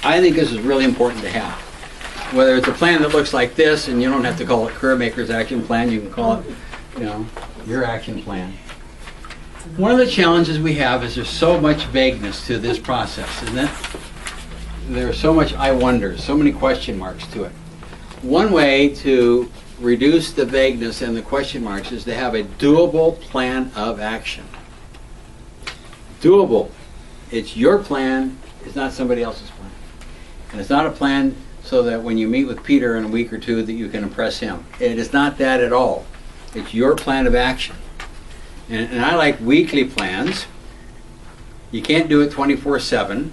I think this is really important to have. Whether it's a plan that looks like this, and you don't have to call it CareerMakers Action Plan, you can call it, you know, your action plan. One of the challenges we have is there's so much vagueness to this process, isn't it? There's so much I wonders, so many question marks to it. One way to reduce the vagueness and the question marks is to have a doable plan of action. Doable. It's your plan, it's not somebody else's plan. And it's not a plan so that when you meet with Peter in a week or two that you can impress him. It is not that at all. It's your plan of action. And I like weekly plans. You can't do it 24/7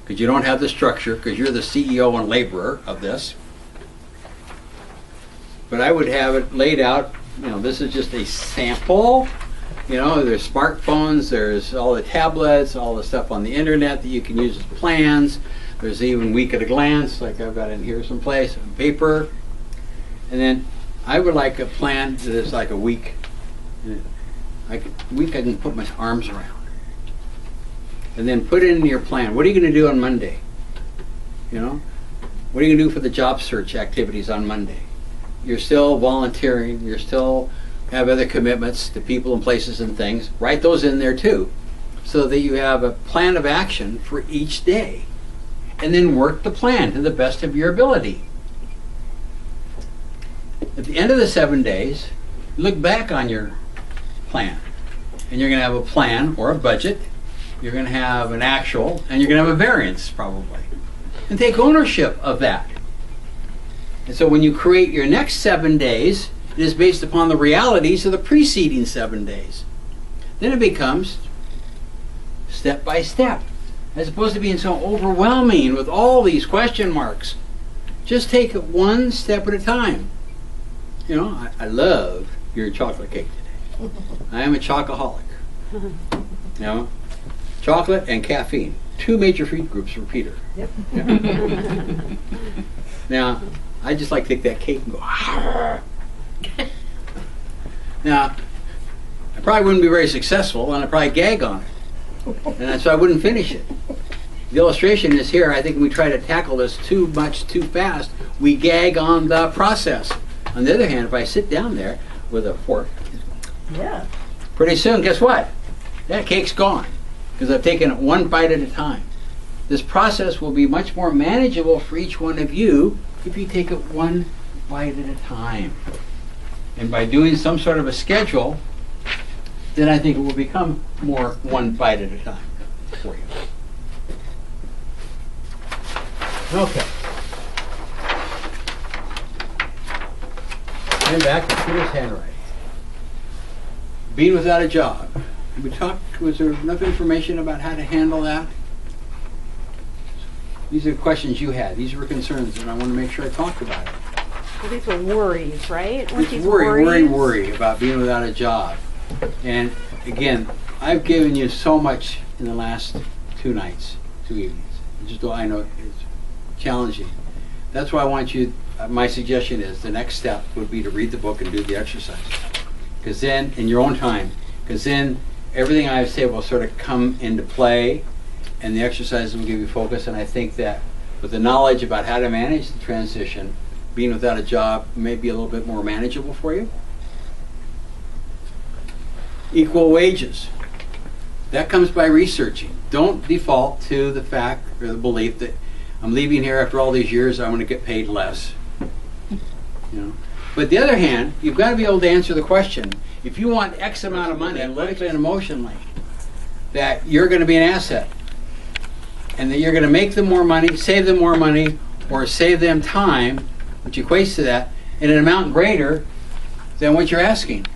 because you don't have the structure, because you're the CEO and laborer of this. But I would have it laid out, you know, this is just a sample. You know, there's smartphones, there's all the tablets, all the stuff on the internet that you can use as plans. There's even week at a glance, like I've got in here someplace, on paper. And then I would like a plan that is like a week. Like a week I can put my arms around. And then put it in your plan. What are you going to do on Monday? You know? What are you going to do for the job search activities on Monday? You're still volunteering, you're still have other commitments to people and places and things. Write those in there too, so that you have a plan of action for each day. And then work the plan to the best of your ability. At the end of the 7 days, look back on your plan. And you're going to have a plan or a budget. You're going to have an actual, and you're going to have a variance probably. And take ownership of that. And so when you create your next 7 days, it is based upon the realities of the preceding 7 days. Then it becomes step by step, as opposed to being so overwhelming with all these question marks. Just take it one step at a time. You know, I love your chocolate cake today. I am a chocoholic. You know, chocolate and caffeine, 2 major food groups for Peter. Yep. Yeah. Now, I just like to take that cake and go, "Arr." Now, I probably wouldn't be very successful, and I'd probably gag on it. And so I wouldn't finish it. The illustration is here. I think we try to tackle this too much, too fast. We gag on the process. On the other hand, if I sit down there with a fork, Yeah. pretty soon, guess what? That cake's gone, because I've taken it one bite at a time. This process will be much more manageable for each one of you if you take it one bite at a time. And by doing some sort of a schedule, then I think it will become more one bite at a time for you. Okay. And back to Peter's handwriting. Being without a job. We talked, was there enough information about how to handle that? These are questions you had. These were concerns, and I want to make sure I talked about it. Well, these were worries, right? Weren't It's these worry worries? about being without a job. And again, I've given you so much in the last 2 nights, 2 evenings. Just though I know it's challenging. That's why I want you, my suggestion is the next step would be to read the book and do the exercise. Because then, in your own time, because then everything I say will sort of come into play, and the exercises will give you focus. And I think that with the knowledge about how to manage the transition, being without a job may be a little bit more manageable for you. Equal wages. That comes by researching. Don't default to the fact or the belief that I'm leaving here after all these years, I'm going to get paid less. You know? But the other hand, you've got to be able to answer the question. If you want X amount of money, analytically and emotionally, that you're going to be an asset, and that you're going to make them more money, save them more money, or save them time, which equates to that, in an amount greater than what you're asking.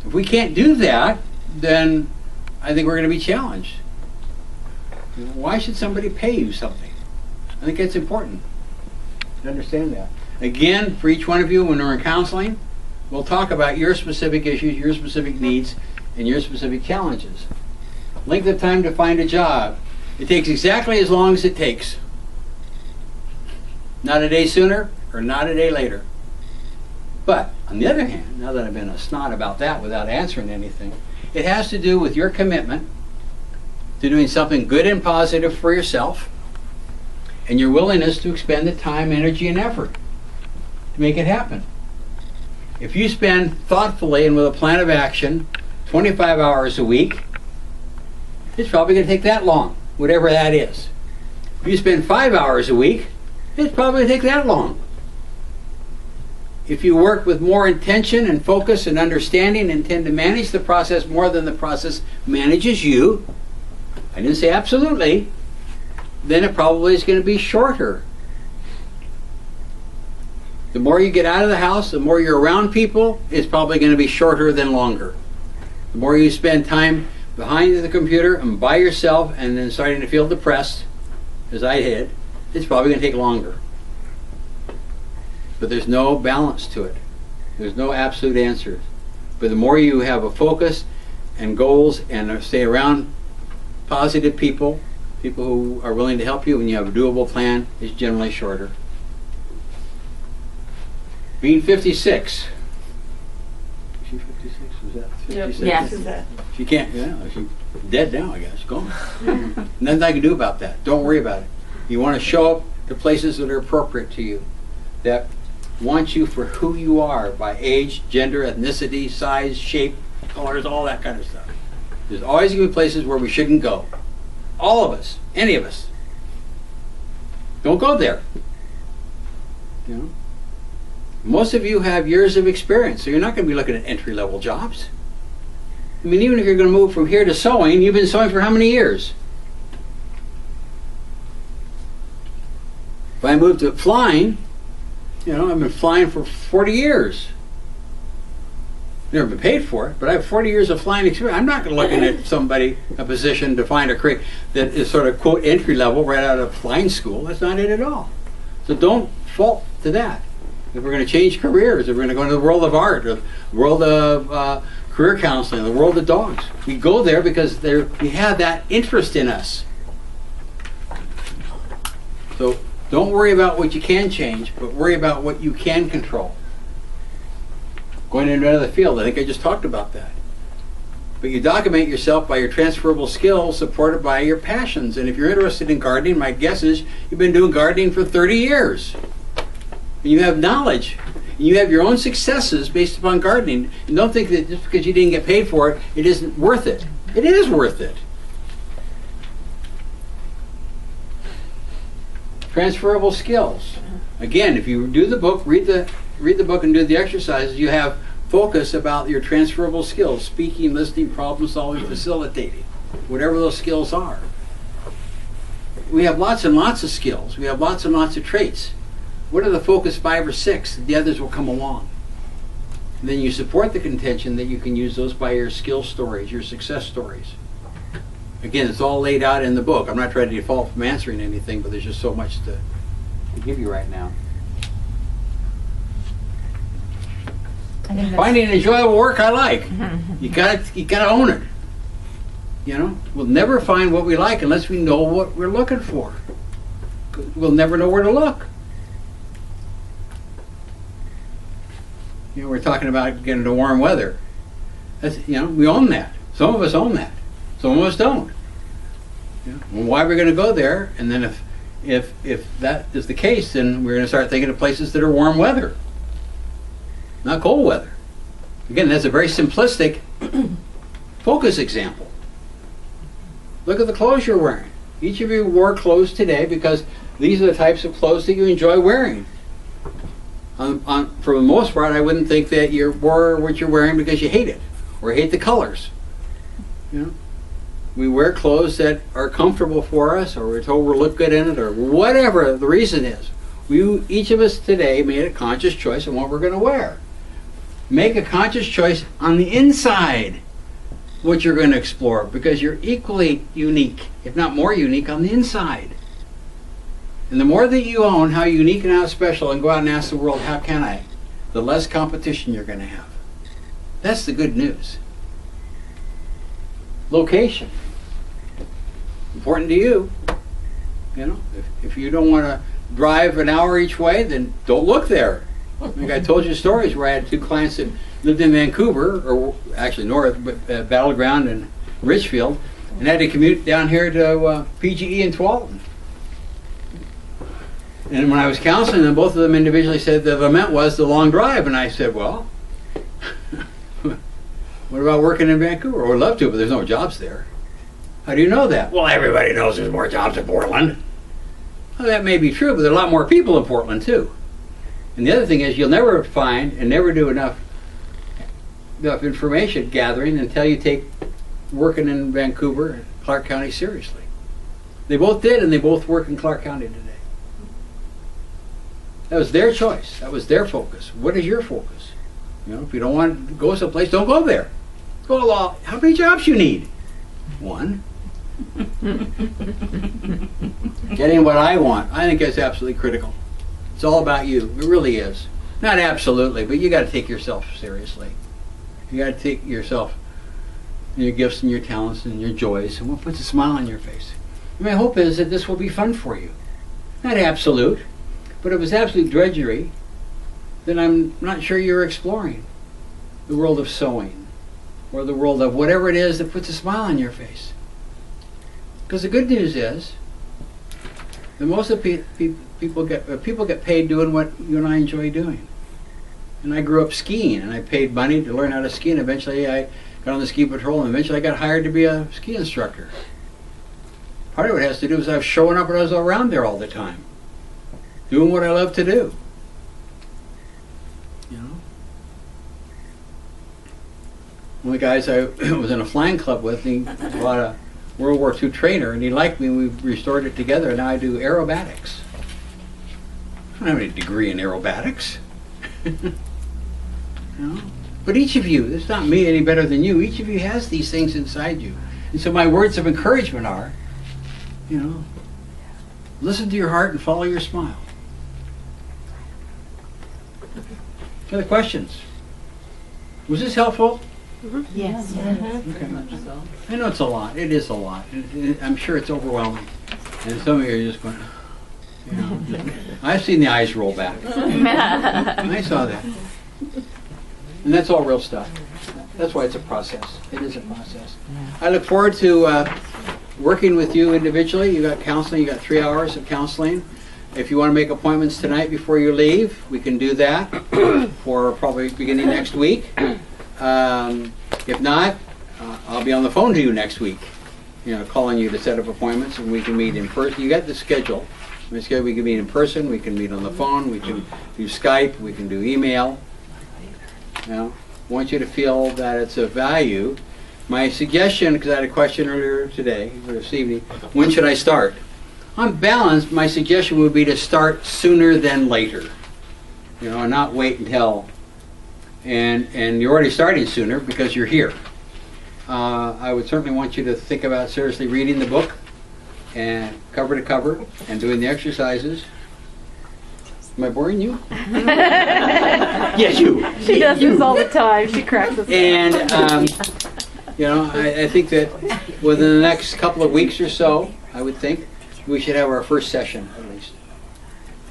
If we can't do that, then I think we're going to be challenged. Why should somebody pay you something? I think that's important to understand that. Again, for each one of you, when we're in counseling, we'll talk about your specific issues, your specific needs, and your specific challenges. Length of time to find a job. It takes exactly as long as it takes. Not a day sooner or not a day later. But on the other hand, now that I've been a snot about that without answering anything, it has to do with your commitment to doing something good and positive for yourself, and your willingness to expend the time, energy, and effort to make it happen. If you spend thoughtfully and with a plan of action 25 hours a week, it's probably going to take that long, whatever that is. If you spend 5 hours a week, it's probably going to take that long. If you work with more intention and focus and understanding and tend to manage the process more than the process manages you, I didn't say absolutely, then it probably is going to be shorter. The more you get out of the house, the more you're around people, it's probably going to be shorter than longer. The more you spend time behind the computer and by yourself and then starting to feel depressed, as I did, it's probably going to take longer. But there's no balance to it. There's no absolute answers. But the more you have a focus and goals and stay around positive people, people who are willing to help you, and you have a doable plan, it's generally shorter. Being 56. Is she 56? Was that 56? Yes. She can't, she's dead now, I guess. Gone. Nothing I can do about that. Don't worry about it. You want to show up to places that are appropriate to you, that want you for who you are by age, gender, ethnicity, size, shape, colors, all that kind of stuff. There's always going to be places where we shouldn't go. All of us, any of us. Don't go there. You know? Most of you have years of experience, so you're not going to be looking at entry-level jobs. I mean, even if you're going to move from here to sewing, you've been sewing for how many years? If I moved to flying, I've been flying for 40 years. Never been paid for it, but I have 40 years of flying experience. I'm not going to look at somebody, a position to find a career that is sort of, quote, entry-level right out of flying school. That's not it at all. So don't fault to that. If we're going to change careers, if we're going to go into the world of art, or the world of career counseling, the world of dogs, we go there because we have that interest in us. So don't worry about what you can change, but worry about what you can control. Going into another field, I think I just talked about that. But you document yourself by your transferable skills supported by your passions. And if you're interested in gardening, my guess is you've been doing gardening for 30 years. And you have knowledge. And you have your own successes based upon gardening. And don't think that just because you didn't get paid for it, it isn't worth it. It is worth it. Transferable skills. Again, if you do the book, read the book and do the exercises, you have focus about your transferable skills: speaking, listening, problem solving, facilitating, whatever those skills are. We have lots and lots of skills. We have lots and lots of traits. What are the focus 5 or 6? The others will come along. And then you support the contention that you can use those by your skill stories, your success stories. Again, it's all laid out in the book. I'm not trying to default from answering anything, but there's just so much to give you right now. Finding enjoyable work I like. You gotta own it. We'll never find what we like unless we know what we're looking for. We'll never know where to look. We're talking about getting to warm weather. That's, we own that. Some of us own that. Some of us don't. Well, why are we going to go there? And then if that is the case, then we're going to start thinking of places that are warm weather, not cold weather. Again, that's a very simplistic focus example. Look at the clothes you're wearing. Each of you wore clothes today because these are the types of clothes that you enjoy wearing. For the most part, I wouldn't think that you wore what you're wearing because you hate it or hate the colors. We wear clothes that are comfortable for us, or we're told we look good in it, or whatever the reason is. Each of us today made a conscious choice on what we're going to wear. Make a conscious choice on the inside what you're going to explore, because you're equally unique, if not more unique, on the inside. And the more that you own how unique and how special, and go out and ask the world, how can I, the less competition you're going to have. That's the good news. Location. Important to you. If you don't want to drive an hour each way, then don't look there. I think I told you stories where I had 2 clients that lived in Vancouver, or actually north, but Battleground and Richfield, and had to commute down here to PGE in Tualatin. And when I was counseling them, both of them individually said the lament was the long drive. And I said, well, what about working in Vancouver? I would love to, but there's no jobs there. How do you know that? Well, everybody knows there's more jobs in Portland. Well, that may be true, but there are a lot more people in Portland, too. And the other thing is you'll never find and never do enough information gathering until you take working in Vancouver and Clark County seriously. They both did, and they both work in Clark County today. That was their choice. That was their focus. What is your focus? You know, if you don't want to go someplace, don't go there. Go to law. How many jobs you need? One. Getting what I want, I think that's absolutely critical. It's all about you. It really is. Not absolutely, but you got to take yourself seriously. You got to take yourself, and your gifts and your talents and your joys, and what puts a smile on your face. And my hope is that this will be fun for you. Not absolute, but if it's absolute drudgery, then I'm not sure you're exploring the world of sewing or the world of whatever it is that puts a smile on your face. Because the good news is that most of people get paid doing what you and I enjoy doing. And I grew up skiing, and I paid money to learn how to ski, and eventually I got on the ski patrol, and eventually I got hired to be a ski instructor. Part of it has to do with I was showing up and I was around there all the time, doing what I love to do. You know, one of the guys I was in a flying club with, he bought a World War II trainer, and he liked me, and we restored it together, and now I do aerobatics. I don't have any degree in aerobatics. You know? But each of you, it's not me any better than you, each of you has these things inside you. And so my words of encouragement are, you know, listen to your heart and follow your smile. Other questions? Was this helpful? Yes. Okay. I know it's a lot. It is a lot. I'm sure it's overwhelming. And some of you are just going, you know. I've seen the eyes roll back. I saw that. And that's all real stuff. That's why it's a process. It is a process. I look forward to working with you individually. You got counseling. You got 3 hours of counseling. If you want to make appointments tonight before you leave, we can do that for probably beginning next week. If not, I'll be on the phone to you next week, you know, calling you to set up appointments, and we can meet in person. You got the schedule. We can meet in person, we can meet on the phone, we can do Skype, we can do email. You know, I want you to feel that it's of value. My suggestion, because I had a question earlier today, or this evening, when should I start? On balance, my suggestion would be to start sooner than later. You know, and not wait until, and you're already starting sooner because you're here. I would certainly want you to think about seriously reading the book, and cover to cover, and doing the exercises. Am I boring you? Yes, you. She does this all the time. She cracks us up. And, you know, I think that within the next couple of weeks or so, I would think, we should have our first session, at least.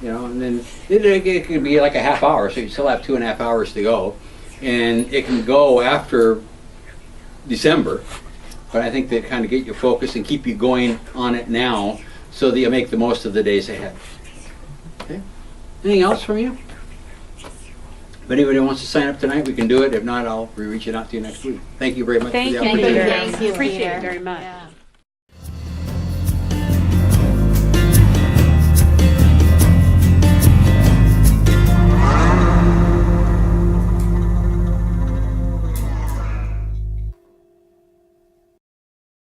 You know, and then it could be like a half hour, so you still have 2.5 hours to go. And it can go after December. But I think that kind of get you focused and keep you going on it now so that you make the most of the days ahead. Okay? Anything else from you? If anybody wants to sign up tonight, we can do it. If not, I'll be reaching out to you next week. Thank you very much for the opportunity. Thank you. Appreciate it very much. Yeah.